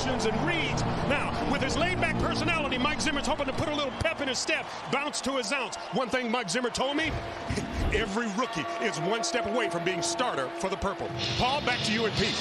motions and reads. Now, with his laid-back personality, Mike Zimmer's hoping to put a little pep in his step, bounce to his ounce. One thing Mike Zimmer told me, every rookie is one step away from being starter for the Purple. Paul, back to you and Pete.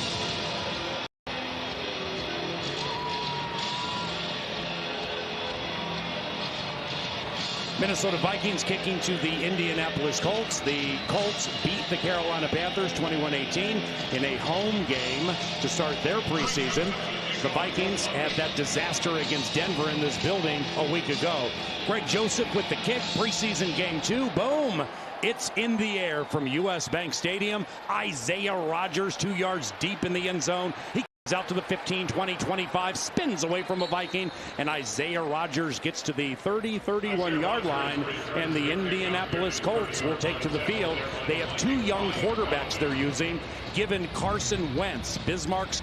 Minnesota Vikings kicking to the Indianapolis Colts. The Colts beat the Carolina Panthers 21-18 in a home game to start their preseason. The Vikings had that disaster against Denver in this building a week ago. Greg Joseph with the kick, preseason game 2. Boom! It's in the air from U.S. Bank Stadium. Isaiah Rodgers 2 yards deep in the end zone. He out to the 15, 20, 25, spins away from a Viking, and Isaiah Rodgers gets to the 30, 31-yard line, and the Indianapolis Colts will take to the field. They have 2 young quarterbacks they're using, given Carson Wentz, Bismarck's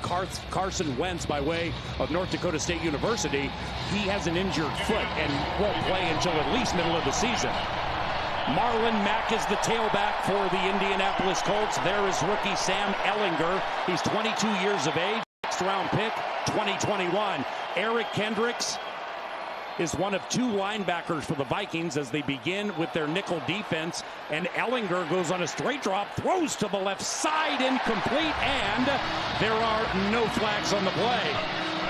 Carson Wentz by way of North Dakota State University. He has an injured foot and won't play until at least middle of the season. Marlon Mack is the tailback for the Indianapolis Colts. There is rookie Sam Ehlinger. He's 22 years of age. Round pick 2021. Eric Kendricks is one of 2 linebackers for the Vikings as they begin with their nickel defense, and Ehlinger goes on a straight drop, throws to the left side, incomplete, and there are no flags on the play.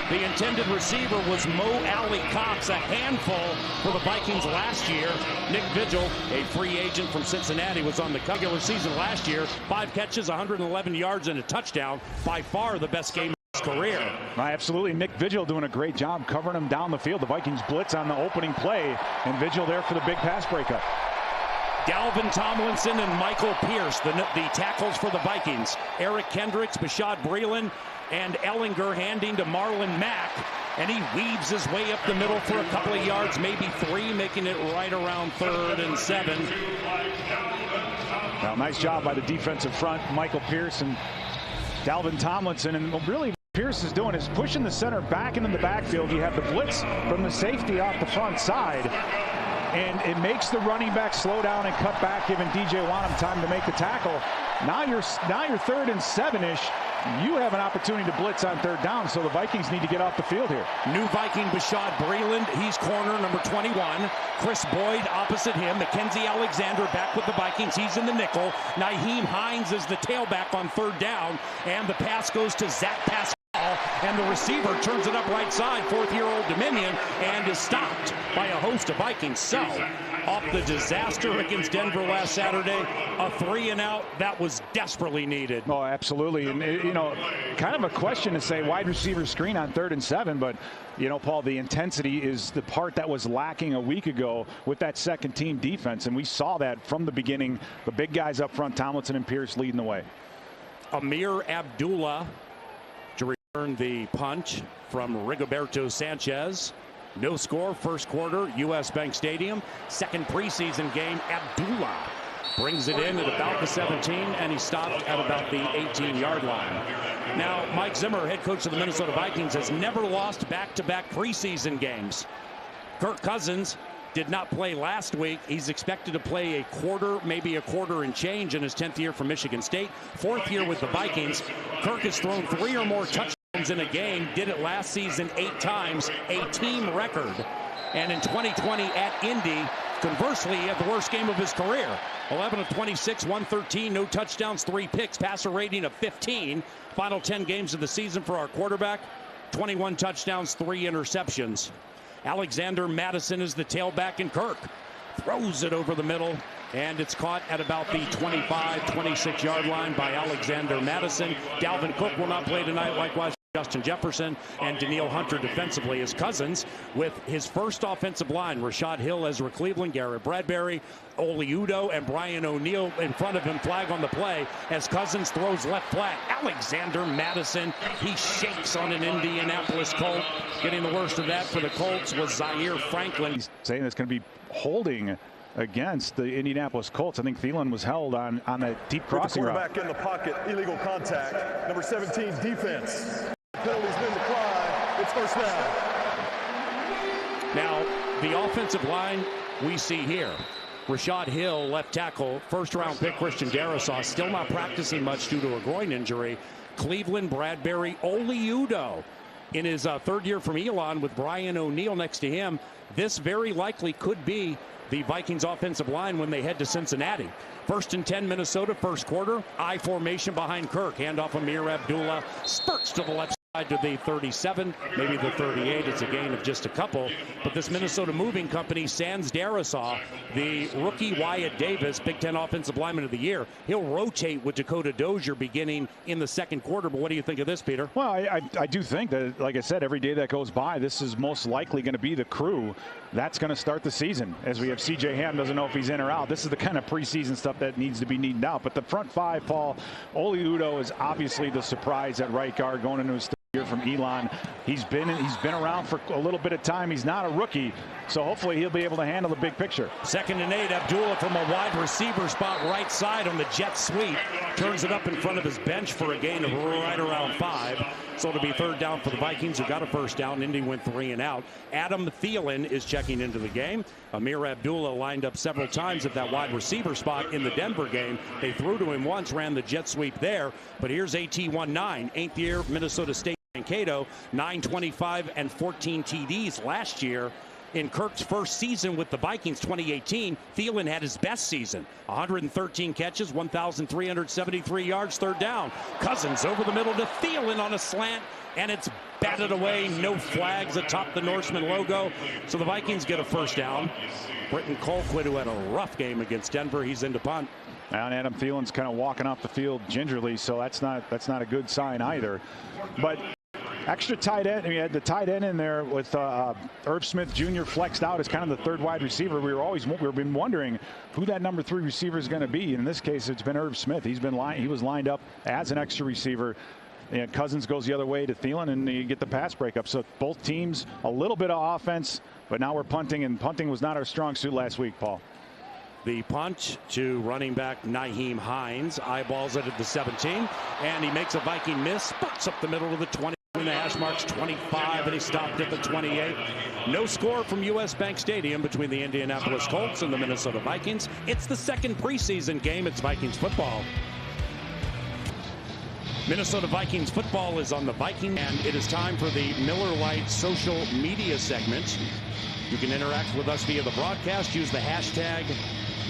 The intended receiver was Mo Alley Cox, a handful for the Vikings last year. Nick Vigil, a free agent from Cincinnati, was on the regular season last year. 5 catches, 111 yards, and a touchdown. By far the best game of his career. Absolutely. Nick Vigil doing a great job covering him down the field. The Vikings blitz on the opening play, and Vigil there for the big pass breakup. Dalvin Tomlinson and Michael Pierce, the tackles for the Vikings. Eric Kendricks, Bashaud Breeland, and Ehlinger handing to Marlon Mack, and he weaves his way up the middle for a couple of yards, maybe 3, making it right around 3rd and 7. Well, nice job by the defensive front, Michael Pierce and Dalvin Tomlinson, and really Pierce is doing is pushing the center back into the backfield. You have the blitz from the safety off the front side, and it makes the running back slow down and cut back, giving DJ Wanham time to make the tackle. Now you're 3rd and 7-ish. You have an opportunity to blitz on 3rd down, so the Vikings need to get off the field here. New Viking Bashaud Breeland, he's corner number 21. Chris Boyd opposite him. Mackenzie Alexander back with the Vikings. He's in the nickel. Nyheim Hines is the tailback on 3rd down, and the pass goes to Zach Pascal, and the receiver turns it up right side, 4th-year-old Dominion, and is stopped by a host of Vikings. So, off the disaster against Denver last Saturday, a 3-and-out that was desperately needed. Oh, absolutely. And, you know, kind of a question to say wide receiver screen on 3rd and 7, but, you know, Paul, the intensity is the part that was lacking a week ago with that second-team defense, and we saw that from the beginning. The big guys up front, Tomlinson and Pierce, leading the way. Amir Abdullah to return the punt from Rigoberto Sanchez. No score, first quarter, U.S. Bank Stadium. Second preseason game, Abdullah brings it in at about the 17, and he stopped at about the 18-yard line. Now, Mike Zimmer, head coach of the Minnesota Vikings, has never lost back-to-back preseason games. Kirk Cousins did not play last week. He's expected to play a quarter, maybe a quarter and change in his 10th year for Michigan State. 4th year with the Vikings. Kirk has thrown 3 or more touchdowns in a game, did it last season 8 times, a team record. And in 2020 at Indy, conversely, he had the worst game of his career. 11 of 26, 113, no touchdowns, 3 picks, passer rating of 15. Final 10 games of the season for our quarterback, 21 touchdowns, 3 interceptions. Alexander Madison is the tailback, and Kirk throws it over the middle, and it's caught at about the 25, 26-yard line by Alexander Madison. Dalvin Cook will not play tonight, likewise Justin Jefferson, and Danielle Hunter defensively as Cousins with his first offensive line. Rashad Hill, Ezra Cleveland, Garrett Bradbury, Oli Udoh, and Brian O'Neill in front of him. Flag on the play as Cousins throws left flat. Alexander Madison, he shakes on an Indianapolis Colt. Getting the worst of that for the Colts was Zaire Franklin. He's saying it's going to be holding against the Indianapolis Colts. I think Thielen was held on a deep crossing route. Quarterback in the pocket, illegal contact. Number 17, defense. Penalty's been declined. It's first down. Now, the offensive line we see here. Rashad Hill, left tackle, first-round pick Christian Darrisaw, still not practicing much due to a groin injury. Cleveland, Bradbury, Oli Udoh. in his third year from Elon with Brian O'Neill next to him. This very likely could be the Vikings offensive line when they head to Cincinnati. 1st and 10 Minnesota, first quarter. I formation behind Kirk. Handoff Amir Abdullah. Spurts to the left side to the 37, maybe the 38. It's a gain of just a couple. But this Minnesota moving company, Sans Darasaw, the rookie Wyatt Davis, Big Ten Offensive Lineman of the Year, he'll rotate with Dakota Dozier beginning in the second quarter. But what do you think of this, Peter? Well, I do think that, like I said, every day that goes by, this is most likely going to be the crew that's going to start the season. As we have C.J. Ham doesn't know if he's in or out. This is the kind of preseason stuff that needs to be needed out. But the front five, Paul, Oli Udoh is obviously the surprise at right guard going into his third year from Elon. He's been around for a little bit of time. He's not a rookie, so hopefully he'll be able to handle the big picture. 2nd and 8, Abdullah from a wide receiver spot right side on the jet sweep. Turns it up in front of his bench for a gain of right around 5. So it'll be 3rd down for the Vikings, who got a first down. Indy went 3 and out. Adam Thielen is checking into the game. Amir Abdullah lined up several times at that wide receiver spot in the Denver game. They threw to him once, ran the jet sweep there. But here's AT-19, 8th year Minnesota State Mankato, 925 and 14 TDs last year. In Kirk's first season with the Vikings, 2018, Thielen had his best season. 113 catches, 1,373 yards, 3rd down. Cousins over the middle to Thielen on a slant, and it's batted away. No flags atop the Norseman logo. So the Vikings get a first down. Britton Colquitt, who had a rough game against Denver, he's into punt. And Adam Thielen's kind of walking off the field gingerly, so that's not a good sign either. But extra tight end. I mean, had the tight end in there with Irv Smith Jr. flexed out as kind of the 3rd wide receiver. We've been wondering who that number 3 receiver is going to be. In this case, it's been Irv Smith. He was lined up as an extra receiver. And Cousins goes the other way to Thielen, and you get the pass breakup. So both teams a little bit of offense, but now we're punting, and punting was not our strong suit last week, Paul. The punt to running back Nyheim Hines, eyeballs it at the 17, and he makes a Viking miss, spurts up the middle of the 20. The hash marks 25, and he stopped at the 28. No score from U.S. Bank Stadium between the Indianapolis Colts and the Minnesota Vikings. It's the 2nd preseason game. It's Vikings football. Minnesota Vikings football is on the Viking, and it is time for the Miller Lite social media segment. You can interact with us via the broadcast. Use the hashtag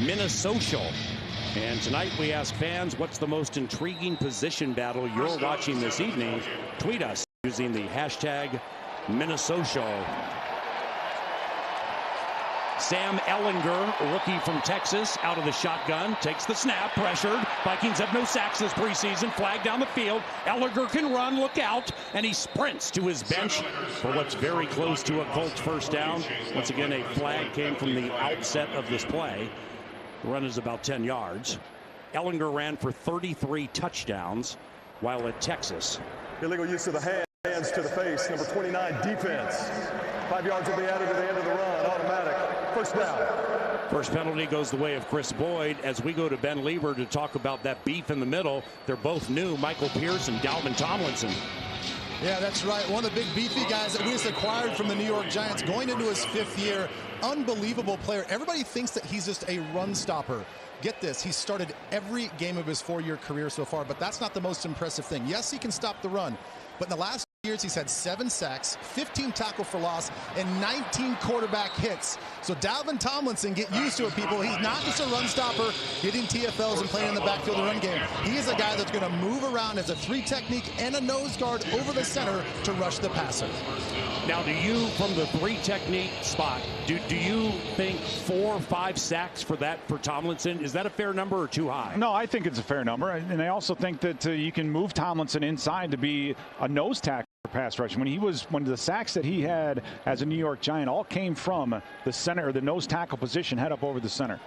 Minnesocial. And tonight we ask fans, what's the most intriguing position battle you're watching this evening? Tweet us using the hashtag Minnesocial. Sam Ehlinger, rookie from Texas, out of the shotgun, takes the snap, pressured. Vikings have no sacks this preseason. Flag down the field. Ehlinger can run, look out, and he sprints to his bench for what's very close to a Colts first down. Once again, a flag came from the outset of this play. The run is about 10 yards. Ehlinger ran for 33 touchdowns while at Texas. Illegal use of the hands to the face, number 29, defense. 5 yards will be added to the end of the run, automatic. First down. First penalty goes the way of Chris Boyd. As we go to Ben Lieber to talk about that beef in the middle, they're both new, Michael Pierce and Dalvin Tomlinson. Yeah, that's right. One of the big beefy guys that we just acquired from the New York Giants going into his 5th year. Unbelievable player. Everybody thinks that he's just a run stopper. Get this, he started every game of his 4-year career so far, but that's not the most impressive thing. Yes, he can stop the run, but in the last years he's had 7 sacks, 15 tackle for loss, and 19 quarterback hits. So Dalvin Tomlinson, get used to it, people. He's not just a run stopper, hitting TFLs and playing in the backfield of the run game. He is a guy that's going to move around as a 3 technique and a nose guard over the center to rush the passer. Now, do you, from the 3 technique spot, do you think 4 or 5 sacks for Tomlinson? Is that a fair number or too high? No, I think it's a fair number. And I also think that you can move Tomlinson inside to be a nose tackle for pass rush. When the sacks that he had as a New York Giant all came from the center or the nose tackle position, head up over the center.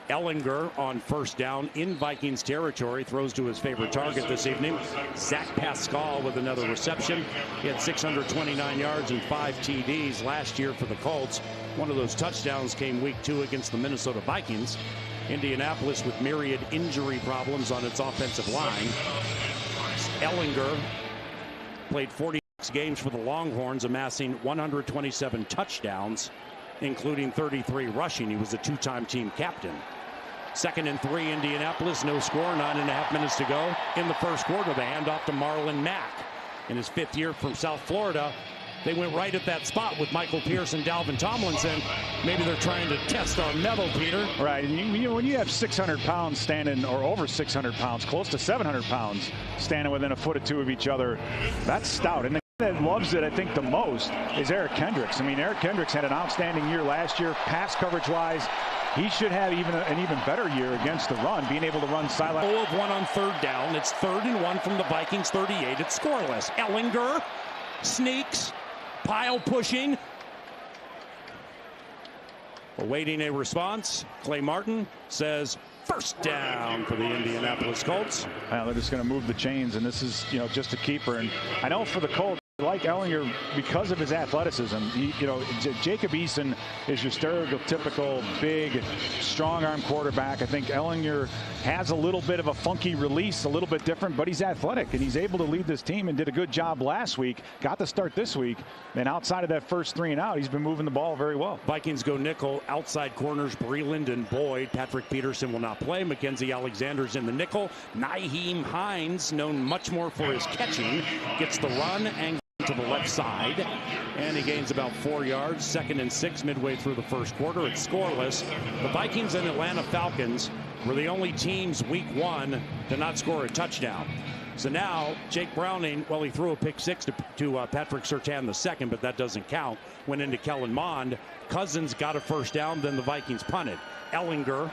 Ehlinger on first down in Vikings territory throws to his favorite target this evening, Zach Pascal, with another reception. He had 629 yards and 5 TDs last year for the Colts. One of those touchdowns came week 2 against the Minnesota Vikings. Indianapolis with myriad injury problems on its offensive line. Ehlinger played 46 games for the Longhorns, amassing 127 touchdowns, including 33 rushing. He was a 2-time team captain. 2nd and 3, Indianapolis, no score, 9.5 minutes to go in the first quarter. The handoff to Marlon Mack. in his 5th year from South Florida. They went right at that spot with Michael Pierce and Dalvin Tomlinson. Maybe they're trying to test our mettle, Peter. Right, and when you have 600 pounds standing, or over 600 pounds, close to 700 pounds, standing within a foot or two of each other, that's stout. And the guy that loves it, I think, the most is Eric Kendricks. I mean, Eric Kendricks had an outstanding year last year, pass coverage-wise. He should have an even better year against the run, being able to run silent. 0 of 1 on 3rd down. It's 3rd and 1 from the Vikings 38. It's scoreless. Ellinger sneaks. Pile pushing. Awaiting a response. Clay Martin says first down for the Indianapolis Colts. Well, they're just going to move the chains, and this is, just a keeper. And I know for the Colts, like Ellinger, because of his athleticism, Jacob Eason is your stereotypical big, strong-arm quarterback. I think Ellinger has a little bit of a funky release, a little bit different, but he's athletic, and he's able to lead this team and did a good job last week. Got the start this week, and outside of that first 3 and out, he's been moving the ball very well. Vikings go nickel, outside corners, Breland and Boyd. Patrick Peterson will not play. Mackenzie Alexander's in the nickel. Nyheim Hines, known much more for his catching, gets the run and to the left side, and he gains about 4 yards. 2nd and 6 midway through the first quarter. It's scoreless. The Vikings and Atlanta Falcons were the only teams week 1 to not score a touchdown. So now Jake Browning, well, he threw a pick 6 to Patrick Surtain II, but that doesn't count. Went into Kellen Mond. Cousins got a first down, then the Vikings punted. Ellinger,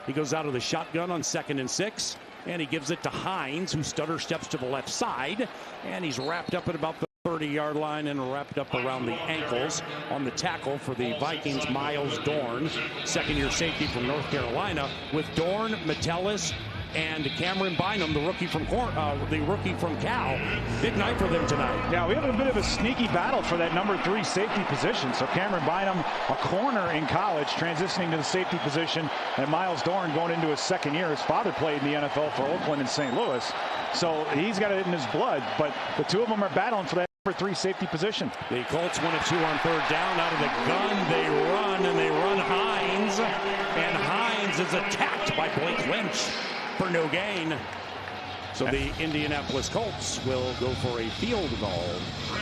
he goes out of the shotgun on 2nd and 6, and he gives it to Hines, who stutter steps to the left side, and he's wrapped up at about the 30-yard line and wrapped up around the ankles. On the tackle for the Vikings, Miles Dorn, 2nd-year safety from North Carolina, with Dorn, Metellus, and Cameron Bynum, the rookie from Cal. Big night for them tonight. Yeah, we have a bit of a sneaky battle for that number 3 safety position. So Cameron Bynum, a corner in college, transitioning to the safety position, and Miles Dorn going into his 2nd year. His father played in the NFL for Oakland and St. Louis, so he's got it in his blood. But the two of them are battling for that number 3 safety position. The Colts win a 2 on 3rd down. Out of the gun, they run Hines, and Hines is attacked by Blake Lynch for no gain. So the Indianapolis Colts will go for a field goal.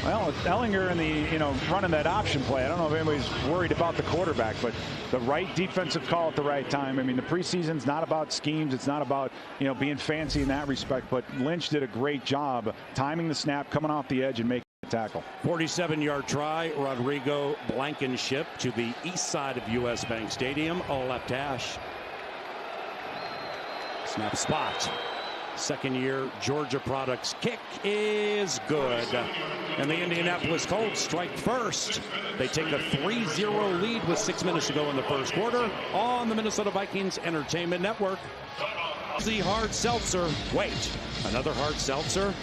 Well, Ellinger and running that option play, I don't know if anybody's worried about the quarterback, but the right defensive call at the right time. I mean, the preseason's not about schemes. It's not about, being fancy in that respect, but Lynch did a great job timing the snap, coming off the edge and making the tackle. 47-yard try, Rodrigo Blankenship to the east side of U.S. Bank Stadium, a left hash. Snap spot. 2nd-year Georgia Products kick is good. And the Indianapolis Colts strike first. They take a 3-0 lead with 6 minutes to go in the first quarter on the Minnesota Vikings Entertainment Network. The hard seltzer. Wait, another hard seltzer?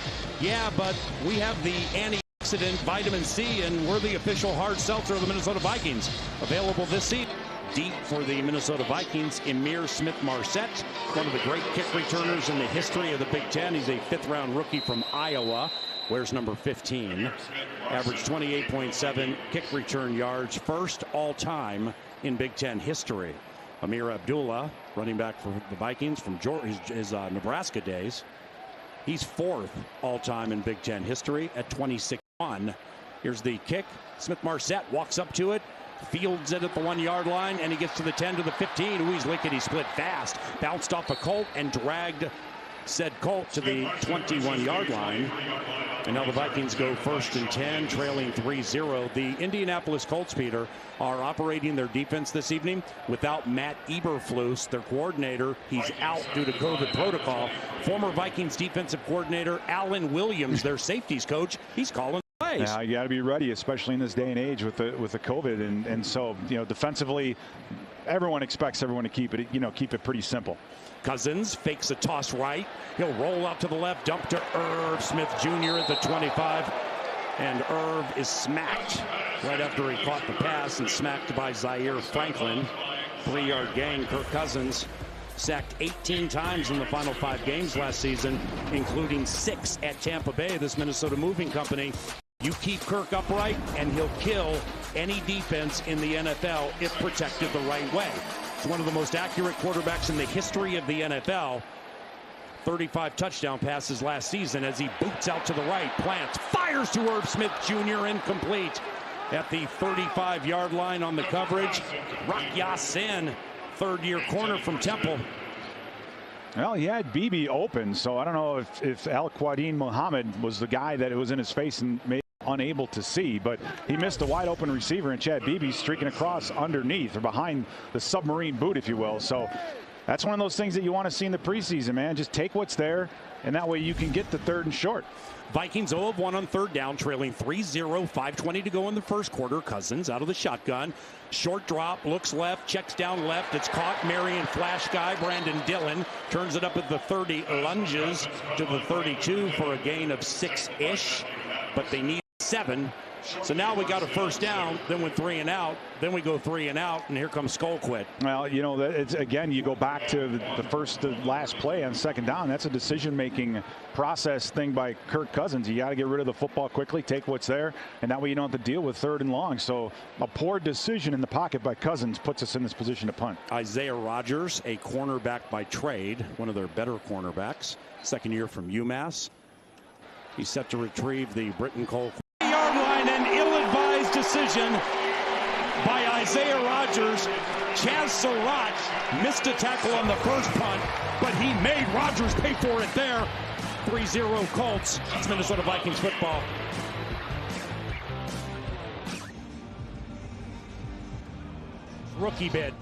Yeah, but we have the antioxidant vitamin C, and we're the official hard seltzer of the Minnesota Vikings. Available this season. Deep for the Minnesota Vikings, Emir Smith-Marset, one of the great kick returners in the history of the Big Ten. He's a 5th-round rookie from Iowa, wears number 15. Averaged 28.7 kick return yards, first all-time in Big Ten history. Amir Abdullah, running back for the Vikings from his Nebraska days. He's 4th all-time in Big Ten history at 26-1. Here's the kick. Smith-Marset walks up to it, fields it at the 1-yard line, and he gets to the 10 to the 15. Ooh, he's lickety split fast. Bounced off a Colt and dragged said Colt to the 21-yard line. And now the Vikings go 1st and 10, trailing 3-0. The Indianapolis Colts, Peter, are operating their defense this evening without Matt Eberflus, their coordinator. He's out due to COVID protocol. Former Vikings defensive coordinator Alan Williams, their safeties coach, he's calling plays. Yeah, you got to be ready, especially in this day and age with the COVID, and so defensively, everyone expects everyone to keep it pretty simple. Cousins fakes a toss right. He'll roll out to the left, dump to Irv Smith Jr. at the 25. And Irv is smacked right after he caught the pass and smacked by Zaire Franklin. 3-yard gain. Kirk Cousins sacked 18 times in the final 5 games last season, including 6 at Tampa Bay, this Minnesota moving company. You keep Kirk upright, and he'll kill any defense in the NFL if protected the right way. He's one of the most accurate quarterbacks in the history of the NFL. 35 touchdown passes last season as he boots out to the right, plants, fires to Irv Smith Jr. incomplete at the 35-yard line on the coverage. Rock Ya-Sin, third-year corner from Temple. Well, he had Beebe open, so I don't know if Al-Quadin Muhammad was the guy that it was in his face and maybe unable to see, but he missed a wide open receiver, and Chad Beebe streaking across underneath or behind the submarine boot, if you will. So that's one of those things that you want to see in the preseason, man. Just take what's there, and that way you can get the third and short. Vikings 0 of 1 on third down, trailing 3-0, 5:20 to go in the first quarter. Cousins out of the shotgun. Short drop, looks left, checks down left. It's caught. Marion flash guy, Brandon Dillon, turns it up at the 30, lunges to the 32 for a gain of 6-ish, but they need 7. So now we got a first down, then went 3 and out, then we go 3 and out, and here comes Skullquit. Well, you know, it's, again, you go back to the first to last play on second down. That's a decision-making process thing by Kirk Cousins. You got to get rid of the football quickly, take what's there, and that way you don't have to deal with third and long. So a poor decision in the pocket by Cousins puts us in this position to punt. Isaiah Rodgers, a cornerback by trade, one of their better cornerbacks, second year from UMass. He's set to retrieve the Britton Cole line. An ill-advised decision by Isaiah Rodgers. Chaz Surratt missed a tackle on the first punt, but he made Rodgers pay for it there. 3-0 Colts. It's Minnesota Vikings football. Rookie bid.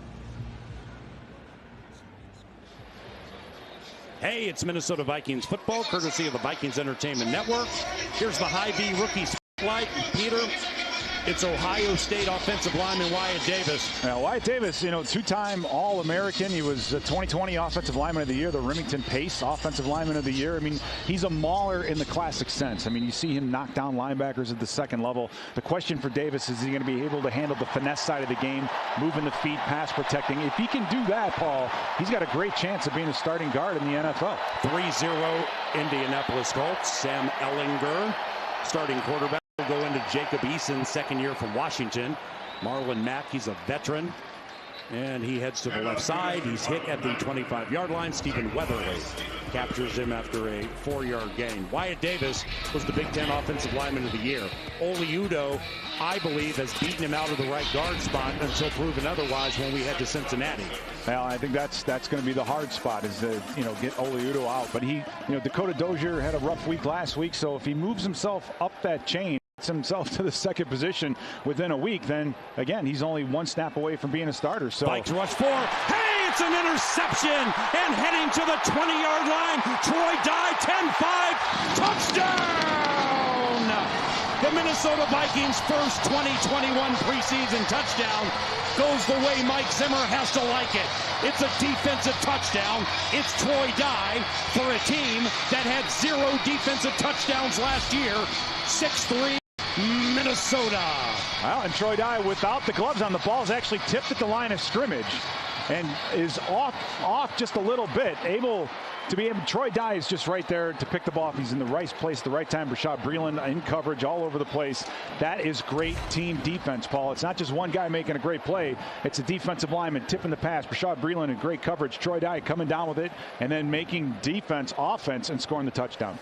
Hey, it's Minnesota Vikings football, courtesy of the Vikings Entertainment Network. Here's the Hy-Vee rookie spotlight. Peter, it's Ohio State offensive lineman Wyatt Davis. Now, Wyatt Davis, you know, two-time All-American. He was 2020 Offensive Lineman of the Year, the Remington Pace Offensive Lineman of the Year. I mean, he's a mauler in the classic sense. I mean, you see him knock down linebackers at the second level. The question for Davis is he going to be able to handle the finesse side of the game, moving the feet, pass protecting. If he can do that, Paul, he's got a great chance of being a starting guard in the NFL. 3-0 Indianapolis Colts. Sam Ehlinger, starting quarterback. Will go into Jacob Eason, second year from Washington. Marlon Mack, he's a veteran, and he heads to the left side. He's hit at the 25-yard line. Stephen Weatherly captures him after a 4-yard gain. Wyatt Davis was the Big Ten Offensive Lineman of the Year. Oli Udoh, I believe, has beaten him out of the right guard spot until proven otherwise when we head to Cincinnati. Well, I think that's going to be the hard spot, is to, you know, get Oli Udoh out. But he, you know, Dakota Dozier had a rough week last week, so if he moves himself up that chain, himself to the second position within a week, then again he's only one snap away from being a starter. So Vikes rush 4. Hey, it's an interception, and heading to the 20-yard line, Troy Dye, 10-5, touchdown! The Minnesota Vikings' first 2021 preseason touchdown goes the way Mike Zimmer has to like it. It's a defensive touchdown. It's Troy Dye for a team that had 0 defensive touchdowns last year. 6-3 Minnesota. Well, and Troy Dye, without the gloves on, the ball is actually tipped at the line of scrimmage and is off just a little bit, able to be able. Troy Dye is just right there to pick the ball off. He's in the right place at the right time. Rashad Breeland in coverage all over the place. That is great team defense, Paul. It's not just one guy making a great play. It's a defensive lineman tipping the pass. Rashad Breeland in great coverage. Troy Dye coming down with it and then making defense offense and scoring the touchdown.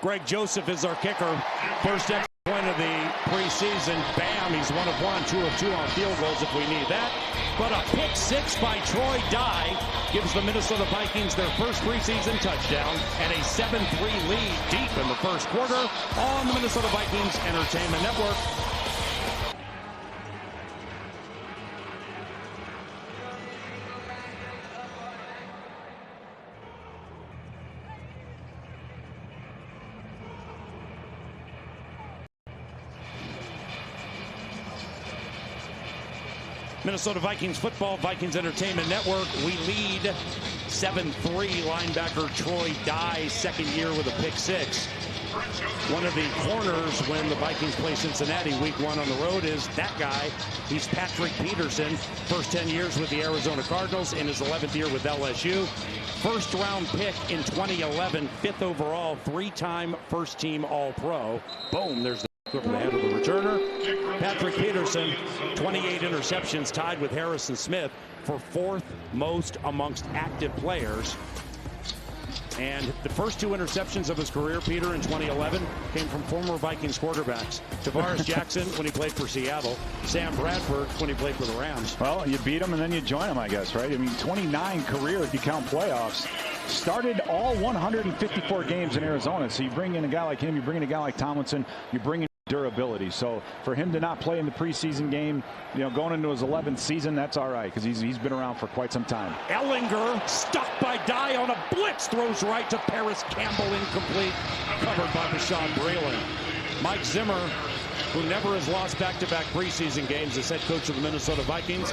Greg Joseph is our kicker. First extra point of the preseason. Bam, he's 1 of 1, 2 of 2 on field goals if we need that. But a pick 6 by Troy Dye gives the Minnesota Vikings their first preseason touchdown and a 7-3 lead deep in the first quarter on the Minnesota Vikings Entertainment Network. Minnesota Vikings football, Vikings Entertainment Network. We lead 7-3. Linebacker Troy Dye, second year with a pick 6. One of the corners when the Vikings play Cincinnati week 1 on the road is that guy. He's Patrick Peterson. First 10 years with the Arizona Cardinals, in his 11th year with LSU. First round pick in 2011, 5th overall, 3-time first team All-Pro. Boom, there's the for the head of the returner. Patrick Peterson, 28 interceptions, tied with Harrison Smith for 4th most amongst active players. And the first 2 interceptions of his career, Peter, in 2011, came from former Vikings quarterbacks. Tavares Jackson when he played for Seattle. Sam Bradford when he played for the Rams. Well, you beat them and then you join them, I guess, right? I mean, 29 career if you count playoffs. Started all 154 games in Arizona. So you bring in a guy like him, you bring in a guy like Tomlinson, you bring in durability. So for him to not play in the preseason game, going into his 11th season, that's all right because he's been around for quite some time. Ellinger stuck by Dye on a blitz, throws right to Paris Campbell, incomplete, covered by Bashaud Breeland. Mike Zimmer, who never has lost back-to-back preseason games as head coach of the Minnesota Vikings.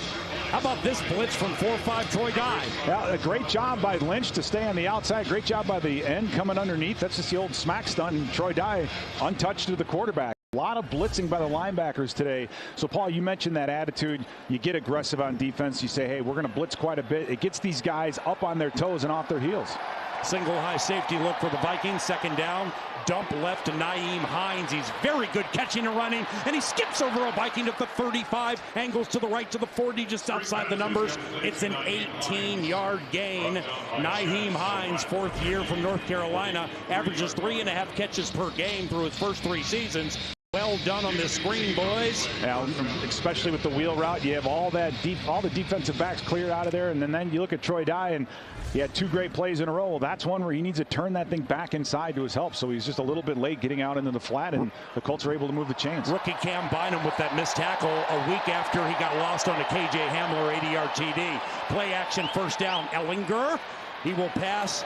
How about this blitz from 4-5 Troy Dye? Yeah, a great job by Lynch to stay on the outside. Great job by the end coming underneath. That's just the old smack stunt. And Troy Dye untouched to the quarterback. A lot of blitzing by the linebackers today. So, Paul, you mentioned that attitude. You get aggressive on defense. You say, hey, we're going to blitz quite a bit. It gets these guys up on their toes and off their heels. Single high safety look for the Vikings. Second down. Dump left to Nyheim Hines. He's very good catching and running, and he skips over a Viking at the 35, angles to the right to the 40, just outside the numbers. It's an 18-yard gain. Nyheim Hines, 4th year from North Carolina, averages 3.5 catches per game through his first 3 seasons. Well done on this screen, boys. Yeah, especially with the wheel route, you have all the defensive backs cleared out of there, and then you look at Troy Dye, and he had 2 great plays in a row. That's one where he needs to turn that thing back inside to his help. So he's just a little bit late getting out into the flat, and the Colts are able to move the chains. Rookie Cam Bynum with that missed tackle a week after he got lost on a KJ Hamler 80-yard TD. Play action, first down. Ellinger, he will pass.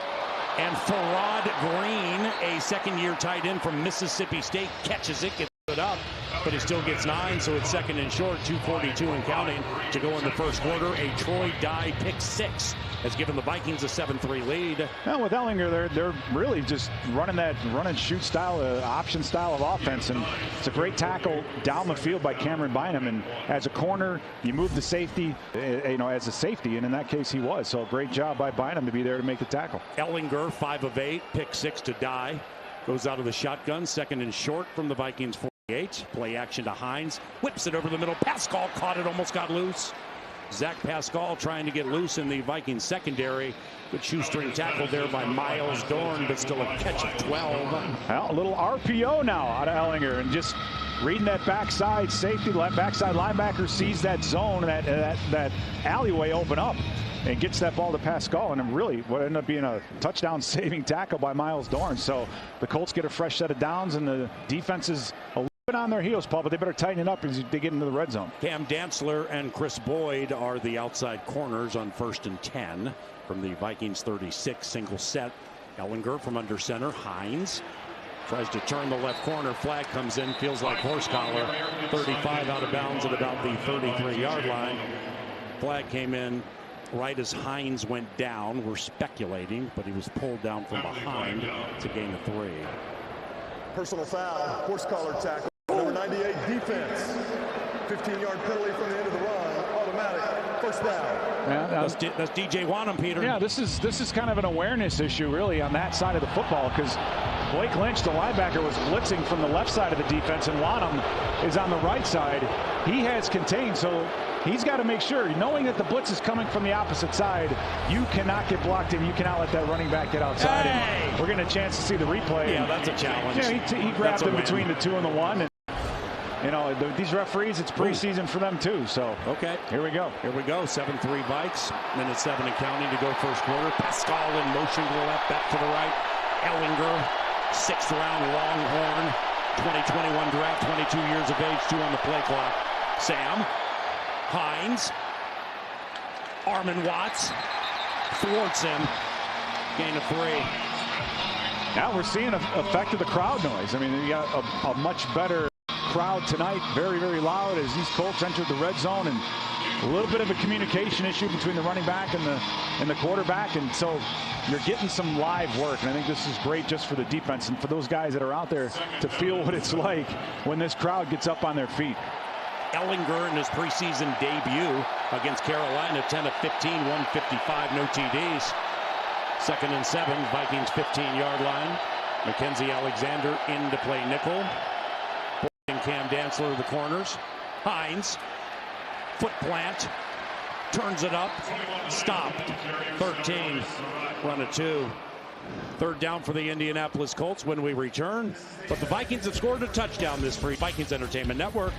And Farrod Green, a second-year tight end from Mississippi State, catches it, gets it up, but he still gets 9, so it's 2nd and short, 2:42 and counting to go in the first quarter. A Troy Dye pick 6 has given the Vikings a 7-3 lead. Now with Ellinger, they're really just running that run-and-shoot style, option style of offense, and it's a great tackle down the field by Cameron Bynum. And as a corner, you move the safety, as a safety, and in that case he was. So great job by Bynum to be there to make the tackle. Ellinger, 5 of 8, pick 6 to Dye. Goes out of the shotgun, 2nd and short from the Vikings 48. Play action to Hines, whips it over the middle. Pascal caught it, almost got loose. Zach Pascal trying to get loose in the Vikings secondary. Good shoestring tackle there by Miles Dorn, but still a catch of 12. Well, a little RPO now out of Ellinger, and just reading that backside safety, backside linebacker sees that zone, that alleyway open up, and gets that ball to Pascal, and really what ended up being a touchdown-saving tackle by Miles Dorn. So the Colts get a fresh set of downs, and the defense is a little bit on their heels, Paul, but they better tighten it up as they get into the red zone. Cam Dantzler and Chris Boyd are the outside corners on 1st and 10 from the Vikings 36, single set. Ellinger from under center. Hines tries to turn the left corner. Flag comes in, feels like horse collar. 35 out of bounds at about the 33-yard line. Flag came in right as Hines went down. We're speculating, but he was pulled down from behind. It's a gain of 3. Personal foul, horse collar tackle, number 98 defense. 15-yard penalty from the end of the run, automatic, first down. Yeah, that's DJ Wanham, Peter. Yeah, this is kind of an awareness issue, really, on that side of the football, because Blake Lynch, the linebacker, was blitzing from the left side of the defense, and Wanham is on the right side. He has contained, so he's got to make sure, knowing that the blitz is coming from the opposite side, you cannot get blocked in. You cannot let that running back get outside. Hey! And we're getting a chance to see the replay. Yeah, that's a challenge. Yeah, he grabbed him between the 2 and the 1. And, these referees, it's preseason for them too. So okay, here we go. 7-3 Vikes. Minute 7 and counting to go first quarter. Pascal in motion to the left, back to the right. Ellinger, 6th round Longhorn, 2021 draft, 22 years of age, 2 on the play clock. Sam Hines, Armin Watts thwarts him. Gain of 3. Now we're seeing an effect of the crowd noise. I mean, you got a much better crowd tonight, very, very loud as these Colts entered the red zone, and a little bit of a communication issue between the running back and the quarterback, and so you're getting some live work, and I think this is great just for the defense and for those guys that are out there to feel what it's like when this crowd gets up on their feet. Ellinger in his preseason debut against Carolina, 10 of 15, 155, no TDs. 2nd and 7, Vikings 15-yard line. Mackenzie Alexander in to play nickel. And Cam Dantzler the corners. Hines, foot plant, turns it up, stopped. 13, run a 2. Third down for the Indianapolis Colts when we return. But the Vikings have scored a touchdown this free Vikings Entertainment Network.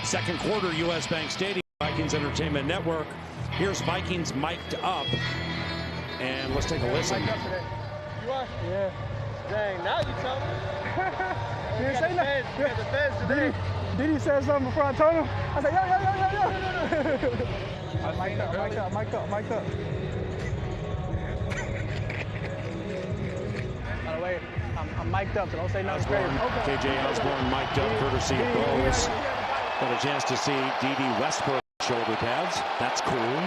Second quarter, U.S. Bank Stadium, Vikings Entertainment Network. Here's Vikings mic'd up. And let's take a listen. You are? Yeah. Dang, now you tell me. You didn't say nothing. You got the feds today. Did he say something before I told him? I said, yo. I mic'd up. By the way, I'm mic'd up, so don't say nothing crazy. Okay. KJ Osborne mic'd up, courtesy of Bose. Got a chance to see D.D. Westbrook shoulder pads. That's cool.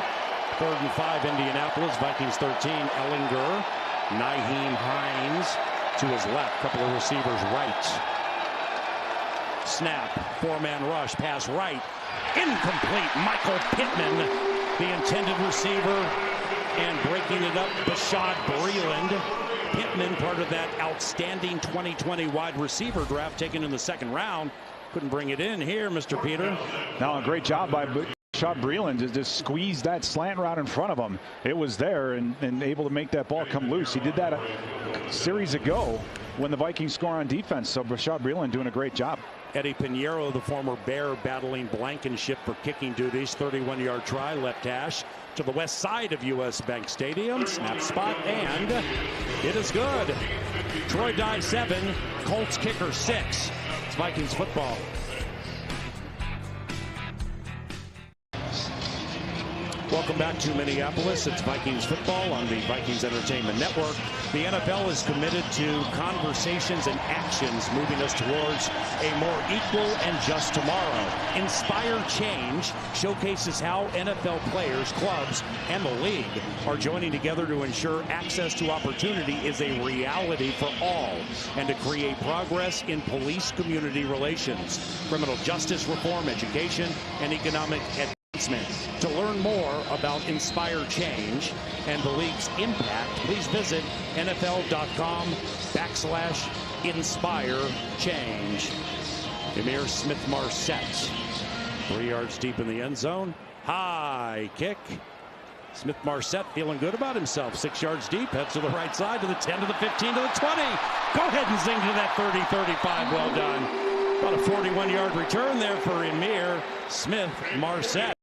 3rd and 5, Indianapolis. Vikings 13. Ellinger. Nyheim Hines to his left. Couple of receivers right. Snap. 4-man rush. Pass right. Incomplete. Michael Pittman, the intended receiver. And breaking it up, Bashaud Breeland. Pittman, part of that outstanding 2020 wide receiver draft taken in the 2nd round. Couldn't bring it in here, Mr. Peter. No, a great job by Bashaud Breeland to just squeeze that slant route in front of him. It was there and able to make that ball come loose. He did that a series ago when the Vikings score on defense. So Bashaud Breeland doing a great job. Eddie Pinheiro, the former Bear, battling Blankenship for kicking duties. 31-yard try, left hash to the west side of U.S. Bank Stadium. Snap spot, and it is good. Troy Dye 7, Colts kicker 6. It's Vikings football. Welcome back to Minneapolis. It's Vikings football on the Vikings Entertainment Network. The NFL is committed to conversations and actions moving us towards a more equal and just tomorrow. Inspire Change showcases how NFL players, clubs, and the league are joining together to ensure access to opportunity is a reality for all and to create progress in police community relations, criminal justice reform, education, and economic advancement. To learn more about Inspire Change and the league's impact, please visit NFL.com/Inspire Change. Emir Smith-Marset, 3 yards deep in the end zone. High kick. Smith-Marset feeling good about himself. 6 yards deep, heads to the right side, to the 10, to the 15, to the 20. Go ahead and zing to that 30, 35. Well done. About a 41-yard return there for Emir Smith-Marset.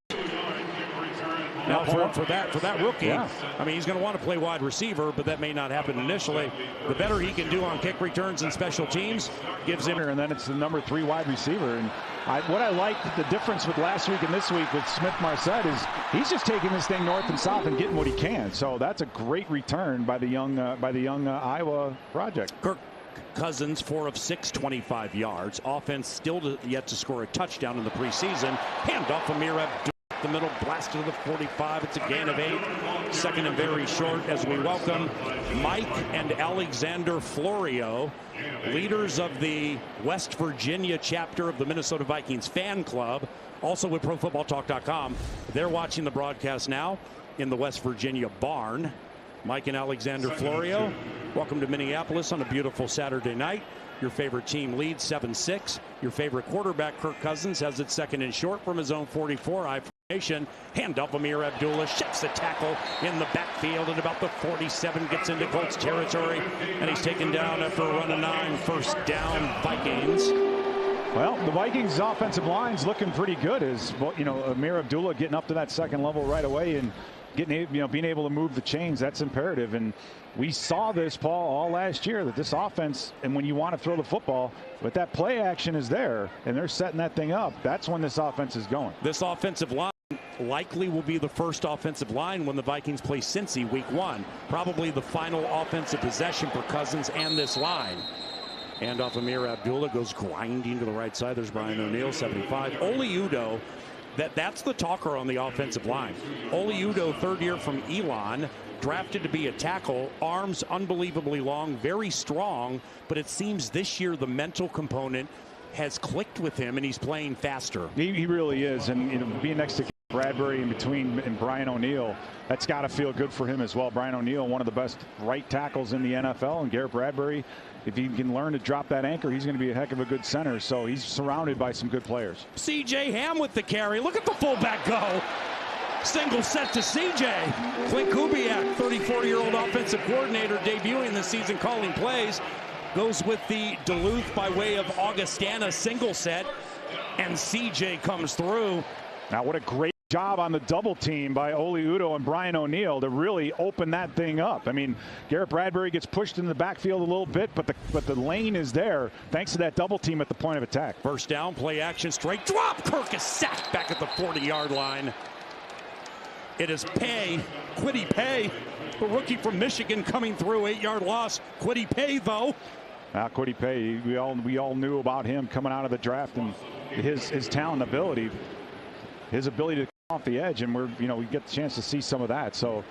Now for that rookie, yeah. I mean, he's going to want to play wide receiver, but that may not happen initially. The better he can do on kick returns and special teams gives him. And then it's the number 3 wide receiver. And what I like, the difference with last week and this week with Smith-Marset is he's just taking this thing north and south and getting what he can. So that's a great return by the young Iowa project. Kirk Cousins, 4 of 6, 25 yards. Offense still yet to score a touchdown in the preseason. Handoff Amir Abdul. The middle, blasted to the 45. It's a gain of 8. Second and very short as we welcome Mike and Alexander Florio, leaders of the West Virginia chapter of the Minnesota Vikings fan club, also with ProFootballTalk.com. They're watching the broadcast now in the West Virginia barn. Mike and Alexander Florio, welcome to Minneapolis on a beautiful Saturday night. Your favorite team leads 7-6. Your favorite quarterback, Kirk Cousins, has it second and short from his own 44. Handoff Amir Abdullah shifts the tackle in the backfield at about the 47, gets into Colts territory, and he's taken down after a run of 9. First down, Vikings. Well, the Vikings' offensive line's looking pretty good. Amir Abdullah getting up to that second level right away and being able to move the chains. That's imperative. And we saw this, Paul, all last year, that this offense, and when you want to throw the football, but that play action is there and they're setting that thing up, that's when this offense is going. This offensive line likely will be the first offensive line when the Vikings play Cincy week 1. Probably the final offensive possession for Cousins and this line. Handoff Amir Abdullah goes grinding to the right side. There's Brian O'Neill, 75. Oli Udoh, that's the talker on the offensive line. Oli Udoh, 3rd year from Elon, drafted to be a tackle, arms unbelievably long, very strong, but it seems this year the mental component has clicked with him and he's playing faster. He really is, and being next to Bradbury in between and Brian O'Neill, that's got to feel good for him as well. Brian O'Neill, one of the best right tackles in the NFL, and Garrett Bradbury, if he can learn to drop that anchor, he's going to be a heck of a good center. So he's surrounded by some good players. C.J. Ham with the carry. Look at the fullback go. Single set to C.J. Clint Kubiak, 34-year-old offensive coordinator, debuting this season calling plays, goes with the Duluth by way of Augustana single set, and C.J. comes through. Now what a great job on the double team by Oli Udoh and Brian O'Neill to really open that thing up. I mean, Garrett Bradbury gets pushed in the backfield a little bit, but the lane is there thanks to that double team at the point of attack. First down, play action, straight drop. Kirk is sacked back at the 40-yard line. It is Kwity Paye, the rookie from Michigan, coming through. 8-yard loss. Kwity Paye, though. Now, Kwity Paye, we all knew about him coming out of the draft and his talent, ability, his ability to come off the edge, and we get the chance to see some of that. So,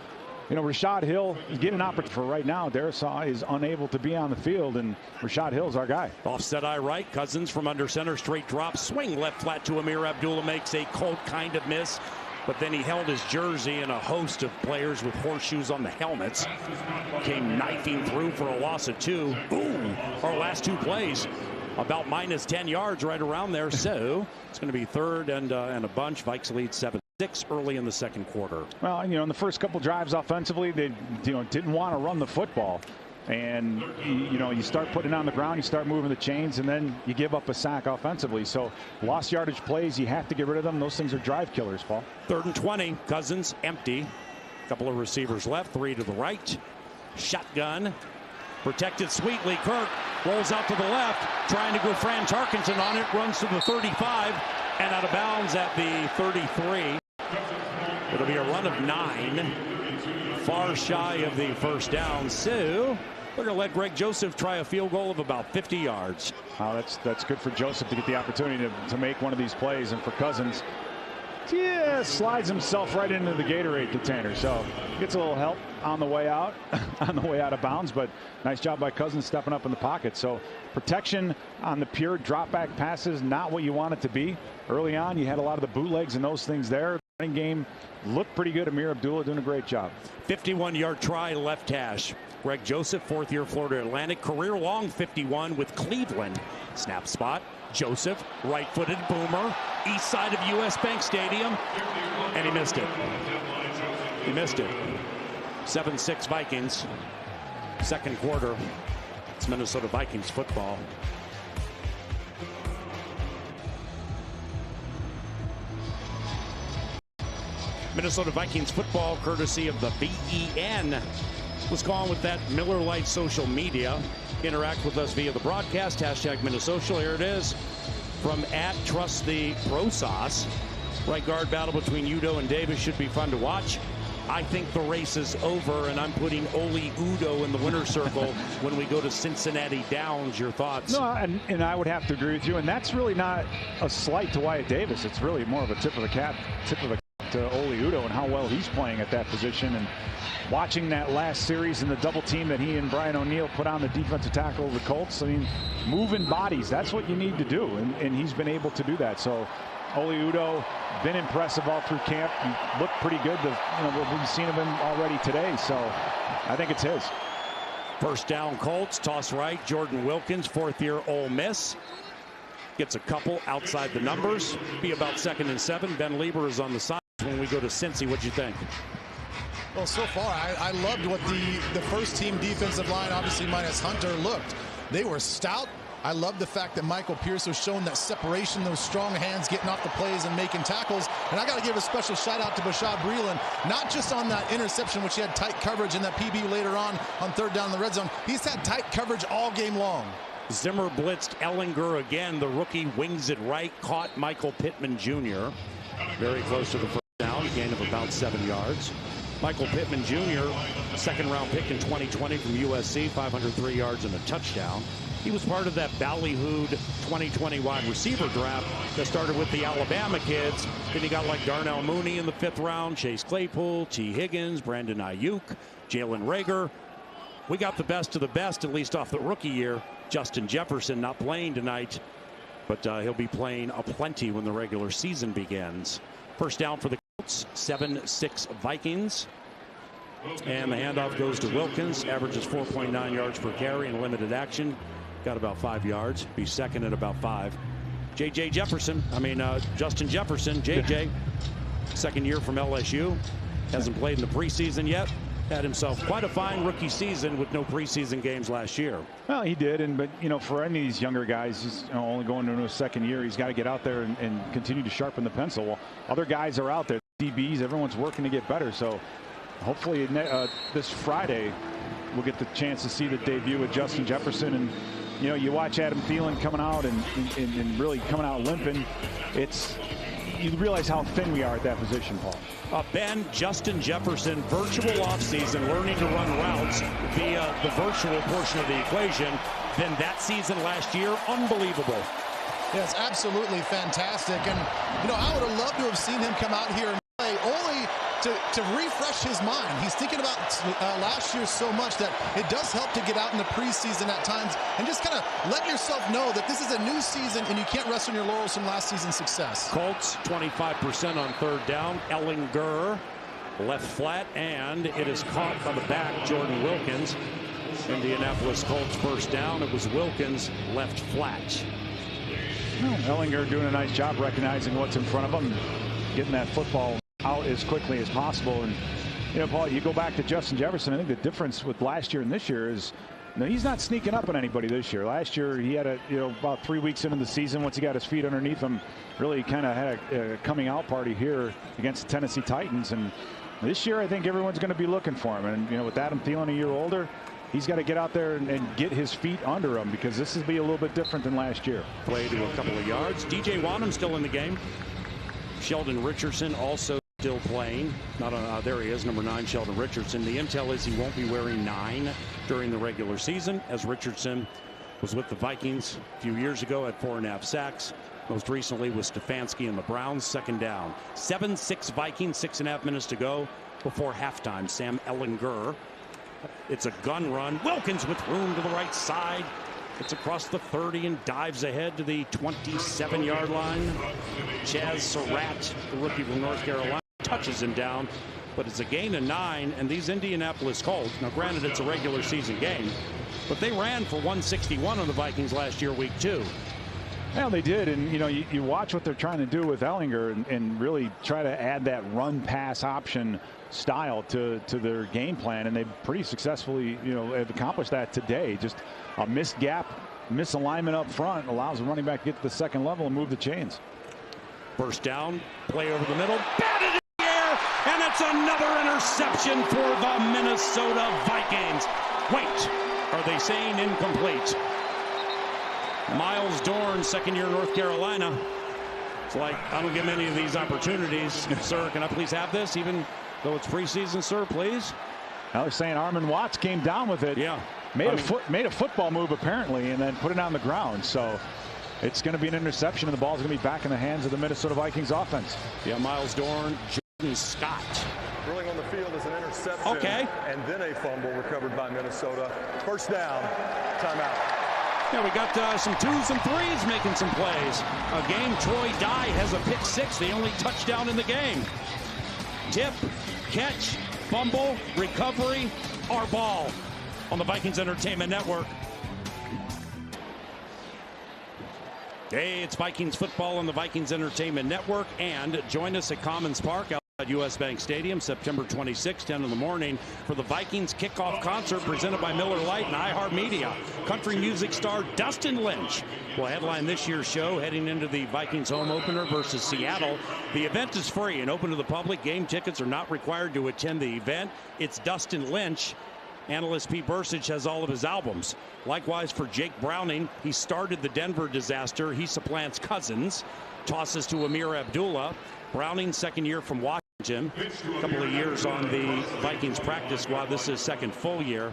Rashad Hill is getting an opportunity for right now. Darisaw is unable to be on the field, and Rashad Hill's our guy. Offset eye right. Cousins from under center, straight drop, swing left flat to Amir Abdullah, makes a Colt kind of miss. But then he held his jersey, and a host of players with horseshoes on the helmets came knifing through for a loss of 2. Ooh, our last 2 plays about minus 10 yards right around there. So it's going to be third and a bunch. Vikes lead 7-6 early in the second quarter. Well, in the first couple drives offensively, they didn't want to run the football. And you start putting it on the ground, you start moving the chains, and then you give up a sack offensively. So lost yardage plays, you have to get rid of them. Those things are drive killers, Paul. 3rd and 20. Cousins empty. Couple of receivers left, 3 to the right. Shotgun. Protected sweetly. Kirk rolls out to the left, trying to go Fran Tarkenton on it. Runs to the 35 and out of bounds at the 33. It'll be a run of 9. Far shy of the first down. So they're going to let Greg Joseph try a field goal of about 50 yards. Oh, that's good for Joseph to get the opportunity to make one of these plays, and for Cousins, slides himself right into the Gatorade container. So gets a little help on the way out, of bounds, but nice job by Cousins stepping up in the pocket. So protection on the pure drop back passes, not what you want it to be. Early on, you had a lot of the bootlegs and those things there. The running game looked pretty good. Amir Abdullah doing a great job. 51-yard try, left hash. Greg Joseph, 4th-year Florida Atlantic, career long 51 with Cleveland. Snap spot. Joseph, right-footed boomer, east side of U.S. Bank Stadium, and he missed it. 7-6 Vikings. Second quarter. It's Minnesota Vikings football. Minnesota Vikings football, courtesy of the BEN. Let's go on with that Miller Lite social media. Interact with us via the broadcast, hashtag Minnesocial. Here it is from @TrustTheProSauce. Right guard battle between Udoh and Davis should be fun to watch. I think the race is over, and I'm putting Oli Udoh in the winner's circle when we go to Cincinnati Downs. Your thoughts? No, and I would have to agree with you, and that's really not a slight to Wyatt Davis. It's really more of a tip of the cap to Oli Udoh and how well he's playing at that position. And watching that last series and the double team that he and Brian O'Neill put on the defensive tackle of the Colts, I mean, moving bodies, that's what you need to do, and he's been able to do that. So Oli Udoh, been impressive all through camp. He looked pretty good. What we've seen of him already today, so I think it's his. First down Colts, toss right, Jordan Wilkins, 4th-year Ole Miss. Gets a couple outside the numbers. Be about 2nd and 7. Ben Lieber is on the side. When we go to Cincy, what'd you think? Well, so far, I loved what the first team defensive line, obviously minus Hunter, looked. They were stout. I love the fact that Michael Pierce was showing that separation, those strong hands, getting off the plays and making tackles. And I got to give a special shout out to Bashad Breeland, not just on that interception, which he had tight coverage, and that PB later on 3rd down in the red zone. He's had tight coverage all game long. Zimmer blitzed Ellinger again. The rookie wings it right, caught Michael Pittman Jr. Very close to the first down, a gain of about 7 yards. Michael Pittman Jr., 2nd-round pick in 2020 from USC, 503 yards and a touchdown. He was part of that ballyhooed 2020 wide receiver draft that started with the Alabama kids. Then you got like Darnell Mooney in the 5th round, Chase Claypool, T. Higgins, Brandon Ayuk, Jalen Reagor. We got the best of the best, at least off the rookie year. Justin Jefferson not playing tonight, but he'll be playing aplenty when the regular season begins. First down for the 7-6 Vikings. And the handoff goes to Wilkins. Averages 4.9 yards per carry in limited action. Got about 5 yards. Be second at about 5. Justin Jefferson, JJ, second year from LSU. Hasn't played in the preseason yet. Had himself quite a fine rookie season with no preseason games last year. Well, he did, but for any of these younger guys, he's only going into his second year. He's got to get out there and continue to sharpen the pencil. Well, other guys are out there, DBs. Everyone's working to get better. So hopefully this Friday we'll get the chance to see the debut of Justin Jefferson. And you watch Adam Thielen coming out and really coming out limping. You realize how thin we are at that position, Paul. Ben, Justin Jefferson, virtual offseason, learning to run routes via the virtual portion of the equation. Then that season last year, unbelievable. Yes, absolutely fantastic. And, I would have loved to have seen him come out here and play only to refresh his mind. He's thinking about last year so much that it does help to get out in the preseason at times and just kind of let yourself know that this is a new season and you can't rest on your laurels from last season's success. Colts 25% on third down. Ellinger left flat, and it is caught by the back, Jordan Wilkins. Indianapolis Colts first down. It was Wilkins left flat. Ellinger doing a nice job recognizing what's in front of him, getting that football out as quickly as possible. And Paul, you go back to Justin Jefferson. I think the difference with last year and this year is he's not sneaking up on anybody this year. Last year he had about 3 weeks into the season, once he got his feet underneath him, really kind of had a coming out party here against the Tennessee Titans. And this year I think everyone's going to be looking for him. And with Adam Thielen a year older, he's got to get out there and get his feet under him, because this will be a little bit different than last year. Play to a couple of yards. DJ Wanham still in the game. Sheldon Richardson also still playing. There he is, number 9, Sheldon Richardson. The intel is he won't be wearing 9 during the regular season, as Richardson was with the Vikings a few years ago at 4.5 sacks. Most recently with Stefanski and the Browns. Second down. 7-6 Vikings, 6.5 minutes to go before halftime. Sam Ellinger. It's a gun run. Wilkins with room to the right side. It's across the 30 and dives ahead to the 27-yard line. Chaz Surratt, the rookie from North Carolina, touches him down, but it's a gain of 9. And these Indianapolis Colts, now granted it's a regular season game, but they ran for 161 on the Vikings last year, week 2. Well, they did, and you watch what they're trying to do with Ellinger and really try to add that run pass option style to their game plan, and they pretty successfully have accomplished that today. Just a missed gap, misalignment up front allows the running back to get to the second level and move the chains. First down, play over the middle, batted in the air, and it's another interception for the Minnesota Vikings. Wait, are they saying incomplete? Miles Dorn, second year North Carolina. It's like, I don't get many of these opportunities. Sir, can I please have this, even though it's preseason, sir, please? Now they're saying Armon Watts came down with it. Yeah. Made a football move apparently, and then put it on the ground. So it's going to be an interception, and the ball's going to be back in the hands of the Minnesota Vikings offense. Yeah, Miles Dorn, Jordan Scott. Rolling on the field is an interception. Okay. And then a fumble recovered by Minnesota. First down, timeout. Yeah, we got some 2s and 3s making some plays. A game, Troy Dye has a pick 6, the only touchdown in the game. Tip, catch, fumble, recovery, our ball on the Vikings Entertainment Network. Hey, it's Vikings football on the Vikings Entertainment Network, and join us at Commons Park at US Bank Stadium, September 26, 10 in the morning, for the Vikings kickoff concert presented by Miller Lite and iHeartMedia. Country music star Dustin Lynch will headline this year's show, heading into the Vikings home opener versus Seattle. The event is free and open to the public. Game tickets are not required to attend the event. It's Dustin Lynch. Analyst Pete Bursich has all of his albums. Likewise for Jake Browning, he started the Denver disaster. He supplants Cousins, tosses to Amir Abdullah. Browning, second year from Washington, a couple of years on the Vikings practice squad. This is his second full year.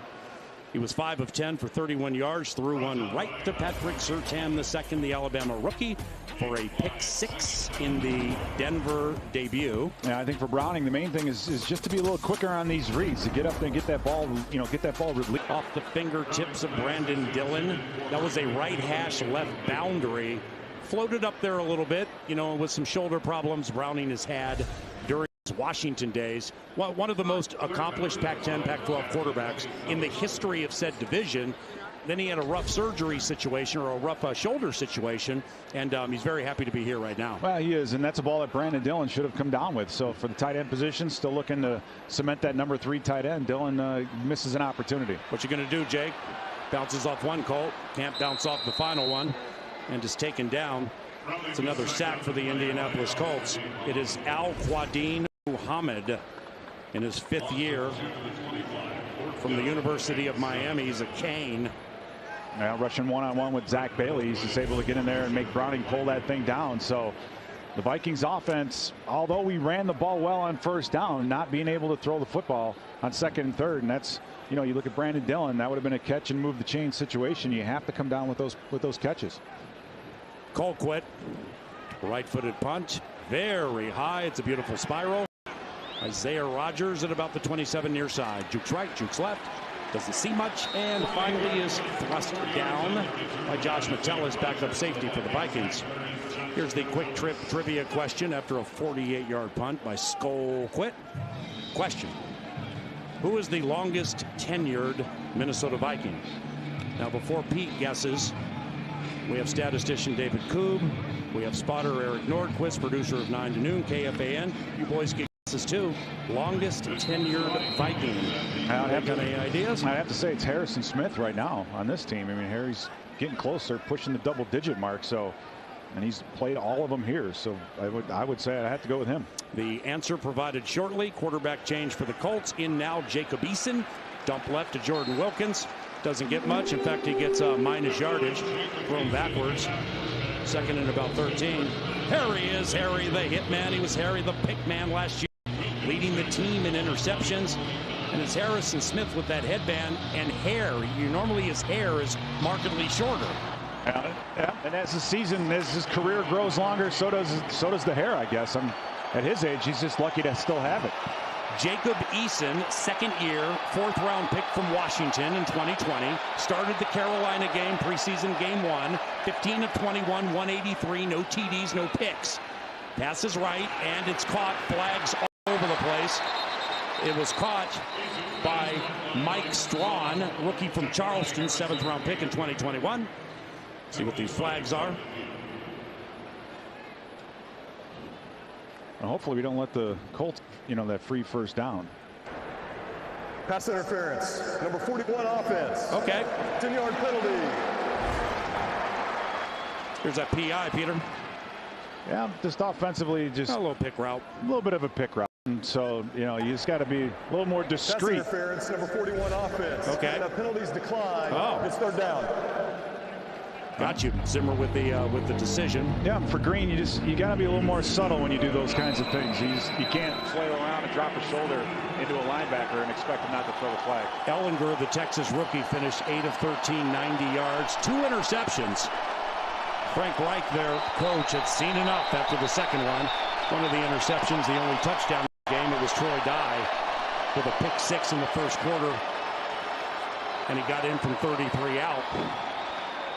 He was 5 of 10 for 31 yards, threw one right to Patrick Surtain II, the Alabama rookie, for a pick 6 in the Denver debut. Yeah, I think for Browning, the main thing is just to be a little quicker on these reads, to get up there and get that ball, released. Off the fingertips of Brandon Dillon. That was a right hash left boundary. Floated up there a little bit, with some shoulder problems Browning has had during Washington days. One of the most accomplished Pac-10, Pac-12 quarterbacks in the history of said division. Then he had a rough surgery situation or a rough shoulder situation, and he's very happy to be here right now. Well, he is, and that's a ball that Brandon Dillon should have come down with. So for the tight end position, still looking to cement that number 3 tight end. Dillon misses an opportunity. What you going to do, Jake? Bounces off one Colt, can't bounce off the final one, and is taken down. It's another sack for the Indianapolis Colts. It is Al-Quadin Muhammad in his 5th year from the University of Miami. He's a Cane. Now rushing one-on-one with Zach Bailey. He's just able to get in there and make Browning pull that thing down. So the Vikings offense, although we ran the ball well on first down, not being able to throw the football on 2nd and 3rd. And that's, you know, you look at Brandon Dillon, that would have been a catch and move the chain situation. You have to come down with those catches. Colquitt, right-footed punt, very high. It's a beautiful spiral. Isaiah Rodgers at about the 27 near side. Jukes right, jukes left. Doesn't see much, and finally is thrust down by Josh Metellus, backup safety for the Vikings. Here's the quick trip trivia question after a 48-yard punt by Colquitt. Question: who is the longest tenured Minnesota Viking? Now, before Pete guesses, we have statistician David Koob. We have spotter Eric Nordquist, producer of 9 to Noon, KFAN. You boys get guesses too. Longest tenured Viking. Any ideas? I have to say it's Harrison Smith right now on this team. I mean, Harry's getting closer, pushing the double-digit mark. So, and he's played all of them here. So I would say I have to go with him. The answer provided shortly. Quarterback change for the Colts. In now Jacob Eason. Dump left to Jordan Wilkins. Doesn't get much. In fact, he gets minus yardage. Thrown backwards. 2nd and about 13. Harry is Harry the hitman. He was Harry the pick man last year, leading the team in interceptions. And it's Harrison Smith with that headband and hair. Normally his hair is markedly shorter. Yeah, and as the season, as his career grows longer, so does the hair, I guess. At his age, he's just lucky to still have it. Jacob Eason, 2nd year, 4th round pick from Washington in 2020. Started the Carolina game, preseason game 1. 15 of 21, 183, no TDs, no picks. Passes right, and it's caught. Flags all over the place. It was caught by Mike Strawn, rookie from Charleston, 7th round pick in 2021. See what these flags are. And hopefully we don't let the Colts, that free first down. Pass interference. Number 41 offense. Okay. 10-yard penalty. Here's that PI, Peter. Yeah, just offensively, just a little pick route. A little bit of a pick route. And so, you just got to be a little more discreet. Pass interference. Number 41 offense. Okay. And penalties decline. Oh. It's 3rd down. Got you, Zimmer, with the decision. Yeah, for Green, you got to be a little more subtle when you do those kinds of things. You can't flail around and drop a shoulder into a linebacker and expect him not to throw the flag. Ellinger, the Texas rookie, finished 8 of 13, 90 yards, 2 interceptions. Frank Reich, their coach, had seen enough after the second one. One of the interceptions, the only touchdown in the game, it was Troy Dye with a pick 6 in the 1st quarter, and he got in from 33 out.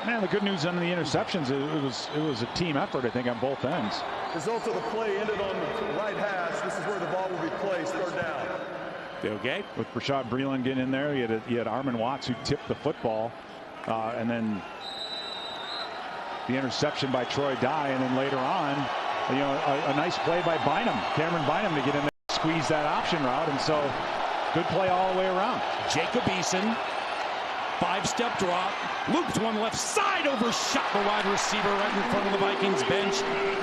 Man, the good news on the interceptions, it was a team effort, I think, on both ends. Result of the play ended on the right hash. This is where the ball will be placed. 3rd down. Okay. With Rashad Breeland getting in there, you had Armin Watts who tipped the football, and then the interception by Troy Dye, and then later on, a nice play by Bynum, Cameron Bynum, to get in there and squeeze that option route, and so good play all the way around. Jacob Eason. 5-step drop, looped one left side, overshot the wide receiver right in front of the Vikings bench.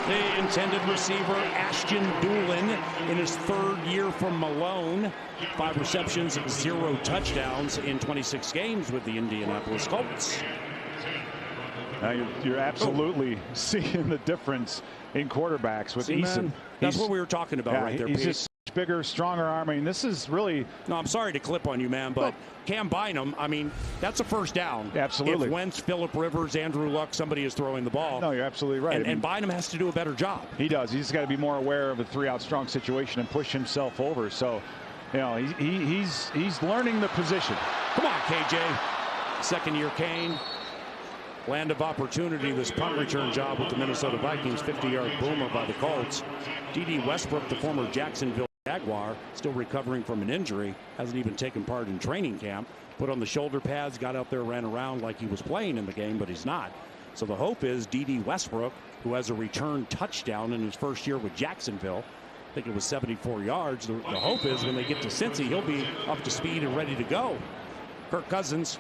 The intended receiver, Ashton Doolin, in his 3rd year from Malone. 5 receptions, 0 touchdowns in 26 games with the Indianapolis Colts. Now you're absolutely seeing the difference in quarterbacks with Eason. That's what we were talking about right there, He's Pete. just bigger, stronger arm. I mean, this is really... No, I'm sorry to clip on you, man, but Cam Bynum, I mean, that's a first down. Absolutely. If Wentz, Phillip Rivers, Andrew Luck, somebody is throwing the ball. No, you're absolutely right. And Bynum has to do a better job. He does. He's got to be more aware of a 3-out strong situation and push himself over. So, he's learning the position. Come on, KJ. 2nd year Kane. Land of opportunity, this punt return job with the Minnesota Vikings. 50-yard boomer by the Colts. D.D. Westbrook, the former Jacksonville Jaguar, still recovering from an injury, hasn't even taken part in training camp. Put on the shoulder pads, got out there, ran around like he was playing in the game, but he's not. So the hope is D.D. Westbrook, who has a return touchdown in his first year with Jacksonville. I think it was 74 yards. The hope is when they get to Cincy, he'll be up to speed and ready to go. Kirk Cousins,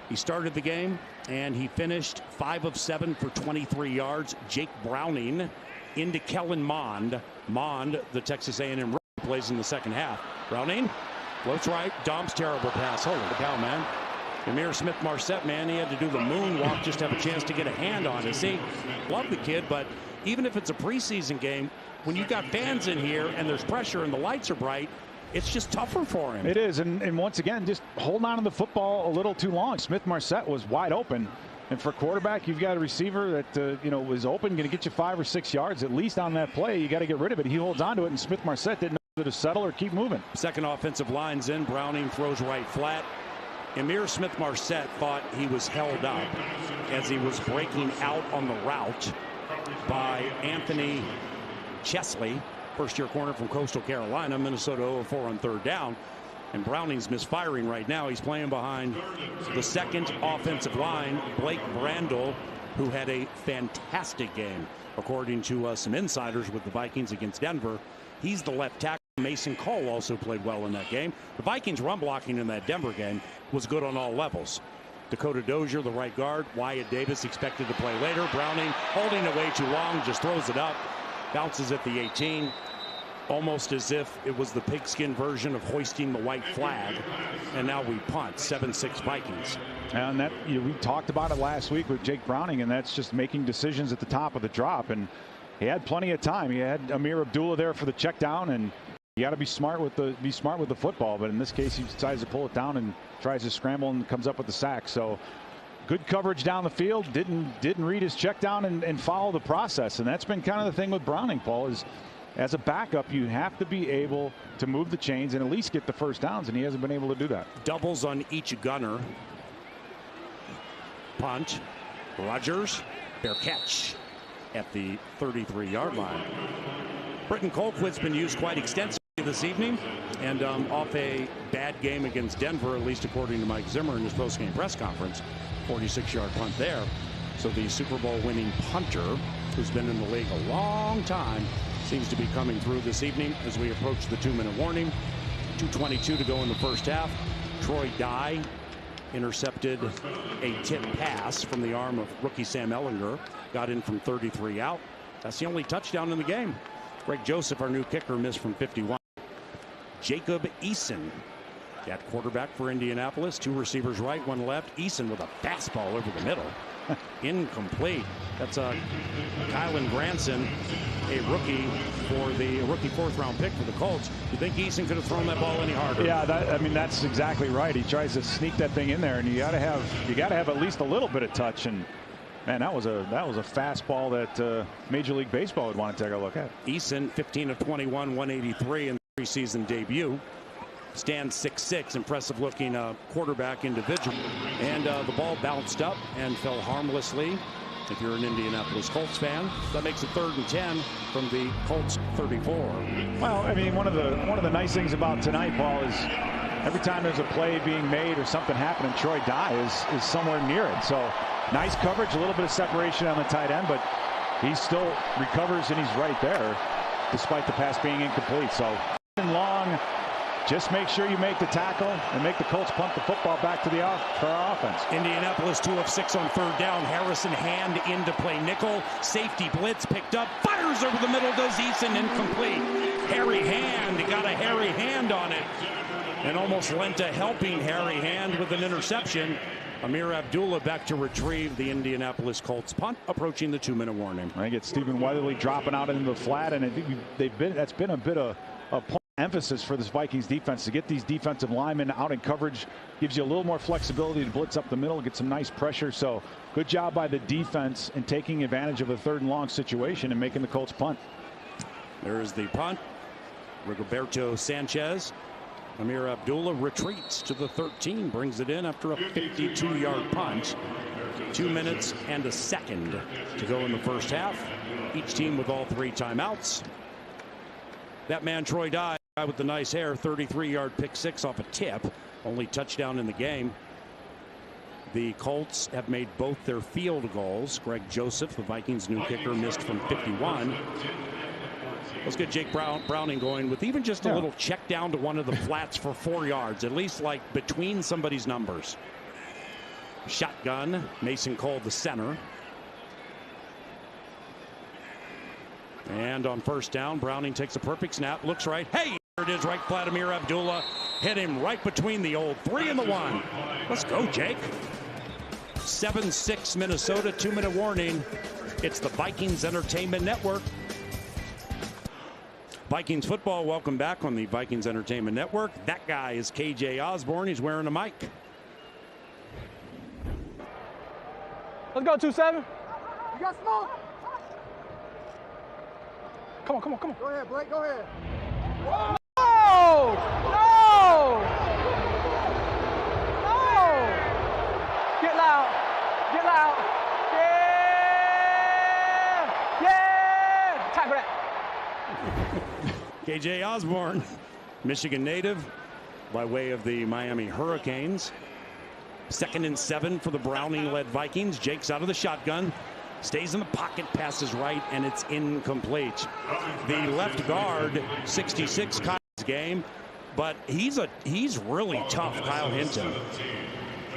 he started the game and he finished 5 of 7 for 23 yards. Jake Browning into Kellen Mond. Mond, the Texas A&M rookie, plays in the second half. Browning floats right. Dom's terrible pass. Holy cow, man. Amir Smith-Marset, man, he had to do the moonwalk just to have a chance to get a hand on it. See, love the kid, but even if it's a preseason game, when you've got fans in here and there's pressure and the lights are bright, it's just tougher for him. It is, and once again, just holding on to the football a little too long. Smith-Marset was wide open, and for quarterback, you've got a receiver that was open, going to get you 5 or 6 yards at least on that play. You got to get rid of it. He holds on to it, and Smith-Marset didn't know whether to settle or keep moving. Second offensive line's in. Browning throws right flat. Amir Smith-Marset thought he was held up as he was breaking out on the route by Anthony Chesley, first-year corner from Coastal Carolina. Minnesota 0-4 on third down. And Browning's misfiring right now. He's playing behind the second offensive line, Blake Brandel, who had a fantastic game, according to some insiders with the Vikings against Denver. He's the left tackle. Mason Cole also played well in that game. The Vikings run blocking in that Denver game was good on all levels. Dakota Dozier, the right guard. Wyatt Davis expected to play later. Browning holding it way too long, just throws it up. Bounces at the 18. Almost as if it was the pigskin version of hoisting the white flag. And now we punt. 7-6 Vikings. And that we talked about it last week with Jake Browning, and that's just making decisions at the top of the drop. And he had plenty of time. He had Amir Abdullah there for the check down, and you got to be smart with the football. But in this case, he decides to pull it down and tries to scramble and comes up with the sack. So good coverage down the field. Didn't read his check down and follow the process. And that's been kind of the thing with Browning, Paul, is as a backup, you have to be able to move the chains and at least get the first downs, and he hasn't been able to do that. Doubles on each gunner. Punt. Rodgers. Fair catch at the 33-yard line. Britton Colquitt's been used quite extensively this evening, and off a bad game against Denver, at least according to Mike Zimmer in his post-game press conference. 46-yard punt there. So the Super Bowl winning punter, who's been in the league a long time, seems to be coming through this evening as we approach the 2-minute warning. 2:22 to go in the first half. Troy Dye intercepted a tip pass from the arm of rookie Sam Ehlinger. Got in from 33 out. That's the only touchdown in the game. Greg Joseph, our new kicker, missed from 51. Jacob Eason at quarterback for Indianapolis. 2 receivers right, 1 left. Eason with a fastball over the middle. Incomplete. That's Kylan Granson, a rookie 4th-round pick for the Colts. You think Eason could have thrown that ball any harder? Yeah, that's exactly right. He tries to sneak that thing in there, and you got to have at least a little bit of touch. And man, that was a fastball that Major League Baseball would want to take a look at. Eason, 15 of 21, 183 in the preseason debut. Stands 6'6", impressive-looking quarterback individual. And the ball bounced up and fell harmlessly. If you're an Indianapolis Colts fan, that makes it 3rd and 10 from the Colts 34. Well, I mean, one of the nice things about tonight, Paul, is every time there's a play being made or something happening, Troy Dye is somewhere near it. So nice coverage, a little bit of separation on the tight end, but he still recovers and he's right there, despite the pass being incomplete. So long. Just make sure you make the tackle and make the Colts punt the football back to for our offense. Indianapolis 2 of 6 on 3rd down. Harrison Hand in to play nickel. Safety blitz picked up. Fires over the middle. Does Eason. Incomplete. Harry Hand got a hairy hand on it and almost lent a helping Harry Hand with an interception. Amir Abdullah back to retrieve the Indianapolis Colts punt, approaching the 2-minute warning. I get Stephen Weatherly dropping out into the flat, and I think that's been a bit of a point emphasis for this Vikings defense to get these defensive linemen out in coverage. Gives you a little more flexibility to blitz up the middle, get some nice pressure. So good job by the defense in taking advantage of a 3rd and long situation and making the Colts punt. There's the punt. Rigoberto Sanchez. Amir Abdullah retreats to the 13, brings it in after a 52-yard punt. 2 minutes and a second to go in the first half. Each team with all 3 timeouts. That man, Troy Dye. Guy with the nice hair, 33-yard pick six off a tip. Only touchdown in the game. The Colts have made both their field goals. Greg Joseph, the Vikings' new kicker, missed from 51. Let's get Jake Browning going with even just a little check down to one of the flats for 4 yards, at least like between somebody's numbers. Shotgun, Mason Cole, the center. And on first down, Browning takes a perfect snap, looks right. Hey, there it is, right flat. Amir Abdullah hit him right between the old 3 and the 1. Let's go, Jake. 7-6 Minnesota, 2-minute warning. It's the Vikings Entertainment Network. Vikings football, welcome back on the Vikings Entertainment Network. That guy is KJ Osborne. He's wearing a mic. Let's go, 2-7. You got smoke? Come on, come on, come on. Go ahead, Blake, go ahead. No! No! No! Get loud. Get loud. Yeah! Yeah! Time for that. KJ Osborne, Michigan native by way of the Miami Hurricanes. 2nd and 7 for the Browning-led Vikings. Jake's out of the shotgun. Stays in the pocket, passes right, and it's incomplete. The left guard, 66, Kyle's game, but he's really tough, Kyle Hinton.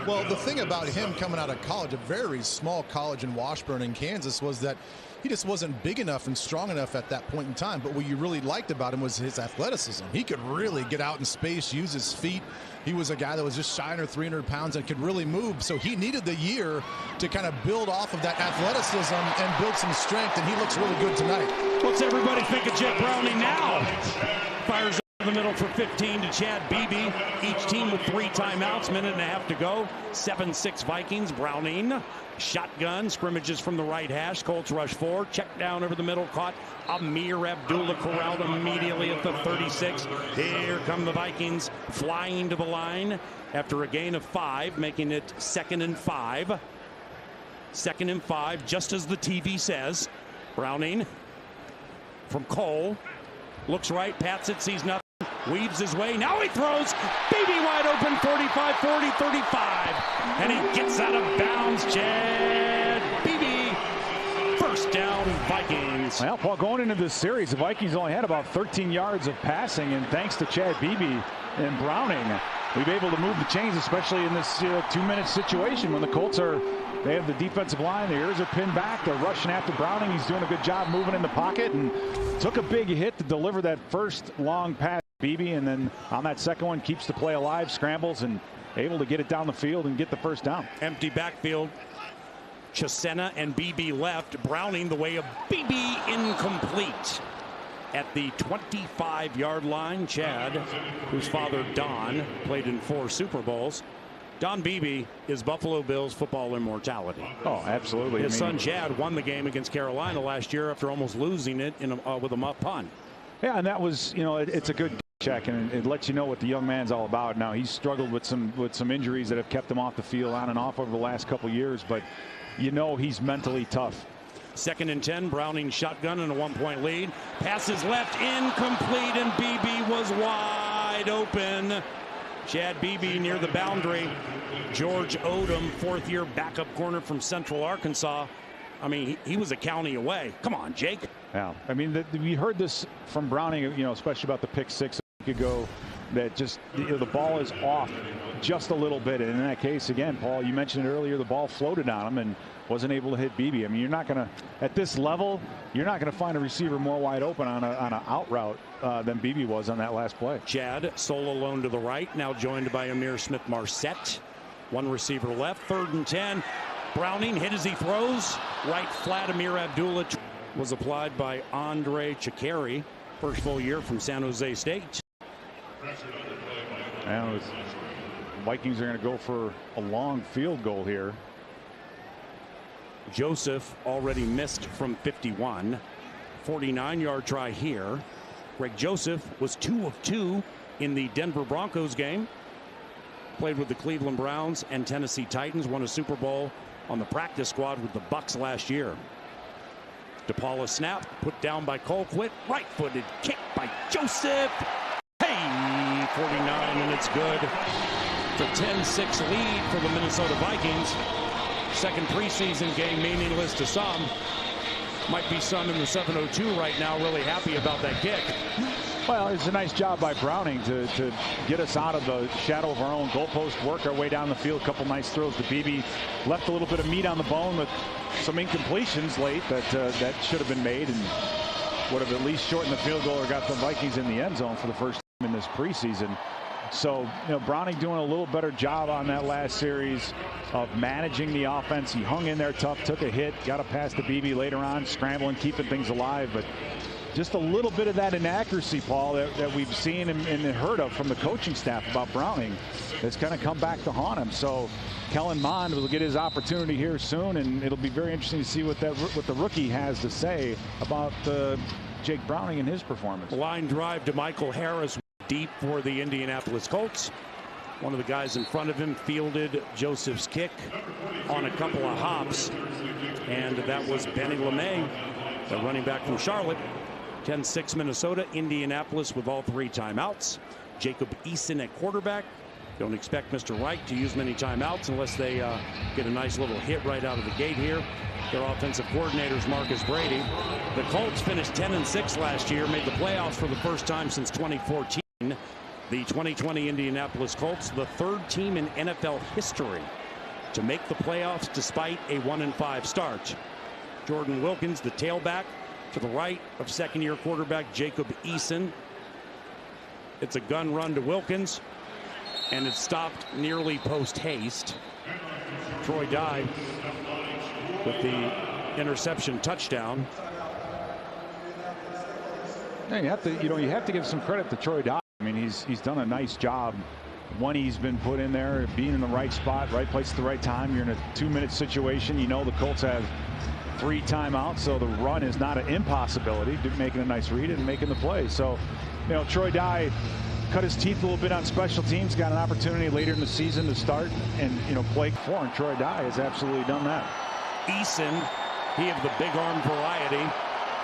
Well, the thing about him coming out of college, a very small college in Washburn in Kansas, was that he just wasn't big enough and strong enough at that point in time. But what you really liked about him was his athleticism. He could really get out in space, use his feet. He was a guy that was just shy under 300 pounds and could really move. So he needed the year to kind of build off of that athleticism and build some strength, and he looks really good tonight. What's everybody think of Jake Browning now? Fires in the middle for 15 to Chad Beebe. Each team with 3 timeouts, minute and a half to go. 7-6 Vikings. Browning, shotgun, scrimmages from the right hash. Colts rush 4, check down over the middle, caught. Amir Abdullah corralled immediately at the 36. Here come the Vikings flying to the line after a gain of 5, making it 2nd and 5. 2nd and 5, just as the TV says. Browning from Cole. Looks right, pats it, sees nothing. Weaves his way. Now he throws. Beebe wide open. 45, 40, 35. And he gets out of bounds. Chad Beebe. First down, Vikings. Well, Paul, going into this series, the Vikings only had about 13 yards of passing. And thanks to Chad Beebe and Browning, we've been able to move the chains, especially in this 2-minute situation when the Colts are. They have the defensive line. The ears are pinned back. They're rushing after Browning. He's doing a good job moving in the pocket and took a big hit to deliver that first long pass. Beebe, and then on that second one keeps the play alive, scrambles, and able to get it down the field and get the first down. Empty backfield. Chisena and Beebe left. Browning the way of Beebe, incomplete. At the 25-yard line, Chad, whose father Don played in 4 Super Bowls. Don Beebe is Buffalo Bills football immortality. Oh, absolutely. His son Chad won the game against Carolina last year after almost losing it with a muff punt. Yeah, and that was, it's a good check, and it lets you know what the young man's all about. Now, he's struggled with some injuries that have kept him off the field on and off over the last couple years, but he's mentally tough. 2nd and 10, Browning shotgun and a 1-point lead. Passes left, incomplete, and Beebe was wide open. Chad Beebe near the boundary. George Odom, 4th-year backup corner from Central Arkansas. I mean, he was a county away. Come on, Jake. Yeah, I mean, we heard this from Browning, especially about the pick 6 a week ago, that just the ball is off just a little bit. And in that case, again, Paul, you mentioned it earlier, the ball floated on him and wasn't able to hit Beebe. I mean, you're not going to, at this level, you're not going to find a receiver more wide open on an out route than Beebe was on that last play. Chad solo alone to the right, now joined by Amir Smith-Marset. 1 receiver left, 3rd and 10. Browning hit as he throws. Right flat, Amir Abdullah was applied by Andre Chikari. First full year from San Jose State. And Vikings are going to go for a long field goal here. Joseph already missed from 51. 49-yard try here. Greg Joseph was 2 of 2 in the Denver Broncos game. Played with the Cleveland Browns and Tennessee Titans. Won a Super Bowl on the practice squad with the Bucs last year. DePaula snap, put down by Colquitt. Right-footed kick by Joseph. it's good. It's a 10-6 lead for the Minnesota Vikings. Second preseason game meaningless to some. Might be some in the 702 right now really happy about that kick. Well, it's a nice job by Browning to get us out of the shadow of our own goalpost, work our way down the field. A couple nice throws to Beebe. Left a little bit of meat on the bone with some incompletions late that should have been made and would have at least shortened the field goal or got the Vikings in the end zone for the first time in this preseason. So, Browning doing a little better job on that last series of managing the offense. He hung in there tough, took a hit, got a pass to Beebe later on, scrambling, keeping things alive. But just a little bit of that inaccuracy, Paul, that we've seen and heard of from the coaching staff about Browning that's going to come back to haunt him. So Kellen Mond will get his opportunity here soon, and it'll be very interesting to see what the rookie has to say about Jake Browning and his performance. Line drive to Michael Harris deep for the Indianapolis Colts. One of the guys in front of him fielded Joseph's kick on a couple of hops, and that was Benny LeMay, the running back from Charlotte. 10-6 Minnesota. Indianapolis with all 3 timeouts. Jacob Eason at quarterback. Don't expect Mr. Wright to use many timeouts unless they get a nice little hit right out of the gate here. Their offensive coordinator's Marcus Brady. The Colts finished 10-6 last year, made the playoffs for the first time since 2014. The 2020 Indianapolis Colts, the 3rd team in NFL history to make the playoffs despite a 1-5 start. Jordan Wilkins, the tailback, to the right of second-year quarterback Jacob Eason. It's a gun run to Wilkins, and it's stopped nearly post-haste. Troy Dye with the interception touchdown. Yeah, you have to give some credit to Troy Dye. I mean, he's done a nice job. When he's been put in there, being in the right spot, right place at the right time. You're in a 2-minute situation. The Colts have 3 timeouts, so the run is not an impossibility. Making a nice read and making the play. So, Troy Dye cut his teeth a little bit on special teams. Got an opportunity later in the season to start and play for. And Troy Dye has absolutely done that. Eason, he of the big arm variety,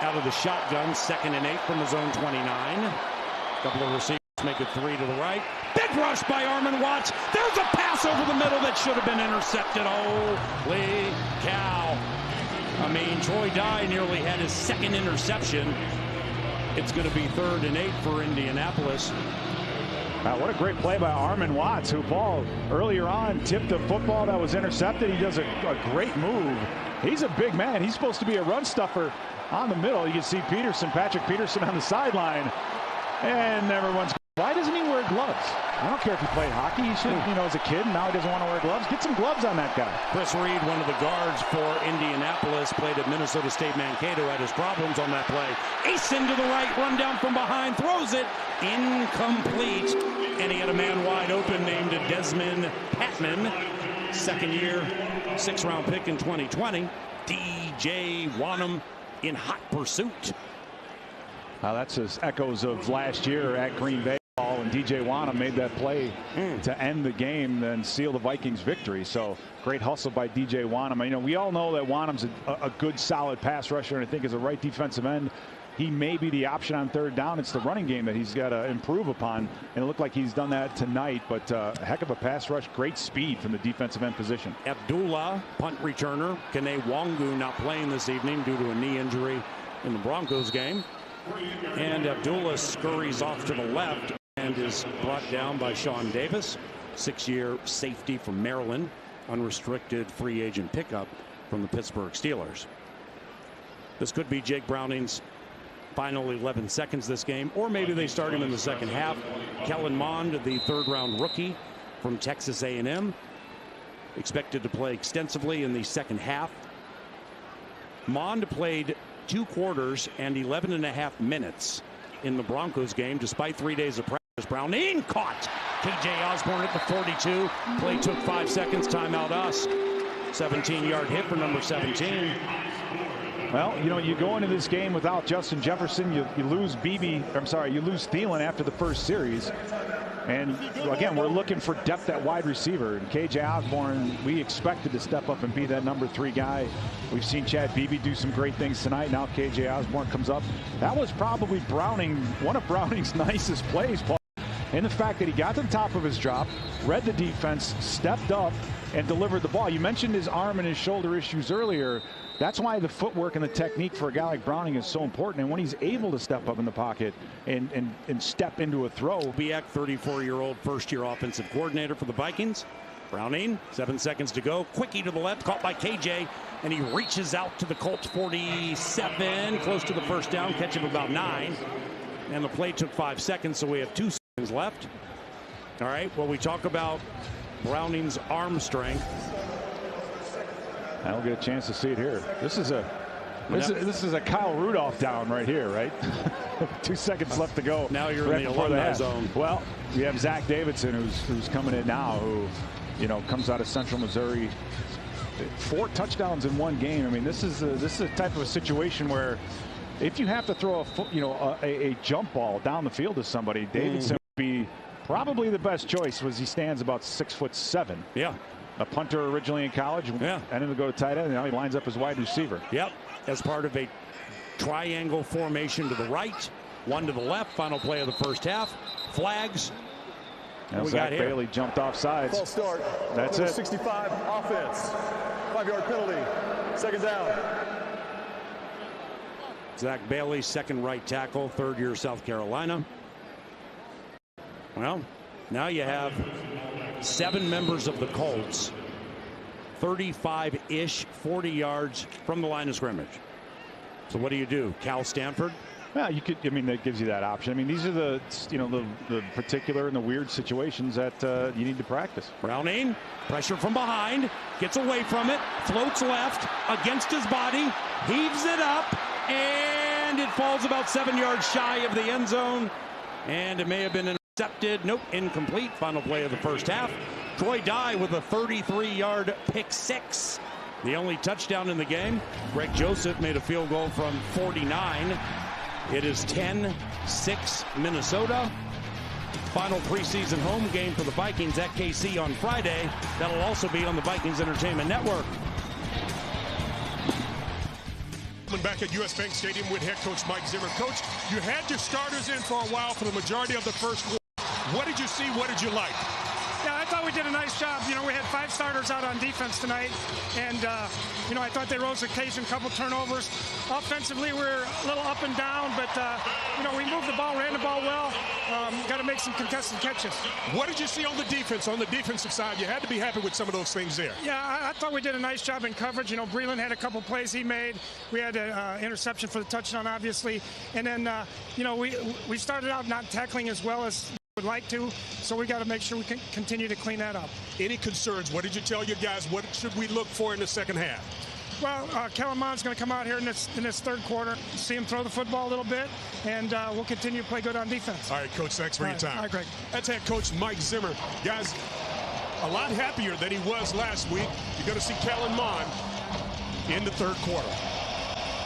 out of the shotgun, 2nd and 8 from his own 29. A couple of receivers make it 3 to the right. Big rush by Armon Watts. There's a pass over the middle that should have been intercepted. Holy cow. I mean, Troy Dye nearly had his 2nd interception. It's going to be 3rd and 8 for Indianapolis. What a great play by Armon Watts, who, Paul, earlier on tipped a football that was intercepted. He does a great move. He's a big man. He's supposed to be a run stuffer on the middle. You can see Patrick Peterson on the sideline. And everyone's, why doesn't he wear gloves? I don't care if he played hockey. He should, as a kid, and now he doesn't want to wear gloves. Get some gloves on that guy. Chris Reed, one of the guards for Indianapolis, played at Minnesota State Mankato, had his problems on that play. Eason to the right, run down from behind, throws it, incomplete. And he had a man wide open named Desmond Patman, 2nd year, 6th-round pick in 2020. DJ Wanham in hot pursuit. That's his echoes of last year at Green Bay. And DJ Wanham made that play to end the game and seal the Vikings victory. So great hustle by DJ Wanham. We all know that Wanham's a good, solid pass rusher, and I think as a right defensive end, he may be the option on 3rd down. It's the running game that he's got to improve upon, and it looked like he's done that tonight. But a heck of a pass rush, great speed from the defensive end position. Abdullah, punt returner. Kene Wangu not playing this evening due to a knee injury in the Broncos game. And Abdullah scurries off to the left and is brought down by Sean Davis, 6-year safety from Maryland, unrestricted free agent pickup from the Pittsburgh Steelers. This could be Jake Browning's final 11 seconds this game, or maybe they start him in the second half. Kellen Mond, the 3rd-round rookie from Texas A&M, expected to play extensively in the second half. Mond played 2 quarters and 11.5 minutes in the Broncos game, despite 3 days of practice. Browning caught. K.J. Osborne at the 42. Play took 5 seconds. Timeout us. 17-yard hit for number 17. Well, you go into this game without Justin Jefferson. You lose you lose Thielen after the first series. And again, we're looking for depth at wide receiver. And K.J. Osborne, we expected to step up and be that number 3 guy. We've seen Chad Beebe do some great things tonight. Now K.J. Osborne comes up. That was probably one of Browning's nicest plays, Paul. in the fact that he got to the top of his drop, read the defense, stepped up, and delivered the ball. You mentioned his arm and his shoulder issues earlier. That's why the footwork and the technique for a guy like Browning is so important. And when he's able to step up in the pocket and step into a throw. Biak, 34-year-old first-year offensive coordinator for the Vikings. Browning, 7 seconds to go. Quickie to the left, caught by KJ, and he reaches out to the Colts 47, close to the first down, catch of about 9. And the play took 5 seconds, so we have 2 seconds left. All right, well, we talk about Browning's arm strength. I don't get a chance to see it here. This is a Kyle Rudolph down right here, right? 2 seconds left to go. Now you're in the alumni zone. Well, we have Zach Davidson, who's coming in now, who, you know, comes out of Central Missouri. 4 touchdowns in 1 game. I mean, this is a type of a situation where if you have to throw a jump ball down the field to somebody, Davidson would be probably the best choice. Was he stands about 6'7". Yeah. A punter originally in college, ended to go to tight end, and now he lines up as wide receiver. Yep, as part of a triangle formation to the right, 1 to the left. Final play of the first half. Flags. And Zach Bailey jumped off sides. False start. That's Number it. 65 offense. 5-yard penalty. 2nd down. Zach Bailey, second right tackle, third-year South Carolina. Well, now you have 7 members of the Colts, 35-ish, 40 yards from the line of scrimmage. So what do? Cal Stanford? Well, you could. I mean, that gives you that option. I mean, these are the particular and the weird situations that you need to practice. Browning, pressure from behind, gets away from it, floats left against his body, heaves it up, and it falls about 7 yards shy of the end zone, and it may have been intercepted. Nope, incomplete. Final play of the first half. Troy Dye with a 33-yard pick 6. The only touchdown in the game. Greg Joseph made a field goal from 49. It is 10-6 Minnesota. Final preseason home game for the Vikings at KC on Friday. That'll also be on the Vikings Entertainment Network. Back at US Bank Stadium with head coach Mike Zimmer. Coach, you had your starters in for a while for the majority of the first quarter. What did you see? What did you like? Yeah, I thought we did a nice job. You know, we had 5 starters out on defense tonight, and you know, I thought they rose the occasion, couple turnovers. Offensively, we're a little up and down, but you know, we moved the ball, ran the ball well. Got to make some contested catches. What did you see on the defense? On the defensive side, you had to be happy with some of those things there. Yeah, I thought we did a nice job in coverage. You know, Breland had a couple plays he made. We had an interception for the touchdown, obviously, and then you know, we started out not tackling as well as would like to, so we got to make sure we can continue to clean that up. Any concerns? What did you tell your guys? What should we look for in the second half? Well, Kellen Mond's going to come out here in this third quarter, see him throw the football a little bit, and we'll continue to play good on defense. All right, Coach, thanks for your time. All right, Greg. That's head coach Mike Zimmer. Guys, a lot happier than he was last week. You're going to see Kellen Mond in the third quarter.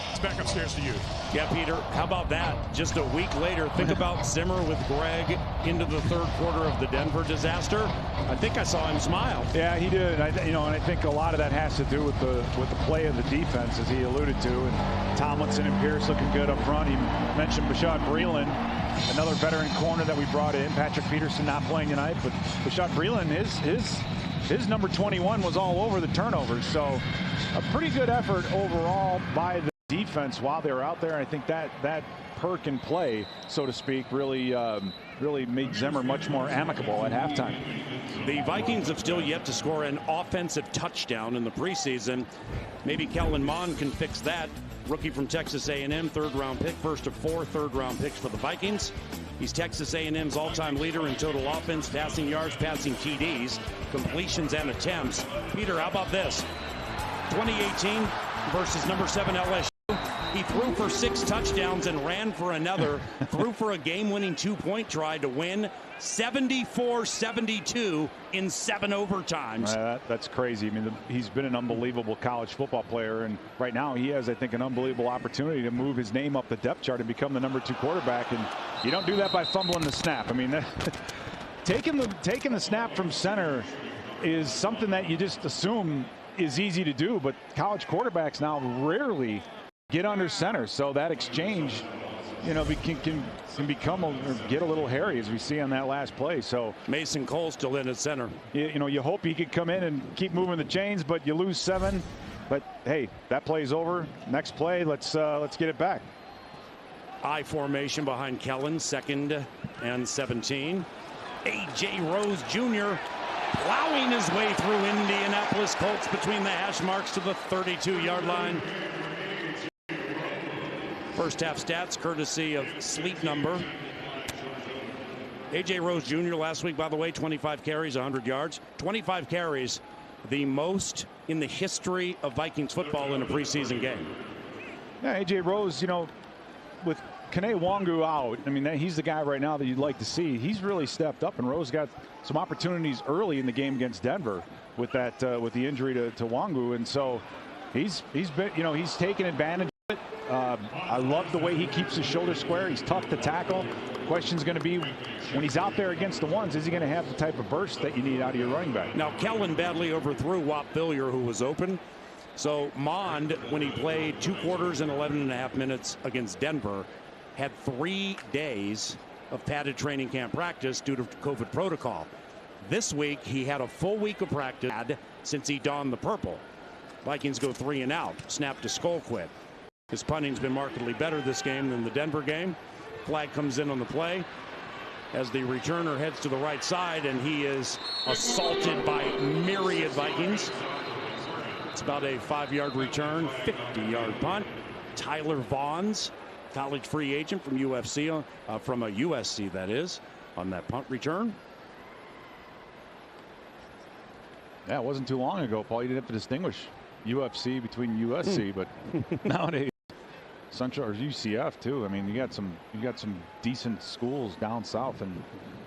It's back upstairs to you. Yeah, Peter, how about that? Just a week later, think about Zimmer with Greg into the third quarter of the Denver disaster. I think I saw him smile. Yeah, he did. You know, and I think a lot of that has to do with the play of the defense, as he alluded to. And Tomlinson and Pierce looking good up front. He mentioned Bashad Breeland, another veteran corner that we brought in. Patrick Peterson not playing tonight, but Bashad Breeland, his number 21 was all over the turnovers. So a pretty good effort overall by the defense while they were out there. I think that perk and play, so to speak, really made Zimmer much more amicable at halftime. The Vikings have still yet to score an offensive touchdown in the preseason. Maybe Kellen Mond can fix that. Rookie from Texas A&M, third-round pick, first of 4 third-round picks for the Vikings. He's Texas A&M's all-time leader in total offense, passing yards, passing TDs, completions, and attempts. Peter, how about this? 2018 versus number 7 LSU. He threw for 6 touchdowns and ran for another. Threw for a game-winning 2-point try to win 74-72 in 7 overtimes. That's crazy. I mean, he's been an unbelievable college football player, and right now he has, I think, an unbelievable opportunity to move his name up the depth chart and become the number 2 quarterback. And you don't do that by fumbling the snap. I mean, taking the snap from center is something that you just assume is easy to do, but college quarterbacks now rarely get under center, so that exchange can become or get a little hairy, as we see on that last play. So Mason Cole still in at center. You hope he could come in and keep moving the chains, but you lose 7. But hey, that play's over. Next play, let's get it back. I formation behind Kellen, 2nd and 17. A.J. Rose Jr. plowing his way through Indianapolis Colts between the hash marks to the 32-yard line. First half stats courtesy of Sleep Number. A.J. Rose Jr. last week, by the way, 25 carries, 100 yards. 25 carries, the most in the history of Vikings football in a preseason game. Yeah, A.J. Rose, with Kene Wangu out, I mean, he's the guy right now that you'd like to see. He's really stepped up, and Rose got some opportunities early in the game against Denver with that with the injury to Wangu, and so he's been, he's taken advantage of it. I love the way he keeps his shoulder square. He's tough to tackle. Question's going to be, when he's out there against the ones, is he going to have the type of burst that you need out of your running back? Now, Kellen badly overthrew Whop Billier, who was open. So Mond, when he played 2 quarters and 11.5 minutes against Denver, had 3 days of padded training camp practice due to COVID protocol. This week, he had a full week of practice since he donned the purple. Vikings go 3 and out. Snap to Skullquit. His punting's been markedly better this game than the Denver game. Flag comes in on the play as the returner heads to the right side, and he is assaulted by myriad Vikings. It's about a 5-yard return, 50-yard punt. Tyler Vaughn's, college free agent from USC, from a USC that is, on that punt return. Yeah, it wasn't too long ago, Paul. You didn't have to distinguish UFC between USC, but nowadays Central or UCF too. I mean, you got some decent schools down south, and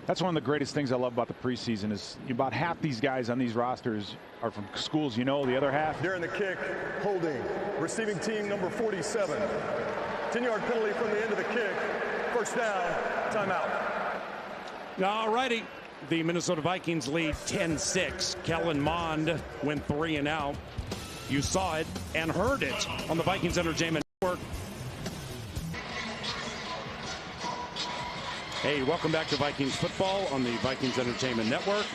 that's one of the greatest things I love about the preseason is about half these guys on these rosters are from schools the other half. During the kick, holding, receiving team number 47. 10-yard penalty from the end of the kick. First down, timeout. All righty. The Minnesota Vikings lead 10-6. Kellen Mond went 3 and out. You saw it and heard it on the Vikings Entertainment Network. Hey, welcome back to Vikings football on the Vikings Entertainment Network.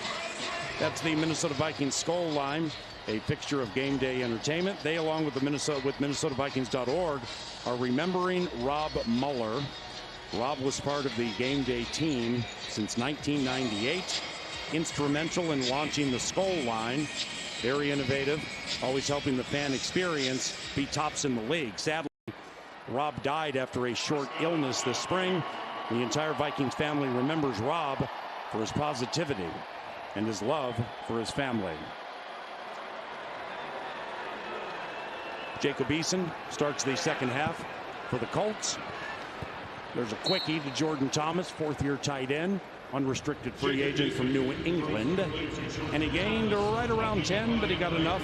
That's the Minnesota Vikings skull line, a picture of game day entertainment. They, along with MinnesotaVikings.org, are remembering Rob Muller. Rob was part of the game day team since 1998. Instrumental in launching the skull line. Very innovative, always helping the fan experience be tops in the league. Sadly, Rob died after a short illness this spring. The entire Vikings family remembers Rob for his positivity and his love for his family. Jacob Eason starts the second half for the Colts. There's a quickie to Jordan Thomas, 4th-year tight end, unrestricted free agent from New England. And he gained right around 10, but he got enough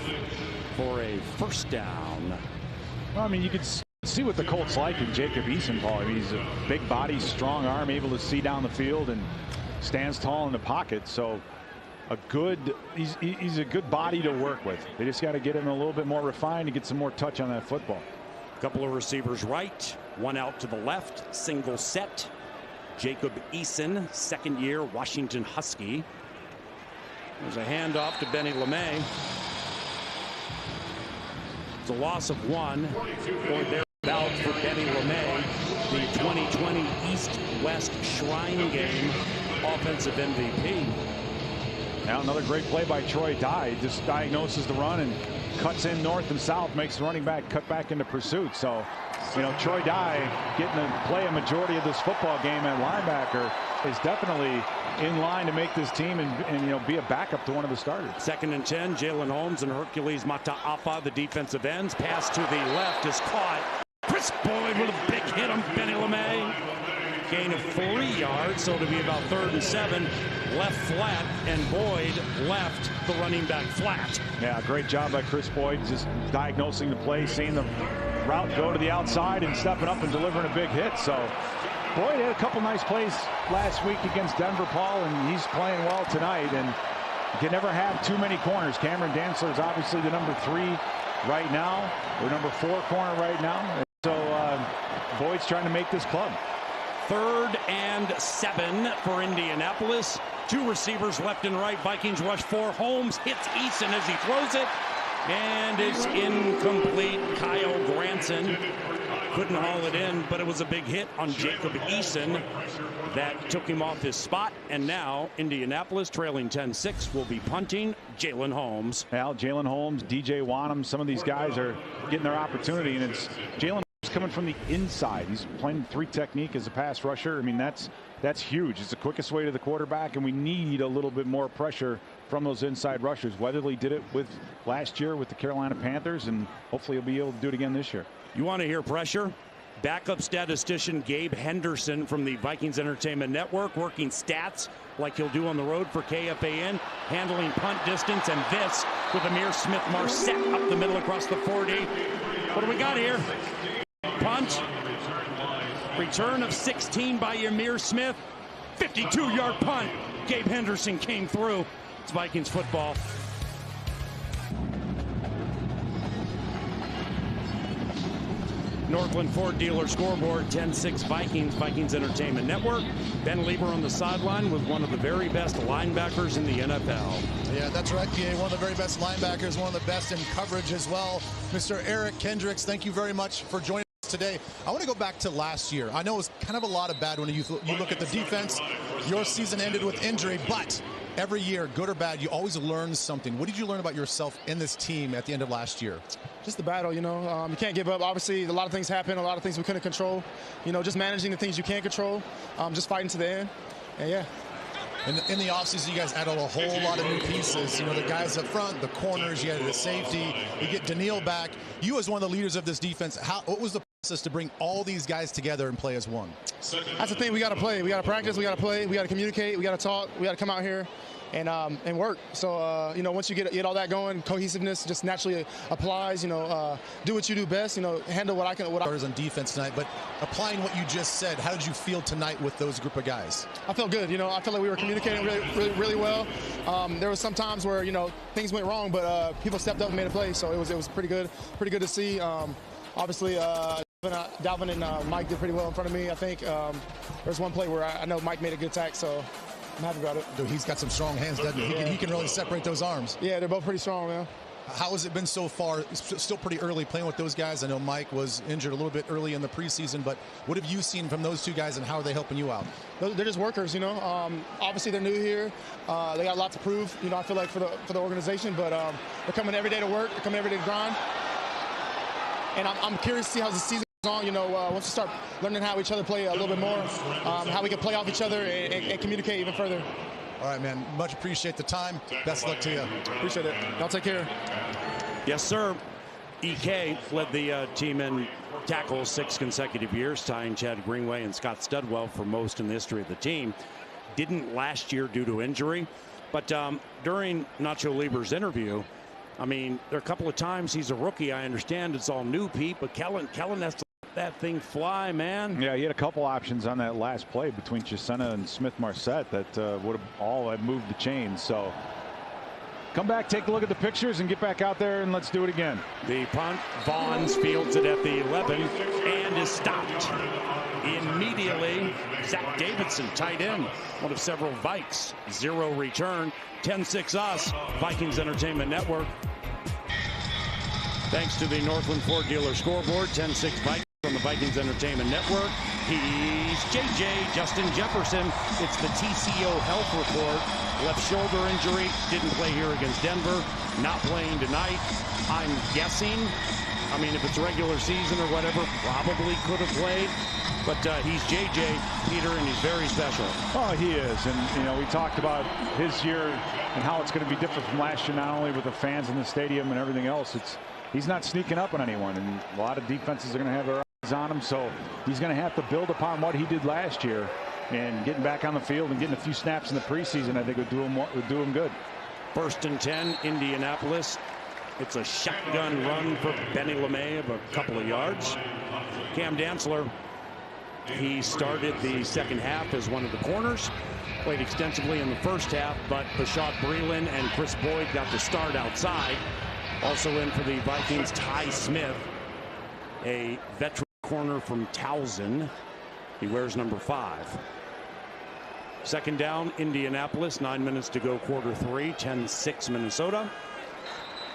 for a first down. Well, I mean, you could see what the Colts like in Jacob Eason, Paul. I mean, he's a big body, strong arm, able to see down the field and stands tall in the pocket. So he's a good body to work with. They just got to get him a little bit more refined to get some more touch on that football. A couple of receivers right, one out to the left, single set. Jacob Eason, 2nd-year Washington Husky. There's a handoff to Benny LeMay. It's a loss of 1 or thereabout for Benny LeMay, the 2020 East-West Shrine Game offensive MVP. Now another great play by Troy Dye. Just diagnoses the run and cuts in north and south, makes the running back cut back into pursuit. So, Troy Dye getting to play a majority of this football game at linebacker is definitely in line to make this team and be a backup to one of the starters. 2nd and 10, Jalen Holmes and Hercules Mata'afa, the defensive ends. Pass to the left is caught. Chris Boyd with a big hit on Benny LeMay. Gain of 3 yards, so it'll be about 3rd and 7. Left flat, and Boyd left the running back flat. Yeah, great job by Chris Boyd, just diagnosing the play, seeing the route go to the outside and stepping up and delivering a big hit. So Boyd had a couple nice plays last week against Denver, Paul, and he's playing well tonight. And you can never have too many corners. Cameron Dantzler is obviously the number 3 right now, or number 4 corner right now. So Boyd's trying to make this club. 3rd and 7 for Indianapolis. 2 receivers left and right. Vikings rush 4. Holmes hits Eason as he throws it. And it's incomplete. Kyle Granson couldn't haul it in, but it was a big hit on Jacob Eason that took him off his spot. And now Indianapolis, trailing 10-6, will be punting. Jalen Holmes. Well, Jalen Holmes, DJ Wanham, some of these guys are getting their opportunity, and it's Jalen coming from the inside. He's playing 3 technique as a pass rusher. I mean, that's huge. It's the quickest way to the quarterback, and we need a little bit more pressure from those inside rushers. Weatherly did it with last year with the Carolina Panthers, and hopefully he'll be able to do it again this year. You want to hear pressure? Backup statistician Gabe Henderson from the Vikings Entertainment Network, working stats like he'll do on the road for KFAN, handling punt distance, and this with Amir Smith-Marset up the middle across the 40. What do we got here? Punt. Return of 16 by Amir Smith. 52-yard punt. Gabe Henderson came through. It's Vikings football. Northland Ford dealer scoreboard, 10-6 Vikings, Vikings Entertainment Network. Ben Lieber on the sideline with one of the very best linebackers in the NFL. Yeah, that's right, PA. One of the very best linebackers, one of the best in coverage as well. Mr. Eric Kendricks, thank you very much for joining us today. I want to go back to last year. I know it was kind of a lot of bad when you look at the defense. Your season ended with injury, but every year, good or bad, you always learn something. What did you learn about yourself in this team at the end of last year? Just the battle, you know. You can't give up. Obviously, a lot of things happen, a lot of things we couldn't control. You know, just managing the things you can't control, just fighting to the end, and yeah. In the offseason, you guys added a whole lot of new pieces. You know, the guys up front, the corners, you added the safety. You get Daniil back. You as one of the leaders of this defense, what was the process to bring all these guys together and play as one? That's the thing. We got to play. We got to practice. We got to play. We got to communicate. We got to talk. We got to come out here and work. So, you know, once you get all that going, cohesiveness just naturally applies. You know, do what you do best. You know, handle what I can. What I was on defense tonight, but applying what you just said, how did you feel tonight with those group of guys? I felt good. You know, I felt like we were communicating really well. There was some times where, you know, things went wrong, but people stepped up and made a play. So it was pretty good to see. Obviously, Dalvin and Mike did pretty well in front of me. I think there's one play where I know Mike made a good tack, so I'm happy about it. Dude, he's got some strong hands, doesn't he? He can really separate those arms. Yeah, they're both pretty strong, man. How has it been so far? It's still pretty early playing with those guys. I know Mike was injured a little bit early in the preseason, but what have you seen from those two guys, and how are they helping you out? They're just workers, you know. Obviously, they're new here. They got a lot to prove, you know, I feel like, for the organization, but they're coming every day to work. They're coming every day to grind. And I'm curious to see how the season goes on. You know, once we start learning how each other play a little bit more, how we can play off each other and communicate even further. All right, man. Much appreciate the time. Best luck to you. Appreciate it. Y'all take care. Yes, sir. EK led the team in tackles 6 consecutive years, tying Chad Greenway and Scott Studwell for most in the history of the team. Didn't last year due to injury, but during Nacho Lieber's interview, I mean, there are a couple of times he's a rookie. I understand it's all new, Pete, but Kellen has to let that thing fly, man. Yeah, he had a couple options on that last play between Chisena and Smith-Marset that would have all have moved the chains. So come back, take a look at the pictures, and get back out there, and let's do it again. The punt, Vaughns fields it at the 11 and is stopped immediately. Zach Davidson, tight end, one of several Vikes. 0 return. 10-6 us, Vikings Entertainment Network. Thanks to the Northland Ford dealer scoreboard, 10-6 Vikings on the Vikings Entertainment Network. He's JJ, Justin Jefferson. It's the TCO health report. Left shoulder injury, didn't play here against Denver. Not playing tonight. I'm guessing, I mean, if it's regular season or whatever, probably could have played. But he's JJ, Peter, and he's very special. Oh, he is. And, you know, we talked about his year and how it's going to be different from last year, not only with the fans in the stadium and everything else. He's not sneaking up on anyone, and a lot of defenses are going to have their eyes on him. So he's going to have to build upon what he did last year, and getting back on the field and getting a few snaps in the preseason, I think would do him good. 1st and 10, Indianapolis. It's a shotgun run for Benny LeMay of a couple of yards. Cam Dantzler, he started the second half as one of the corners. Played extensively in the first half, but Bashad Breeland and Chris Boyd got the start outside. Also in for the Vikings, Ty Smith, a veteran. corner from Towson. He wears number 5. Second down, Indianapolis. 9 minutes to go, quarter 3. 10-6 Minnesota.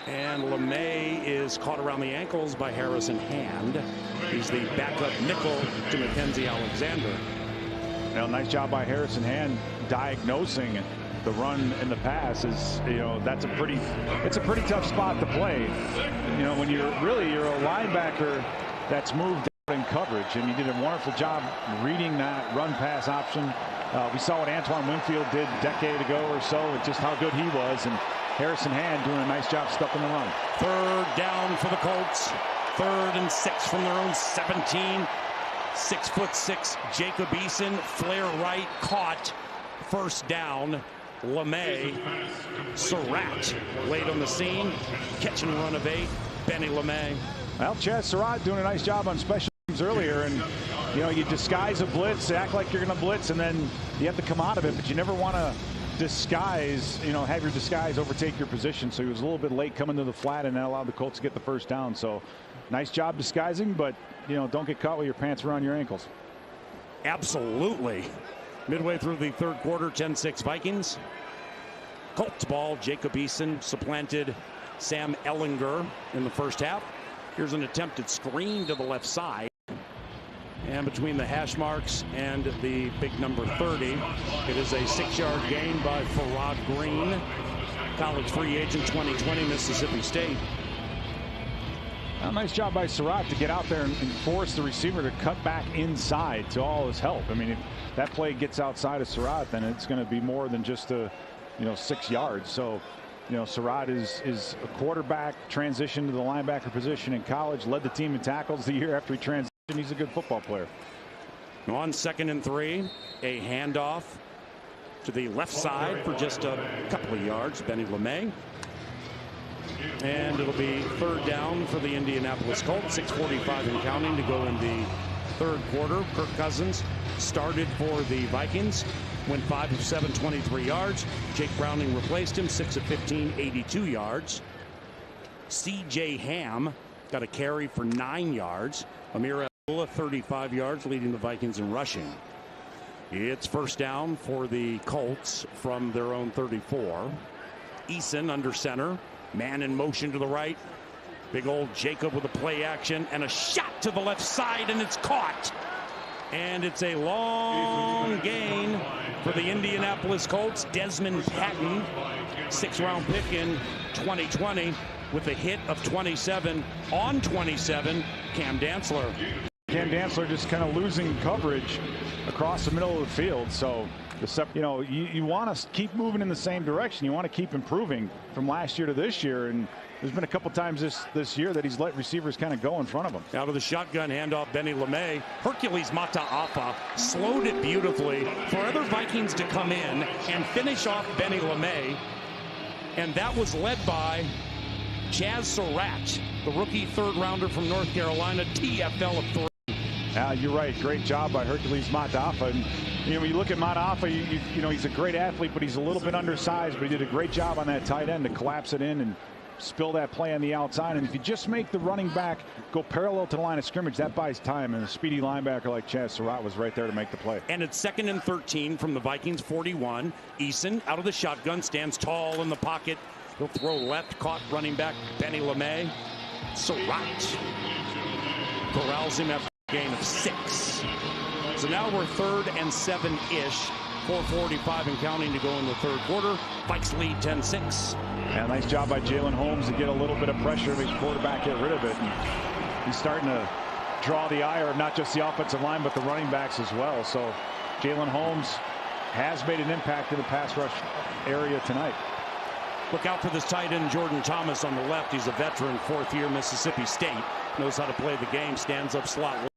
And LeMay is caught around the ankles by Harrison Hand. He's the backup nickel to Mackenzie Alexander. Well, nice job by Harrison Hand diagnosing the run and the pass. Is, you know, it's a pretty tough spot to play. You know, when you're a linebacker that's moved out in coverage, and you did a wonderful job reading that run pass option. We saw what Antoine Winfield did a decade ago or so, with just how good he was, and Harrison Hand doing a nice job stuffing the run. Third down for the Colts. 3rd and 6 from their own 17. 6'6" Jacob Eason, flare right, caught. First down. LeMay. Surratt late on the scene. Catch and run of 8. Benny LeMay. Well, Chaz Surratt doing a nice job on special teams earlier, and you know, you disguise a blitz, act like you're going to blitz, and then you have to come out of it, but you never want to disguise, you know, have your disguise overtake your position. So he was a little bit late coming to the flat, and that allowed the Colts to get the first down. So nice job disguising, but you know, don't get caught with your pants around your ankles. Absolutely. Midway through the third quarter, 10-6 Vikings. Colts ball. Jacob Eason supplanted Sam Ellinger in the first half. Here's an attempted screen to the left side. And between the hash marks and the big number 30, it is a 6-yard gain by Farrod Green, college free agent, 2020, Mississippi State. Well, nice job by Surratt to get out there and force the receiver to cut back inside to all his help. I mean, if that play gets outside of Surratt, then it's going to be more than just 6 yards. So, you know, Surratt is a quarterback, transitioned to the linebacker position in college, led the team in tackles the year after he transitioned. He's a good football player. On 2nd and 3, a handoff to the left side for just a couple of yards. Benny LeMay. And it'll be 3rd down for the Indianapolis Colts. 6:45 and counting to go in the third quarter. Kirk Cousins started for the Vikings. Went 5 of 7, 23 yards. Jake Browning replaced him. 6 of 15, 82 yards. C.J. Ham got a carry for 9 yards. Amir Abdullah 35 yards, leading the Vikings in rushing. It's first down for the Colts from their own 34. Eason under center. Man in motion to the right. Big old Jacob with a play action and a shot to the left side, and it's caught. And it's a long gain for the Indianapolis Colts. Desmond Patton, 6th-round pick in 2020, with a hit of 27 on 27. Cam Dantzler. Cam Dantzler just kind of losing coverage across the middle of the field. So, you know, you want to keep moving in the same direction. You want to keep improving from last year to this year. And there's been a couple times this year that he's let receivers kind of go in front of him. Out of the shotgun handoff, Benny LeMay. Hercules Mata'afa slowed it beautifully for other Vikings to come in and finish off Benny LeMay. And that was led by Chaz Surratt, the rookie 3rd-rounder from North Carolina, TFL of 3. You're right. Great job by Hercules Mata'afa. And you know, when you look at Mata'afa, you know, he's a great athlete, but he's a little bit undersized. But he did a great job on that tight end to collapse it in and spill that play on the outside. And if you just make the running back go parallel to the line of scrimmage, that buys time. And a speedy linebacker like Chaz Surratt was right there to make the play. And it's 2nd and 13 from the Vikings 41. Eason out of the shotgun, stands tall in the pocket. He'll throw left, caught running back Benny LeMay. Surratt corrals him after a gain of 6. So now we're 3rd and 7-ish. 4:45 and counting to go in the third quarter. Vikes lead 10-6. Yeah, nice job by Jalen Holmes to get a little bit of pressure, make the quarterback get rid of it. And he's starting to draw the ire of not just the offensive line, but the running backs as well. So Jalen Holmes has made an impact in the pass rush area tonight. Look out for this tight end, Jordan Thomas, on the left. He's a veteran, 4th-year Mississippi State. Knows how to play the game, stands up slot.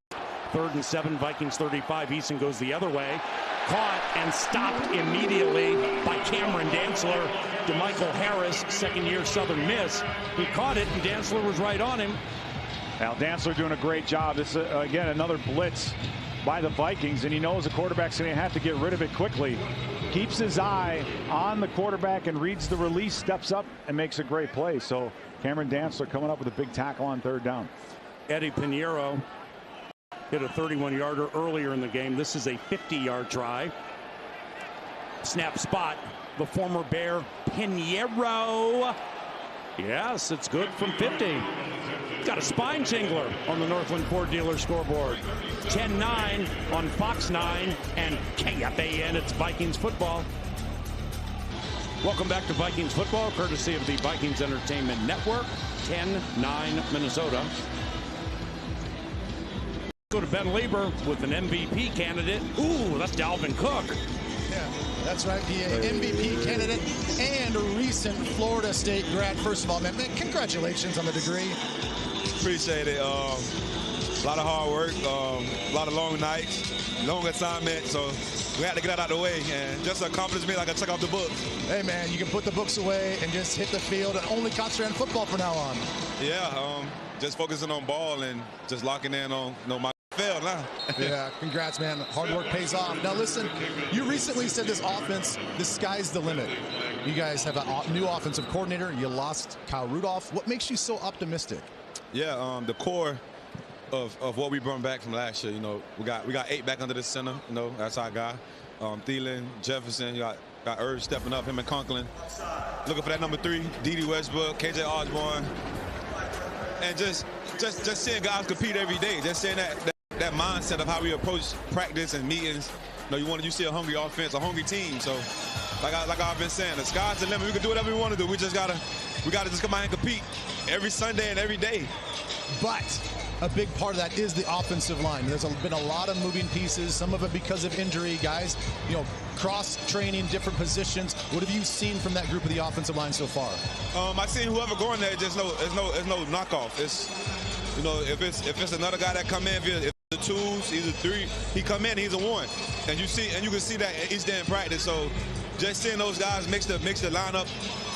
3rd and 7, Vikings 35. Eason goes the other way. Caught and stopped immediately by Cameron Dantzler. DeMichael Harris, 2nd-year Southern Miss. He caught it, and Dantzler was right on him. Now, Dantzler doing a great job. This is, again, another blitz by the Vikings, and he knows the quarterback's going to have to get rid of it quickly. Keeps his eye on the quarterback and reads the release, steps up, and makes a great play. So Cameron Dantzler coming up with a big tackle on 3rd down. Eddie Pinheiro hit a 31-yarder earlier in the game. This is a 50-yard try. Snap spot, the former Bear Pinheiro. Yes, it's good from 50. Got a spine tingler on the Northland Ford dealer scoreboard. 10-9 on Fox 9 and KFAN. It's Vikings football. Welcome back to Vikings football, courtesy of the Vikings Entertainment Network. 10-9 Minnesota. Go to Ben Lieber with an MVP candidate. Ooh, that's Dalvin Cook. Yeah, that's right. The MVP candidate and a recent Florida State grad. First of all, man, congratulations on the degree. Appreciate it. A lot of hard work, a lot of long nights, long assignment. So we had to get that out of the way, and just to accomplish me, like I check off the book. Hey, man, you can put the books away and just hit the field and only concentrate on football from now on. Yeah, just focusing on ball and just locking in on my field now. Yeah, congrats, man. Hard work pays off. Now, listen, you recently said this offense, the sky's the limit. You guys have a new offensive coordinator. You lost Kyle Rudolph. What makes you so optimistic? Yeah, the core of what we brought back from last year. You know, we got 8 back under the center. You know, that's our guy. Thielen, Jefferson. You got Irv stepping up. Him and Conklin. Looking for that number 3, D.D. Westbrook, KJ Osborne, and just seeing guys compete every day. Just seeing that mindset of how we approach practice and meetings. You know, you see a hungry offense, a hungry team. So, like I've been saying, the sky's the limit. We can do whatever we want to do. We gotta just come out and compete every Sunday and every day. But a big part of that is the offensive line. There's been a lot of moving pieces, some of it because of injury. Guys, you know, cross-training, different positions. What have you seen from that group of the offensive line so far? I've seen whoever going there, there's no knockoff. It's, you know, if it's another guy that come in, if the 2s, he's a 3, he come in, he's a 1. And you can see that each day in practice. So just seeing those guys mix the lineup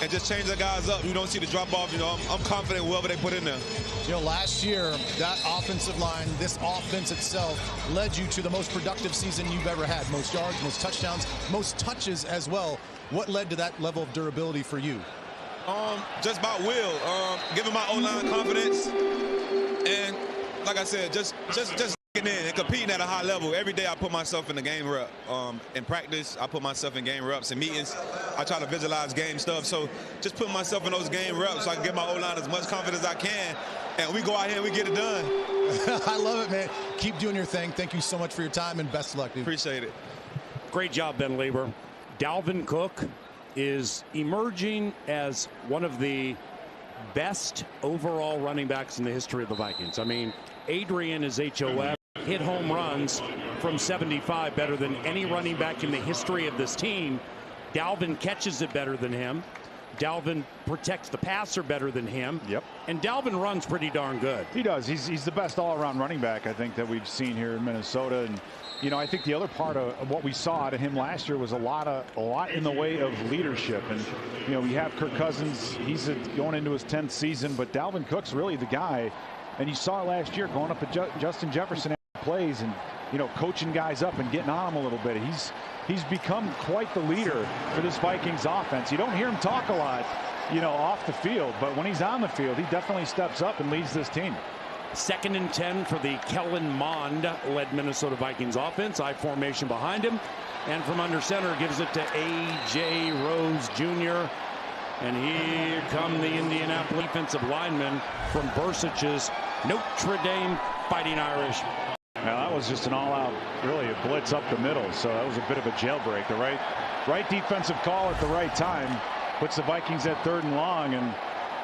and just change the guys up, you don't see the drop off. You know, I'm confident whoever they put in there. You know, last year, that offensive line, this offense itself, led you to the most productive season you've ever had. Most yards, most touchdowns, most touches as well. What led to that level of durability for you? Just about will. Giving my O-line confidence. And like I said, just getting in and competing at a high level. Every day I put myself in the game rep. In practice, I put myself in game reps. In meetings, I try to visualize game stuff. So just putting myself in those game reps so I can give my O-line as much confidence as I can. And we go out here and we get it done. I love it, man. Keep doing your thing. Thank you so much for your time, and best of luck, dude. Appreciate it. Great job, Ben Lieber. Dalvin Cook is emerging as one of the best overall running backs in the history of the Vikings. I mean, Adrian is HOF. Hit home runs from 75 better than any running back in the history of this team. Dalvin catches it better than him. Dalvin protects the passer better than him. Yep. And Dalvin runs pretty darn good. He does. He's the best all-around running back, I think, that we've seen here in Minnesota. And, you know, I think the other part of what we saw out of him last year was a lot in the way of leadership. And, you know, we have Kirk Cousins. He's going into his 10th season, but Dalvin Cook's really the guy. And you saw it last year going up at Justin Jefferson plays and, you know, coaching guys up and getting on him a little bit. He's become quite the leader for this Vikings offense. You don't hear him talk a lot, you know, off the field, but when he's on the field, he definitely steps up and leads this team. 2nd and 10 for the Kellen Mond-led Minnesota Vikings offense. I formation behind him, and from under center gives it to A.J. Rose Jr. And here come the Indianapolis defensive linemen from Bursage's Notre Dame Fighting Irish. Now that was just an all-out, really, a blitz up the middle. So that was a bit of a jailbreak. The right defensive call at the right time puts the Vikings at 3rd and long, and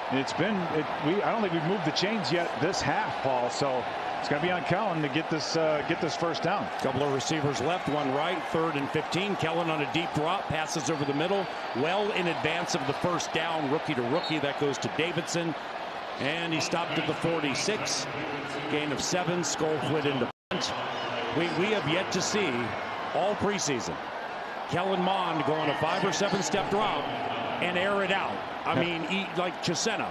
I don't think we've moved the chains yet this half, Paul. So it's going to be on Kellen to get this first down. Couple of receivers left, one right. 3rd and 15. Kellen on a deep drop, passes over the middle, well in advance of the first down, rookie to rookie. That goes to Davidson, and he stopped at the 46. Gain of 7. Skullfoot into punt. We have yet to see all preseason Kellen Mond go on a 5 or 7 step drop and air it out. I mean, like Chisena.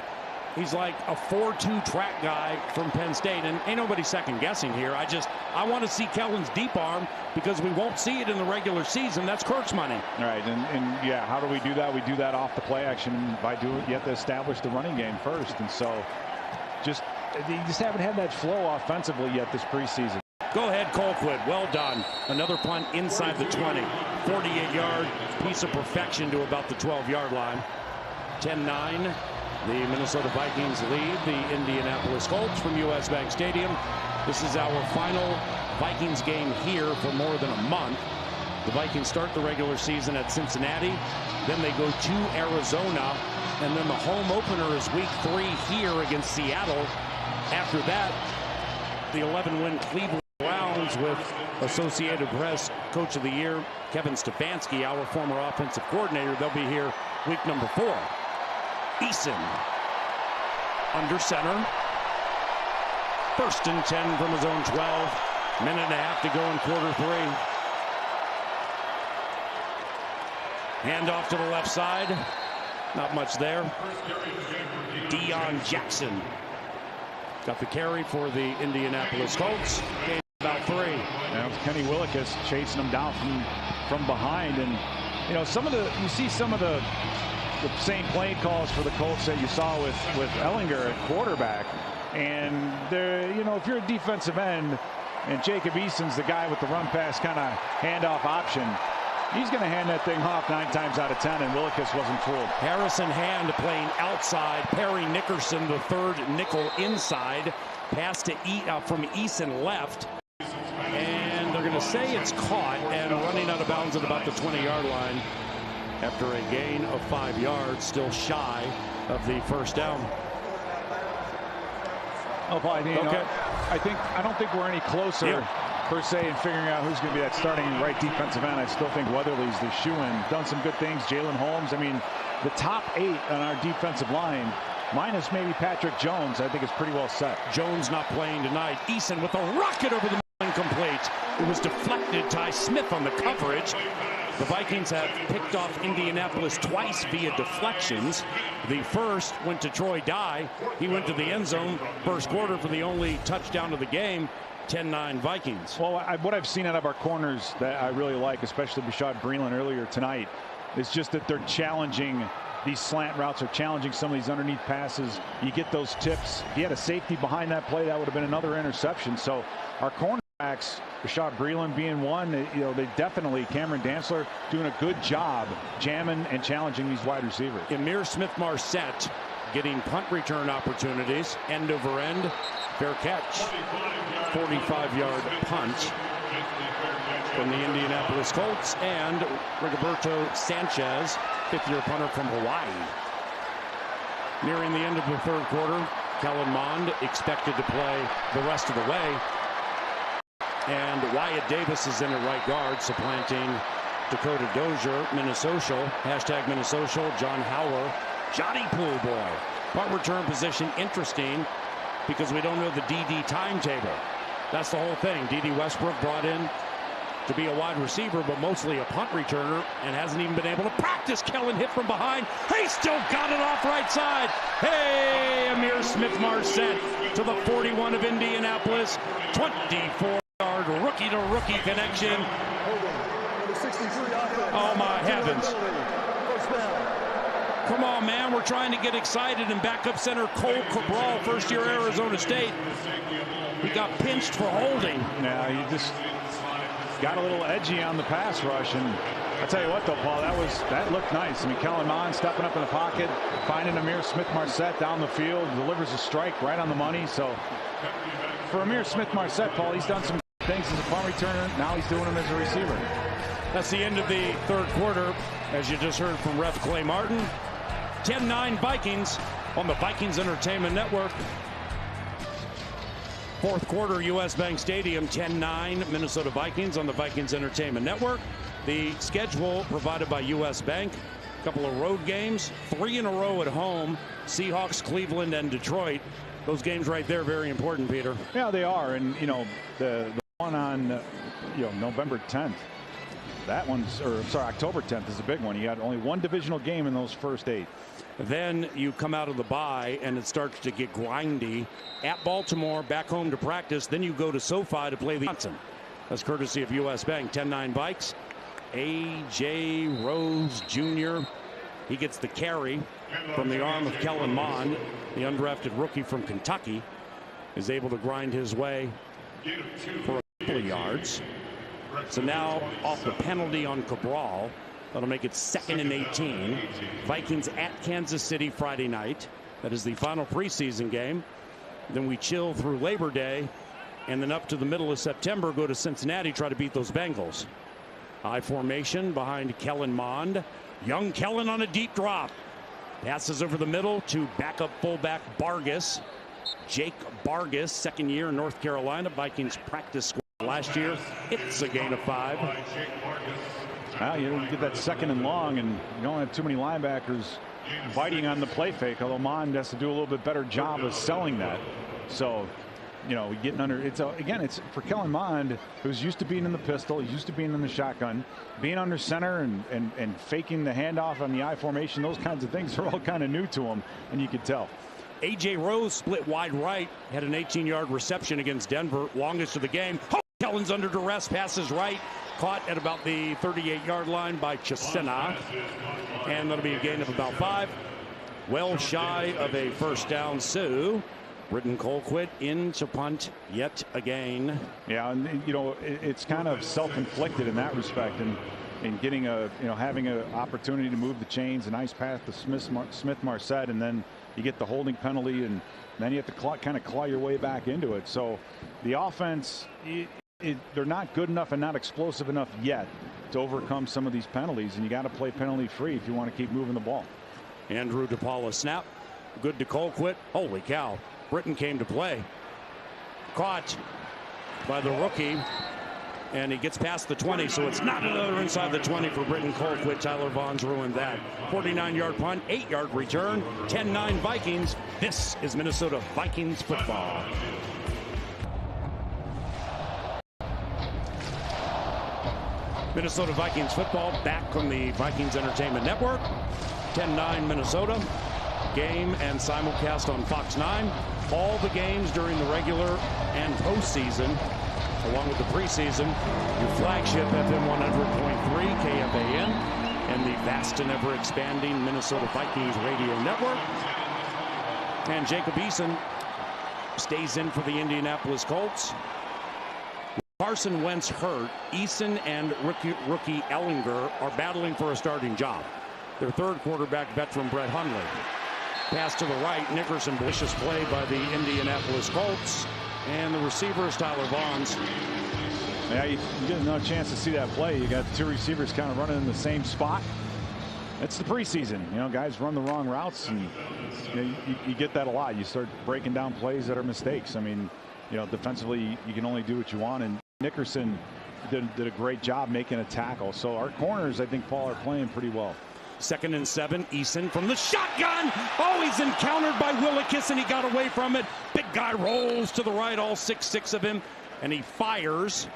He's like a 4-2 track guy from Penn State, and ain't nobody second guessing here. I want to see Kellen's deep arm because we won't see it in the regular season. That's Kirk's money. All right, and yeah, how do we do that? We do that off the play action by doing. You have to establish the running game first, and so you just haven't had that flow offensively yet this preseason. Go ahead, Colquitt. Well done. Another punt inside the 20. 48-yard piece of perfection to about the 12-yard line. 10-9. The Minnesota Vikings lead the Indianapolis Colts from US Bank Stadium. This is our final Vikings game here for more than a month. The Vikings start the regular season at Cincinnati. Then they go to Arizona. And then the home opener is week 3 here against Seattle. After that, the 11-win Cleveland Browns with Associated Press Coach of the Year Kevin Stefanski, our former offensive coordinator. They'll be here week number 4. Eason under center. 1st and 10 from his own 12. Minute and a half to go in quarter 3. Hand off to the left side. Not much there. Deion Jackson got the carry for the Indianapolis Colts. Gain about 3. Now Kenny Willekes chasing him down from behind, and you know you see some of the same play calls for the Colts that you saw with Ellinger at quarterback, and if you're a defensive end and Jacob Eason's the guy with the run pass kind of handoff option, he's going to hand that thing off 9 times out of 10, and Willekes wasn't fooled. Harrison Hand playing outside. Perry Nickerson, the 3rd nickel inside. Pass to from Eason left. And they're going to say it's caught and running out of bounds at about the 20-yard line after a gain of 5 yards, still shy of the 1st down. Oh, Paul, I don't think we're any closer. Per se, in figuring out who's going to be that starting right defensive end. I still think Weatherly's the shoe-in. Done some good things. Jalen Holmes. I mean, the top 8 on our defensive line, minus maybe Patrick Jones, I think is pretty well set. Jones not playing tonight. Eason with a rocket over the incomplete. It was deflected. Ty Smith on the coverage. The Vikings have picked off Indianapolis twice via deflections. The first went to Troy Dye. He went to the end zone. First quarter for the only touchdown of the game. 10-9 Vikings. Well, what I've seen out of our corners that I really like, especially Bashad Breeland earlier tonight, is just that they're challenging these slant routes, or challenging some of these underneath passes. You get those tips. If you had a safety behind that play, that would have been another interception. So our cornerbacks, Bashad Breeland being one, they definitely, Cameron Dantzler doing a good job jamming and challenging these wide receivers. Ihmir Smith-Marsette getting punt return opportunities, end over end. Fair catch. 45-yard punt from the Indianapolis Colts, and Rigoberto Sanchez, 5th-year punter from Hawaii. Nearing the end of the 3rd quarter, Kellen Mond expected to play the rest of the way. And Wyatt Davis is in at right guard, supplanting Dakota Dozier. Minnesota, hashtag Minnesota, John Howler, Johnny Pool Boy. Punt return position interesting, because we don't know the DD timetable. That's the whole thing. D.D. Westbrook brought in to be a wide receiver, but mostly a punt returner, and hasn't even been able to practice. Kellen hit from behind. He still got it off right side. Hey, Ihmir Smith-Marsette to the 41 of Indianapolis. 24-yard rookie-to-rookie connection. Oh, my heavens. Come on, man. We're trying to get excited. And backup center Cole Cabral, 1st-year Arizona State. He got pinched for holding. Yeah, he just got a little edgy on the pass rush. And I'll tell you what, though, Paul, that looked nice. I mean, Kellen Mond stepping up in the pocket, finding Ihmir Smith-Marsette down the field, delivers a strike right on the money. So for Ihmir Smith-Marsette, Paul, he's done some things as a punt returner. Now he's doing them as a receiver. That's the end of the 3rd quarter, as you just heard from Ref Clay Martin. 10-9 Vikings on the Vikings Entertainment Network. 4th quarter, US Bank Stadium, 10-9 Minnesota Vikings on the Vikings Entertainment Network. The schedule provided by US Bank. A couple of road games, 3 in a row at home. Seahawks, Cleveland, and Detroit. Those games right there, very important, Peter. Yeah, they are. And, the one on, November 10th. That one's, October 10th is a big one. You got only one divisional game in those first 8. Then you come out of the bye and it starts to get grindy. At Baltimore, back home to practice. Then you go to SoFi to play the Johnson. That's courtesy of US Bank. 10-9 Vikes. A.J. Rose Jr. He gets the carry from the arm of Kellen Mond. The undrafted rookie from Kentucky is able to grind his way for a couple of yards. So now off the penalty on Cabral, that'll make it 2nd and 18. Vikings at Kansas City Friday night. That is the final preseason game. Then we chill through Labor Day, and then up to the middle of September, go to Cincinnati, try to beat those Bengals. I formation behind Kellen Mond. Young Kellen on a deep drop. Passes over the middle to backup fullback Bargas. Jake Bargas, second year in North Carolina. Vikings practice squad last year. It's a gain of 5. Well, you get that 2nd and long, and you don't have too many linebackers biting on the play fake, although Mond has to do a little bit better job of selling that. So, getting under again, it's for Kellen Mond, who's used to being in the pistol, he's used to being in the shotgun, being under center and faking the handoff on the I formation. Those kinds of things are all kind of new to him, and you can tell. A.J. Rose split wide right, had an 18-yard reception against Denver, longest of the game. Oh, Kellen's under duress, passes right, caught at about the 38-yard line by Chisena, and that'll be a gain of about 5. Well shy of a first down. Sue. Britton Colquitt in to punt yet again. Yeah, and it's kind of self-inflicted in that respect, and getting having an opportunity to move the chains. A nice pass to Smith-Marset, and then you get the holding penalty, and then you have to kind of claw your way back into it. So the offense, they're not good enough and not explosive enough yet to overcome some of these penalties, and you got to play penalty free if you want to keep moving the ball. Andrew DePaula snap, good to Colquitt. Holy cow, Britton came to play, caught by the rookie, and he gets past the 20, so it's not another inside the 20 for Britton Colquitt. Tyler Vaughn's ruined that. 49-yard punt, 8-yard return, 10-9 Vikings. This is Minnesota Vikings football. Minnesota Vikings football back from the Vikings Entertainment Network. 10-9 Minnesota. Game and simulcast on Fox 9. All the games during the regular and postseason, along with the preseason, your flagship FM 100.3 KFAN and the vast and ever expanding Minnesota Vikings radio network. And Jacob Eason stays in for the Indianapolis Colts. Carson Wentz hurt. Eason and rookie Ellinger are battling for a starting job. Their third quarterback, veteran Brett Hundley. Pass to the right, Nickerson, vicious play by the Indianapolis Colts. And the receiver is Tyler Vaughn's. Yeah, you get another chance to see that play. You got two receivers kind of running in the same spot. It's the preseason. Guys run the wrong routes, and you get that a lot. You start breaking down plays that are mistakes. I mean, defensively, you can only do what you want, and Nickerson did a great job making a tackle. So our corners, I think, Paul, are playing pretty well. 2nd and 7, Eason from the shotgun. Oh, he's encountered by Willikis, and he got away from it. Big guy rolls to the right, all 6'6" of him, and he fires,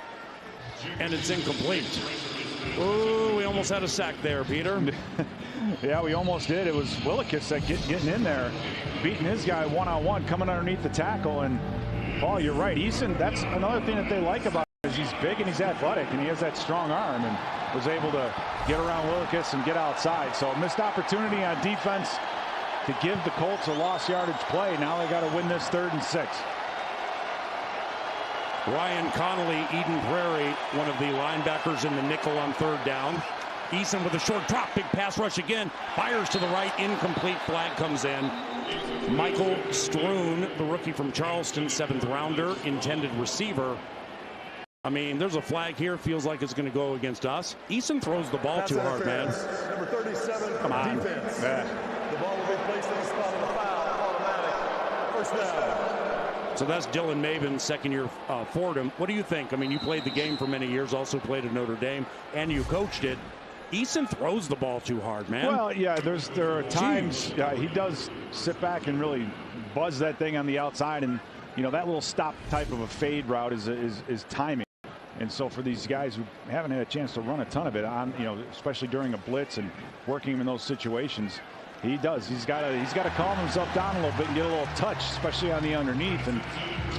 and it's incomplete. Oh, we almost had a sack there, Peter. Yeah, we almost did. It was Willikis that getting in there, beating his guy one-on-one, coming underneath the tackle. And Paul, you're right. Eason, that's another thing that they like about him, is he's big and he's athletic, and he has that strong arm, and was able to get around Willikis and get outside. So missed opportunity on defense to give the Colts a lost yardage play. Now they got to win this 3rd and 6. Ryan Connolly, Eden Prairie, one of the linebackers in the nickel on 3rd down. Eason with a short drop, big pass rush again, fires to the right, incomplete, flag comes in. Michael Stroon, the rookie from Charleston, 7th rounder, intended receiver. I mean, there's a flag here. Feels like it's going to go against us. Eason throws the ball too hard, man. Number 37 Come on. defense. Yeah. The ball will be placed in the spot of the foul. Automatic. First down. So that's Dylan Maben, 2nd year Fordham. What do you think? I mean, you played the game for many years, also played at Notre Dame, and you coached it. Eason throws the ball too hard, man. Well, yeah, there are times he does sit back and really buzz that thing on the outside, and that little stop type of a fade route is timing. And so for these guys who haven't had a chance to run a ton of it on, especially during a blitz and working him in those situations, he does. He's got to calm himself down a little bit and get a little touch, especially on the underneath. And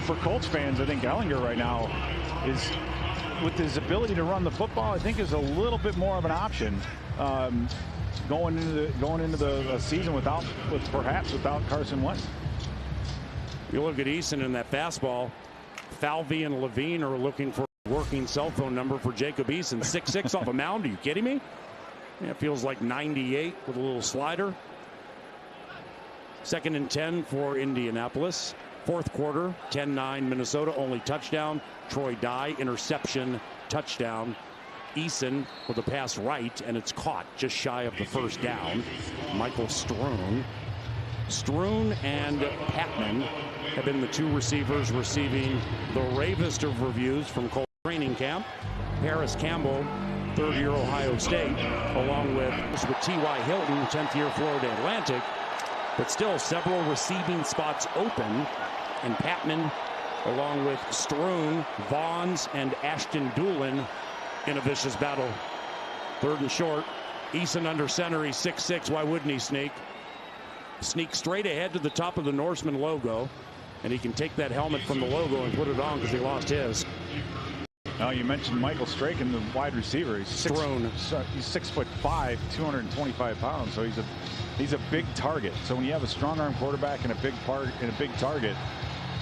for Colts fans, I think Ellinger right now is, with his ability to run the football, I think is a little bit more of an option going into the season perhaps without Carson Wentz. You look at Eason in that fastball. Falvey and Levine are looking for Working cell phone number for Jacob Eason. 6'6" off a mound. Are you kidding me? Yeah, it feels like 98 with a little slider. 2nd and 10 for Indianapolis. 4th quarter, 10-9 Minnesota. Only touchdown. Troy Dye, interception, touchdown. Eason with a pass right, and it's caught just shy of the first down. Michael Stroon. Stroon and Patman have been the 2 receivers receiving the ravest of reviews from Colts training camp. Harris Campbell, 3rd-year Ohio State, along with T.Y. Hilton, 10th-year Florida Atlantic, but still several receiving spots open, and Patman, along with Stroon, Vaughns, and Ashton Doolin in a vicious battle. 3rd and short. Eason under center. He's 6'6". Why wouldn't he sneak? Sneak straight ahead to the top of the Norseman logo, and he can take that helmet from the logo and put it on because he lost his. Now you mentioned Michael Straken, the wide receiver. He's 6'5", 225 pounds, so he's a big target. So when you have a strong arm quarterback and a big target,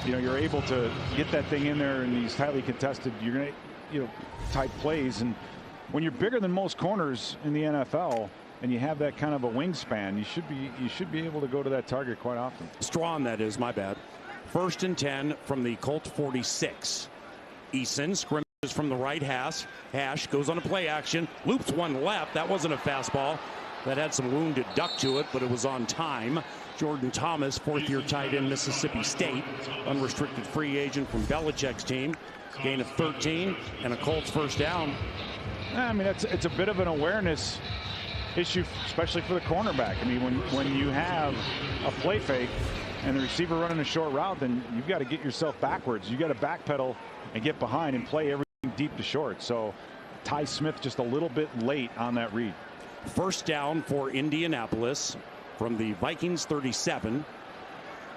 you know, you're able to get that thing in there in these highly contested, type plays. And when you're bigger than most corners in the NFL and you have that kind of a wingspan, you should be able to go to that target quite often. Strawn, that is, my bad. 1st and 10 from the Colts 46. Eason scrimmages from the right hash, goes on a play action, loops one left. That wasn't a fastball. That had some wounded duck to it, but it was on time. Jordan Thomas, 4th-year tight end, Mississippi State, unrestricted free agent from Belichick's team. Gain of 13 and a Colts first down. I mean, it's a bit of an awareness issue, especially for the cornerback. I mean, when you have a play fake and the receiver running a short route, then you've got to get yourself backwards. You got to backpedal and get behind and play everything deep to short. So Ty Smith just a little bit late on that read. First down for Indianapolis from the Vikings 37.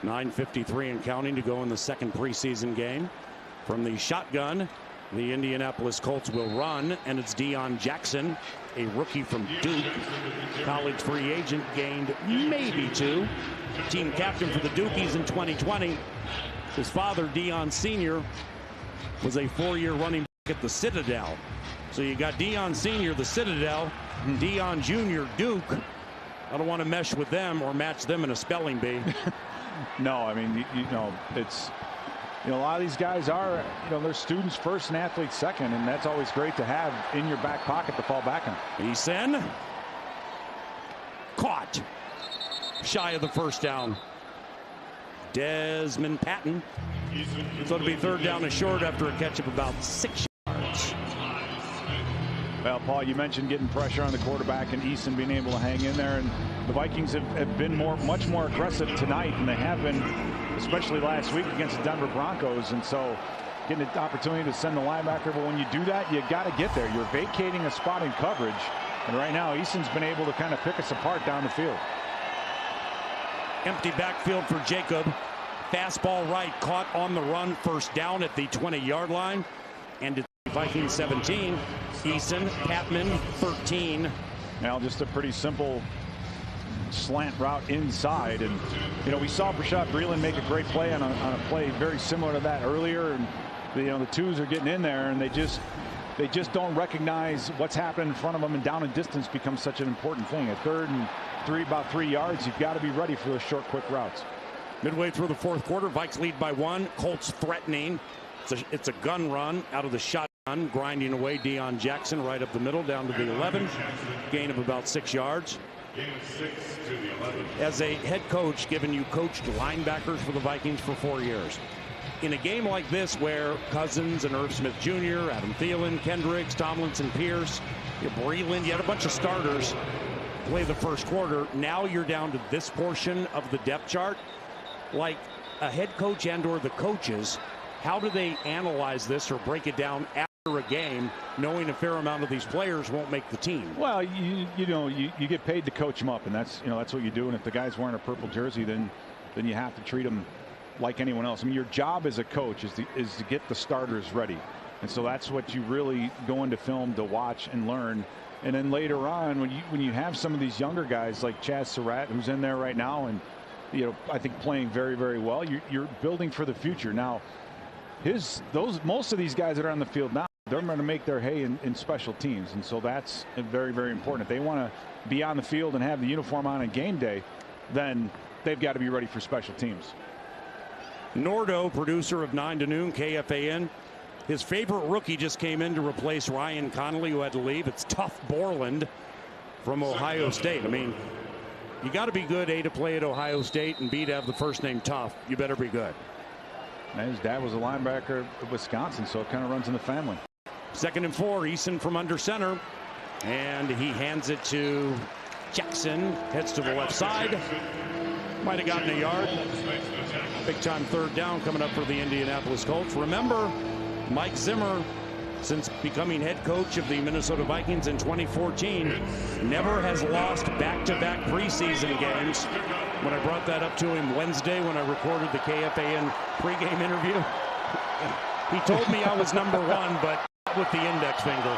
9:53 and counting to go in the 2nd preseason game. From the shotgun, the Indianapolis Colts will run, and it's Deion Jackson, a rookie from Duke. College free agent, gained maybe 2. Team captain for the Dukies in 2020. His father, Deion Sr., was a 4-year running back at the Citadel. So you got Deion Sr., the Citadel, Deion Jr., Duke. I don't want to mesh with them or match them in a spelling bee. No, I mean, it's, a lot of these guys are, they're students first and athletes second, and that's always great to have in your back pocket to fall back on. Eason caught shy of the first down. Desmond Patton. So it'll be 3rd down and short after a catch of about 6 yards. Well, Paul, you mentioned getting pressure on the quarterback and Eason being able to hang in there, and the Vikings have been much more aggressive tonight than they have been, especially last week against the Denver Broncos. And so getting the opportunity to send the linebacker, but when you do that, you got to get there. You're vacating a spot in coverage, and right now Eason's been able to kind of pick us apart down the field. Empty backfield for Jacob. Fastball right, caught on the run, first down at the 20-yard line. And it's Vikings 17. Eason, Patman 13. Now just a pretty simple slant route inside, and we saw Brashad Breeland make a great play on a play very similar to that earlier, and the twos are getting in there, and they just don't recognize what's happening in front of them, and down and distance becomes such an important thing. At 3rd and 3, about 3 yards, you've got to be ready for those short, quick routes. Midway through the 4th quarter, Vikes lead by 1. Colts threatening. It's a gun run out of the shotgun, grinding away Deion Jackson right up the middle down to the 11. Gain of about 6 yards. As a head coach, given you coached linebackers for the Vikings for 4 years, in a game like this where Cousins and Irv Smith Jr., Adam Thielen, Kendricks, Tomlinson, Pierce, Breeland, you had a bunch of starters play the first quarter. Now you're down to this portion of the depth chart. Like a head coach and or the coaches, how do they analyze this or break it down after a game, knowing a fair amount of these players won't make the team? Well, you get paid to coach them up, and that's what you do. And if the guy's wearing a purple jersey, then you have to treat him like anyone else. I mean, your job as a coach is to get the starters ready, and so that's what you really go into film to watch and learn. And then later on, when you have some of these younger guys like Chaz Surratt, who's in there right now, and I think playing very, very well, you're building for the future. Now, most of these guys that are on the field now they're going to make their hay in special teams, and so that's very, very important. If they want to be on the field and have the uniform on game day, then they've got to be ready for special teams. Nordo, producer of 9 to Noon, KFAN. His favorite rookie just came in to replace Ryan Connolly, who had to leave. It's Tough Borland from Ohio State. I mean, you got to be good, A, to play at Ohio State, and B, to have the first name Tough. You better be good. And his dad was a linebacker at Wisconsin, so it kind of runs in the family. 2nd and 4, Eason from under center, and he hands it to Jackson. Heads to the left side. Might have gotten a yard. Big time 3rd down coming up for the Indianapolis Colts. Remember, Mike Zimmer, since becoming head coach of the Minnesota Vikings in 2014, never has lost back-to-back preseason games. When I brought that up to him Wednesday when I recorded the KFAN pregame interview, he told me I was number 1, but with the index finger.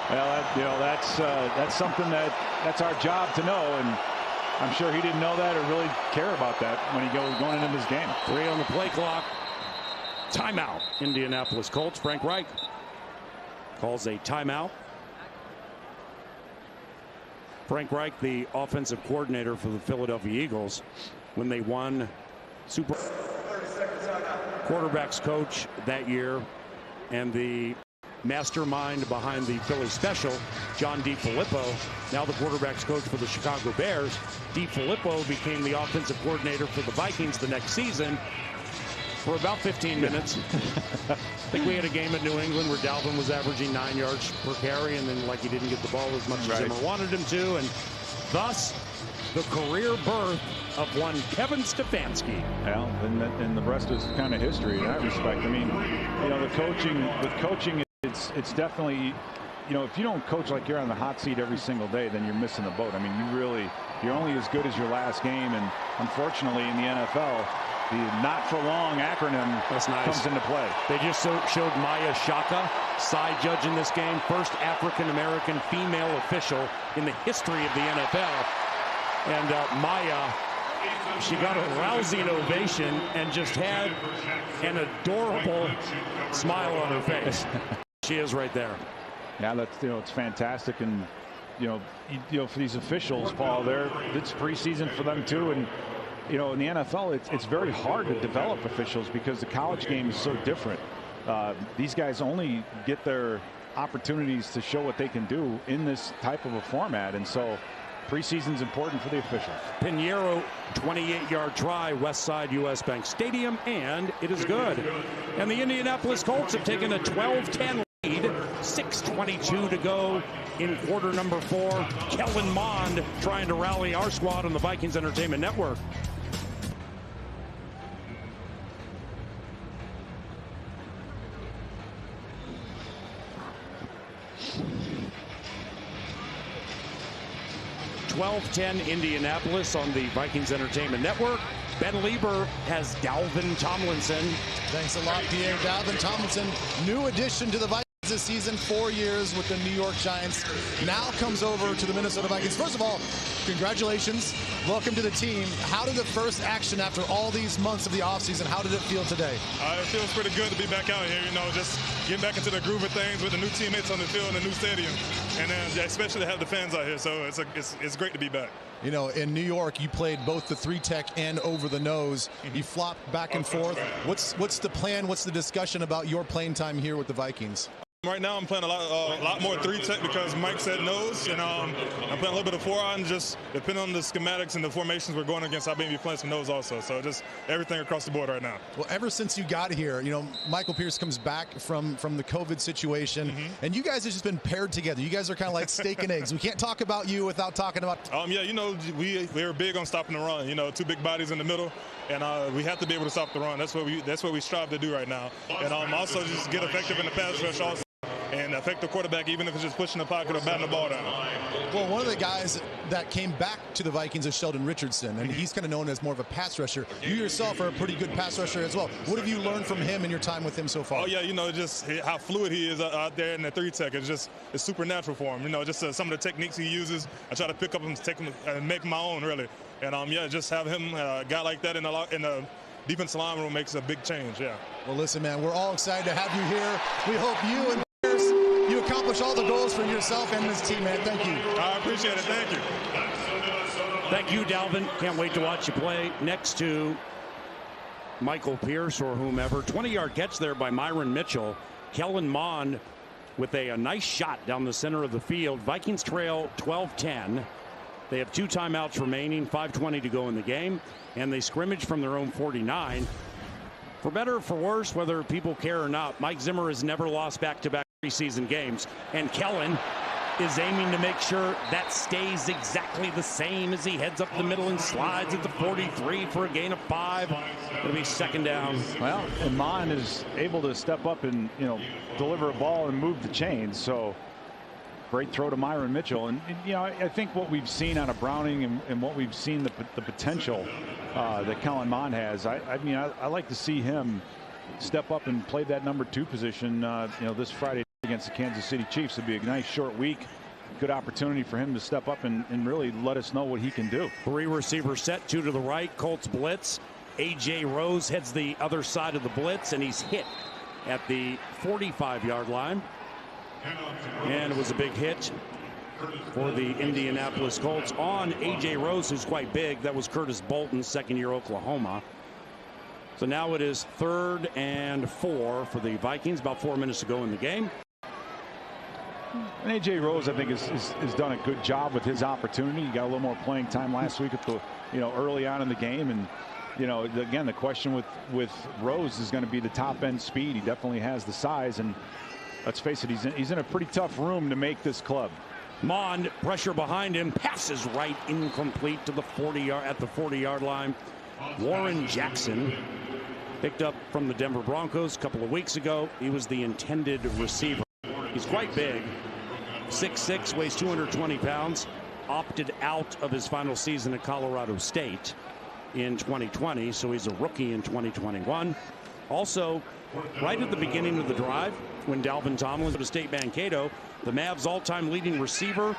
Well, that's something that's our job to know, and I'm sure he didn't know that or really care about that when he going into this game. 3 on the play clock. Timeout. Indianapolis Colts. Frank Reich calls a timeout. Frank Reich, the offensive coordinator for the Philadelphia Eagles, when they won Super quarterbacks coach that year, and the mastermind behind the Philly special, John DeFilippo, now the quarterbacks coach for the Chicago Bears. DeFilippo became the offensive coordinator for the Vikings the next season for about 15 minutes. I think we had a game at New England where Dalvin was averaging 9 yards per carry, and then like he didn't get the ball as much as Zimmer wanted him to, and thus the career birth of one Kevin Stefanski. Well, and the rest is kind of history in that respect. I mean, the coaching, it's definitely, if you don't coach like you're on the hot seat every single day, then you're missing the boat. I mean, you're only as good as your last game, and unfortunately in the NFL, the not for long acronym comes into play. They just showed Maya Shaka, side judge in this game, first African-American female official in the history of the NFL. And Maya, she got a rousing ovation and just had an adorable smile on her face. She is right there. Yeah, that's it's fantastic, and for these officials, Paul, it's preseason for them too, and in the NFL, it's very hard to develop officials because the college game is so different. These guys only get their opportunities to show what they can do in this type of a format, and so preseason's important for the officials. Pinheiro, 28-yard try, West Side U.S. Bank Stadium, and it is good. And the Indianapolis Colts have taken a 12-10 lead, 6:22 to go in quarter number 4. Kellen Mond trying to rally our squad on the Vikings Entertainment Network. (12:10) Indianapolis on the Vikings Entertainment Network. Ben Lieber has Dalvin Tomlinson. Thanks a lot, Pierre. Dalvin Tomlinson, new addition to the Vikings this season, 4 years with the New York Giants. Now comes over to the Minnesota Vikings. First of all, congratulations. Welcome to the team. How did the first action after all these months of the offseason, how did it feel today? It feels pretty good to be back out here, just getting back into the groove of things with the new teammates on the field and the new stadium. And then especially to have the fans out here, so it's great to be back. In New York, you played both the 3-tech and over the nose. You flopped back and forth. What's the plan? What's the discussion about your playing time here with the Vikings? Right now, I'm playing a lot more 3-tech because Mike said nose, and I'm playing a little bit of 4-eye, and just depending on the schematics and the formations we're going against, I may be playing some nose also. So just everything across the board right now. Well, ever since you got here, Michael Pierce comes back from the COVID situation, and you guys have just been paired together. You guys are kind of like steak and eggs. We can't talk about you without talking about. We're big on stopping the run. 2 big bodies in the middle, and we have to be able to stop the run. That's what we strive to do right now, and also just get effective in the pass rush also. And affect the quarterback, even if it's just pushing the pocket or batting the ball down. Well, one of the guys that came back to the Vikings is Sheldon Richardson, and he's kind of known as more of a pass rusher. You yourself are a pretty good pass rusher as well. What have you learned from him in your time with him so far? Oh, yeah, just how fluid he is out there in the 3-tech. It's super natural for him. Just some of the techniques he uses, I try to pick up and take them and make my own, really. And, just have him, a guy like that in the defensive line room makes a big change, yeah. Well, listen, man, we're all excited to have you here. We hope you and accomplish all the goals for yourself and this team, man. Thank you. I appreciate it. Thank you. Thank you, Dalvin. Can't wait to watch you play next to Michael Pierce or whomever. 20-yard catch there by Myron Mitchell. Kellen Mond with a nice shot down the center of the field. Vikings trail 12-10. They have 2 timeouts remaining, 5:20 to go in the game, and they scrimmage from their own 49. For better or for worse, whether people care or not, Mike Zimmer has never lost back-to-back preseason games, and Kellen is aiming to make sure that stays exactly the same as he heads up the middle and slides at the 43 for a gain of 5. It'll be 2nd down. Well, and Mon is able to step up and, deliver a ball and move the chains. So great throw to Myron Mitchell. And I think what we've seen out of Browning and what we've seen the potential that Kellen Mond has, I like to see him step up and play that number 2 position, this Friday against the Kansas City Chiefs. It'd be a nice short week. Good opportunity for him to step up and really let us know what he can do. 3 receiver set, 2 to the right. Colts blitz. A.J. Rose heads the other side of the blitz, and he's hit at the 45-yard line. And it was a big hit for the Indianapolis Colts on A.J. Rose, who's quite big. That was Curtis Bolton, second-year Oklahoma. So now it is 3rd and 4 for the Vikings. About 4 minutes to go in the game. And A.J. Rose, I think, has done a good job with his opportunity. He got a little more playing time last week at the, early on in the game. And, again, the question with Rose is going to be the top end speed. He definitely has the size. And let's face it, he's in a pretty tough room to make this club. Mond, pressure behind him, passes right, incomplete to the 40-yard line. Warren Jackson, picked up from the Denver Broncos a couple of weeks ago. He was the intended receiver. He's quite big, 6'6", weighs 220 pounds, opted out of his final season at Colorado State in 2020, so he's a rookie in 2021. Also, right at the beginning of the drive, when Dalvin Tomlin to State Mankato, the Mavs all-time leading receiver,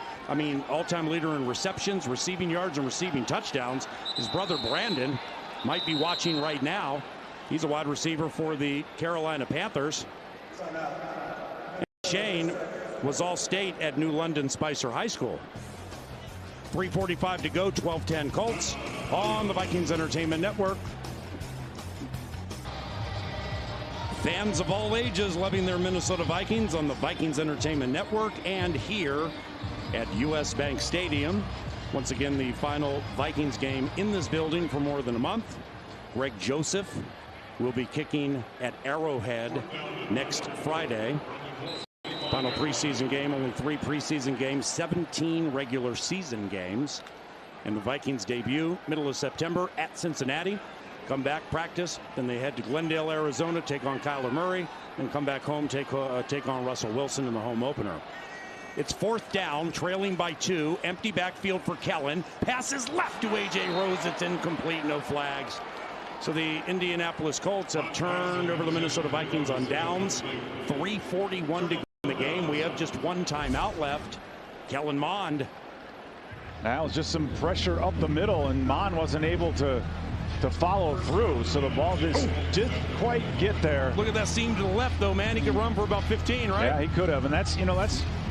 all-time leader in receptions, receiving yards, and receiving touchdowns, his brother Brandon might be watching right now. He's a wide receiver for the Carolina Panthers. Shane was All-State at New London Spicer High School. 3:45 to go, 12-10 Colts on the Vikings Entertainment Network. Fans of all ages loving their Minnesota Vikings on the Vikings Entertainment Network and here at US Bank Stadium. Once again, the final Vikings game in this building for more than a month. Greg Joseph will be kicking at Arrowhead next Friday. Final preseason game, only 3 preseason games, 17 regular season games. And the Vikings debut middle of September at Cincinnati. Come back, practice, then they head to Glendale, Arizona, take on Kyler Murray, and come back home, take on Russell Wilson in the home opener. It's 4th down, trailing by 2, empty backfield for Kellen. Passes left to A.J. Rose, it's incomplete, no flags. So the Indianapolis Colts have turned over the Minnesota Vikings on downs. 3:41 to go in the game. We have just 1 timeout left. Kellen Mond. Now it's just some pressure up the middle, and Mond wasn't able to follow through, so the ball just didn't quite get there. Look at that seam to the left, though, man. He could run for about 15, right? Yeah, he could have, and that's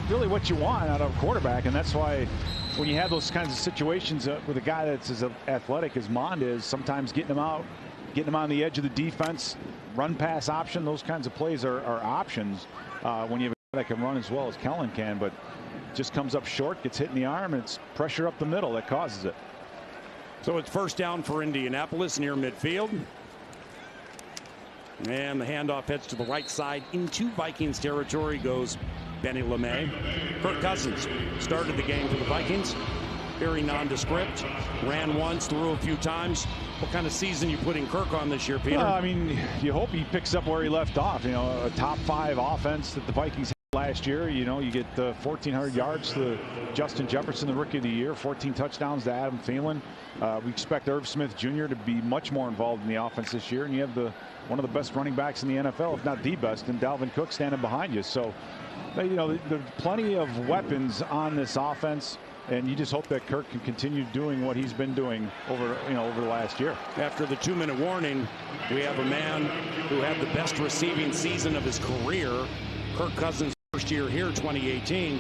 really what you want out of a quarterback, and that's why when you have those kinds of situations with a guy that's as athletic as Mond is, sometimes getting him on the edge of the defense, run pass option, those kinds of plays are options when you have a guy that can run as well as Kellen can, but just comes up short, gets hit in the arm, and it's pressure up the middle that causes it. So it's 1st down for Indianapolis near midfield. And the handoff heads to the right side into Vikings territory goes Benny LeMay. Kirk Cousins started the game for the Vikings. Very nondescript. Ran once, threw a few times. What kind of season you putting Kirk on this year, Peter? Well, you hope he picks up where he left off. A top 5 offense that the Vikings had last year. You get 1,400 yards to Justin Jefferson, the Rookie of the Year, 14 touchdowns to Adam Thielen. We expect Irv Smith Jr. to be much more involved in the offense this year, and you have one of the best running backs in the NFL, if not the best, and Dalvin Cook standing behind you. So, there's plenty of weapons on this offense, and you just hope that Kirk can continue doing what he's been doing over the last year. After the 2-minute warning, we have a man who had the best receiving season of his career. Kirk Cousins First year here, 2018.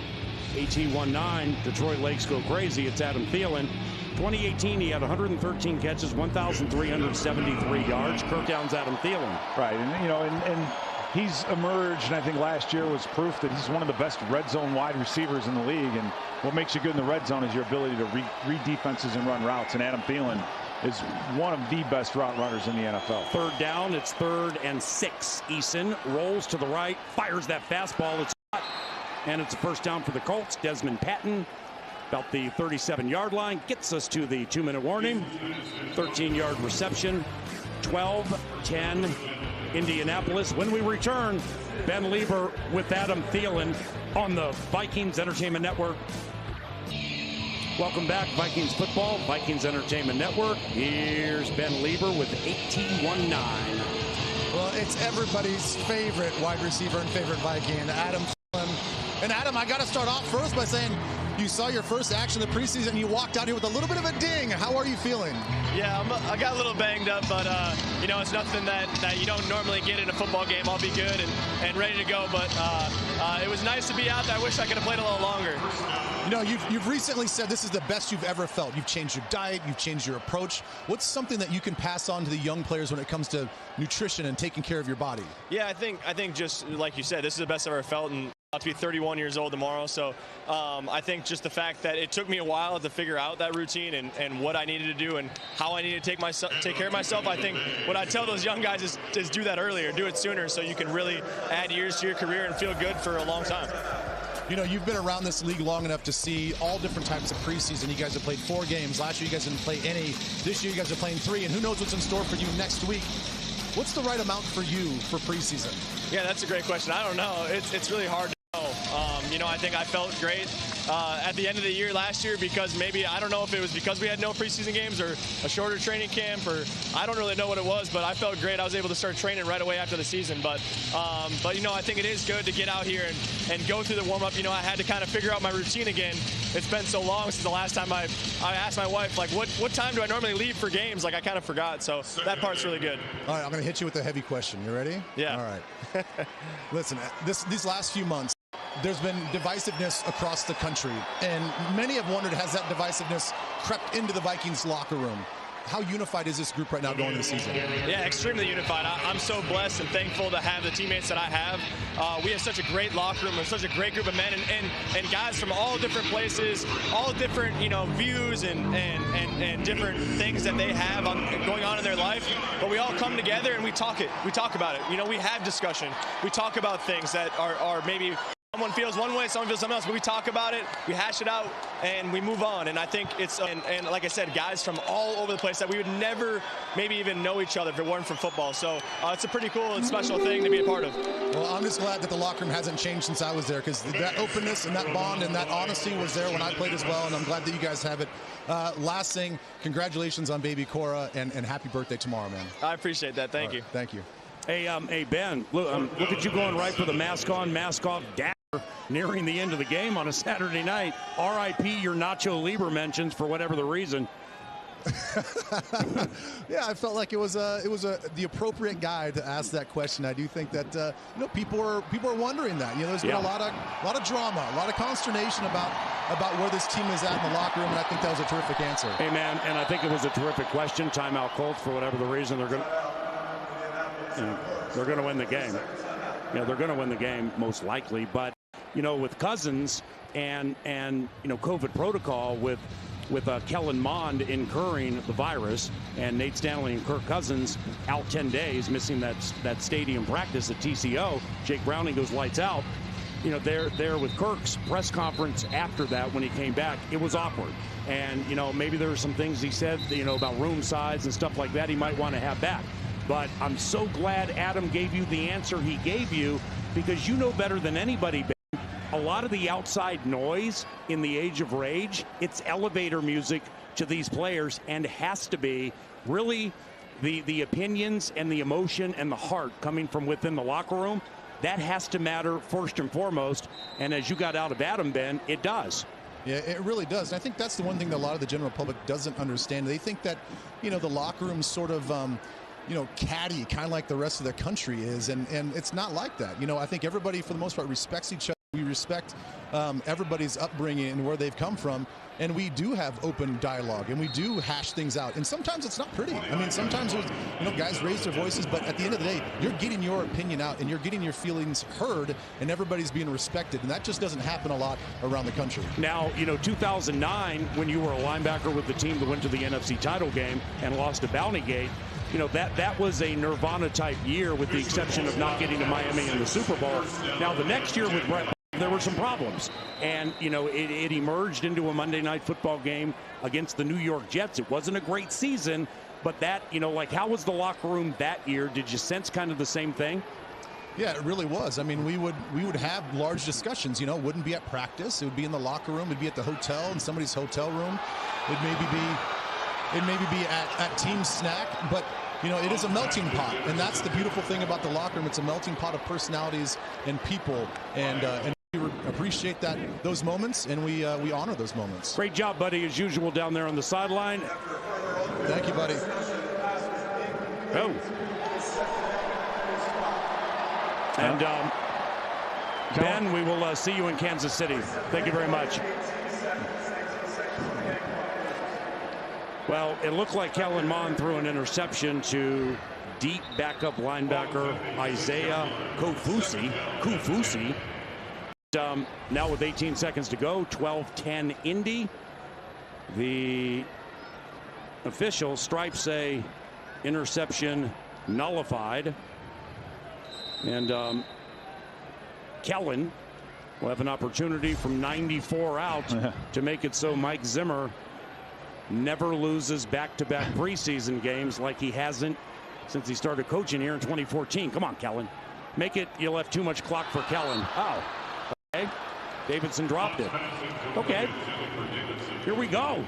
AT19, Detroit Lakes go crazy. It's Adam Thielen. 2018, he had 113 catches, 1,373 yards. Kirk Down's Adam Thielen. Right, and you know, and he's emerged, and I think last year was proof that he's one of the best red zone wide receivers in the league. And what makes you good in the red zone is your ability to read defenses and run routes. And Adam Thielen is one of the best route runners in the NFL. Third down, it's 3rd and 6. Eason rolls to the right, fires that fastball. It's hot, and it's a first down for the Colts. Desmond Patton, about the 37-yard line, gets us to the 2-minute warning. 13-yard reception. 12-10 Indianapolis. When we return, Ben Lieber with Adam Thielen on the Vikings Entertainment Network. Welcome back, Vikings football, Vikings Entertainment Network. Here's Ben Lieber with AT19. Well, it's everybody's favorite wide receiver and favorite Viking, Adam Thielen. And Adam, I got to start off first by saying you saw your first action of the preseason. You walked out here with a little bit of a ding. How are you feeling? Yeah, I got a little banged up, but you know, it's nothing that you don't normally get in a football game. I'll be good and ready to go. But it was nice to be out there. I wish I could have played a little longer. You know, you've recently said this is the best you've ever felt. You've changed your diet, you've changed your approach. What's something that you can pass on to the young players when it comes to nutrition and taking care of your body? Yeah, I think just like you said, this is the best I've ever felt, and I'll be 31 years old tomorrow. So I think just the fact that it took me a while to figure out that routine and what I needed to do and how I needed to take care of myself. I think what I tell those young guys is do that earlier, do it sooner, so you can really add years to your career and feel good for a long time. You know, you've been around this league long enough to see all different types of preseason. You guys have played 4 games. Last year, you guys didn't play any. This year, you guys are playing 3, and who knows what's in store for you next week. What's the right amount for you for preseason? Yeah, that's a great question. I don't know. It's really hard to know. You know, I think I felt great at the end of the year last year because maybe, I don't know if it was because we had no preseason games or a shorter training camp, or I don't really know what it was, but I felt great. I was able to start training right away after the season. But you know, I think it is good to get out here and go through the warm-up. You know, I had to kind of figure out my routine again. It's been so long since the last time I asked my wife, like, what time do I normally leave for games? Like, I kind of forgot. So that part's really good. All right, I'm going to hit you with a heavy question. You ready? Yeah. All right. Listen, these last few months, there's been divisiveness across the country, and many have wondered, has that divisiveness crept into the Vikings locker room? How unified is this group right now going into the season? Yeah, extremely unified. I'm so blessed and thankful to have the teammates that I have. We have such a great locker room. We're such a great group of men and guys from all different places, all different, you know, views and different things that they have going on in their life. But we all come together and we talk about it. You know, we have discussion. We talk about things that are maybe someone feels one way, someone feels something else, but we talk about it, we hash it out, and we move on. And I think it's, and like I said, guys from all over the place that we would never maybe even know each other if it weren't for football. So it's a pretty cool and special thing to be a part of. Well, I'm just glad that the locker room hasn't changed since I was there, because that openness and that bond and that honesty was there when I played as well, and I'm glad that you guys have it. Last thing, congratulations on baby Cora, and happy birthday tomorrow, man. I appreciate that. Thank you. Thank you. Hey, Ben, look at you going right for the mask on, mask off dagger nearing the end of the game on a Saturday night. R.I.P. your Nacho Libre mentions for whatever the reason. Yeah, I felt like it was the appropriate guy to ask that question. I do think that you know, people are wondering that. You know, there's been a lot of drama, a lot of consternation about where this team is at in the locker room, and I think that was a terrific answer. Hey, man, and I think it was a terrific question. Timeout Colts, for whatever the reason, they're going to win the game. You know, they're going to win the game most likely, but you know, with Cousins and you know, COVID protocol with Kellen Mond incurring the virus, and Nate Stanley and Kirk Cousins out 10 days, missing that stadium practice at TCO. Jake Browning goes lights out. You know, there with Kirk's press conference after that, when he came back, it was awkward. And you know, maybe there were some things he said, you know, about room size and stuff like that he might want to have back. But I'm so glad Adam gave you the answer he gave you, because you know better than anybody, Ben. A lot of the outside noise in the age of rage, it's elevator music to these players, and has to be really the opinions and the emotion and the heart coming from within the locker room. That has to matter first and foremost. And as you got out of Adam, Ben, it does. Yeah, it really does. And I think that's the one thing that a lot of the general public doesn't understand. They think that, you know, the locker room's sort of you know, catty, kind of like the rest of the country is, and it's not like that. You know, I think everybody, for the most part, respects each other. We respect everybody's upbringing and where they've come from, and we do have open dialogue, and we do hash things out. And sometimes it's not pretty. I mean, sometimes there's, guys raise their voices, but at the end of the day, you're getting your opinion out, and you're getting your feelings heard, and everybody's being respected, and that just doesn't happen a lot around the country. Now, 2009, when you were a linebacker with the team that went to the NFC title game and lost to Bounty Gate, that was a Nirvana type year, with the exception of not getting to Miami in the Super Bowl. Now, the next year with Brett, there were some problems, and it emerged into a Monday Night Football game against the New York Jets. It wasn't a great season, but that, how was the locker room that year? Did you sense kind of the same thing? Yeah, it really was. I mean, we would have large discussions. It wouldn't be at practice. It would be in the locker room. It'd be at the hotel, in somebody's hotel room. It'd maybe be at team snack, but it is a melting pot, and that's the beautiful thing about the locker room. It's a melting pot of personalities and people, and we appreciate those moments, and we honor those moments. Great job, buddy, as usual down there on the sideline. Thank you, buddy. Oh. And Ben, we will see you in Kansas City. Thank you very much. Well, it looked like Kellen Mond threw an interception to deep backup linebacker Isaiah Kufusi. Now with 18 seconds to go, 12-10 Indy. The official stripes say interception nullified. And Kellen will have an opportunity from 94 out to make it so Mike Zimmer never loses back-to-back preseason games like he hasn't since he started coaching here in 2014. Come on, Kellen. Make it. You left too much clock for Kellen. Oh. Okay. Davidson dropped it. Okay. Here we go.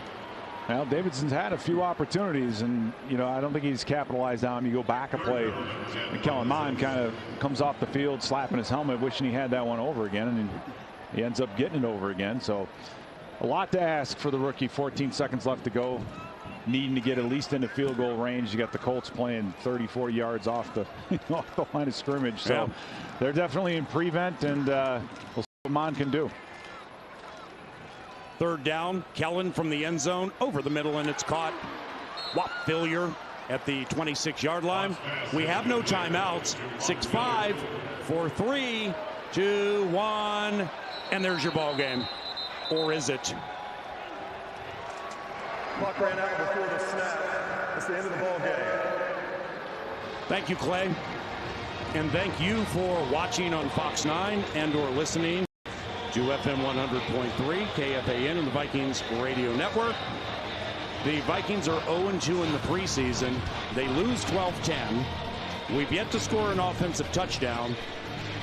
Well, Davidson's had a few opportunities, and, I don't think he's capitalized on them. You go back a play, and Kellen Mond kind of comes off the field, slapping his helmet, wishing he had that one over again, and he ends up getting it over again. So a lot to ask for the rookie. 14 seconds left to go. Needing to get at least into field goal range. You got the Colts playing 34 yards off the line of scrimmage. So they're definitely in prevent, and we'll see what Mond can do. Third down, Kellen from the end zone over the middle, and it's caught. Whop Fillier at the 26-yard line. We have no timeouts. 6-5, 4-3, 2-1, and there's your ball game. Or is it? Clock ran out before the snap. It's the end of the ball game. Thank you, Clay. And thank you for watching on Fox 9 and or listening to FM 100.3, KFAN, and the Vikings Radio Network. The Vikings are 0-2 in the preseason. They lose 12-10. We've yet to score an offensive touchdown,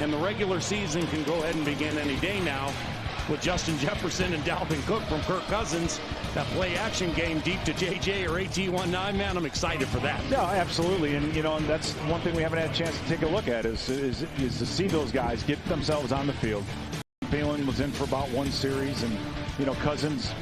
and the regular season can go ahead and begin any day now with Justin Jefferson and Dalvin Cook from Kirk Cousins. That play-action game deep to JJ or AT19, man, I'm excited for that. Yeah, absolutely, and and that's one thing we haven't had a chance to take a look at is to see those guys get themselves on the field. Phelan was in for about one series, and Cousins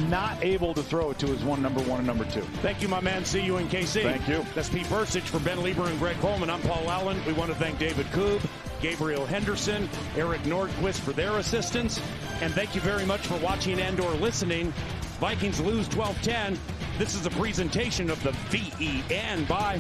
not able to throw it to his number one and number two. Thank you, my man. See you in KC. Thank you. That's Pete Persich for Ben Lieber and Greg Coleman. I'm Paul Allen. We want to thank David Koob, Gabriel Henderson, Eric Nordquist for their assistance. And thank you very much for watching and or listening. Vikings lose 12-10. This is a presentation of the VEN by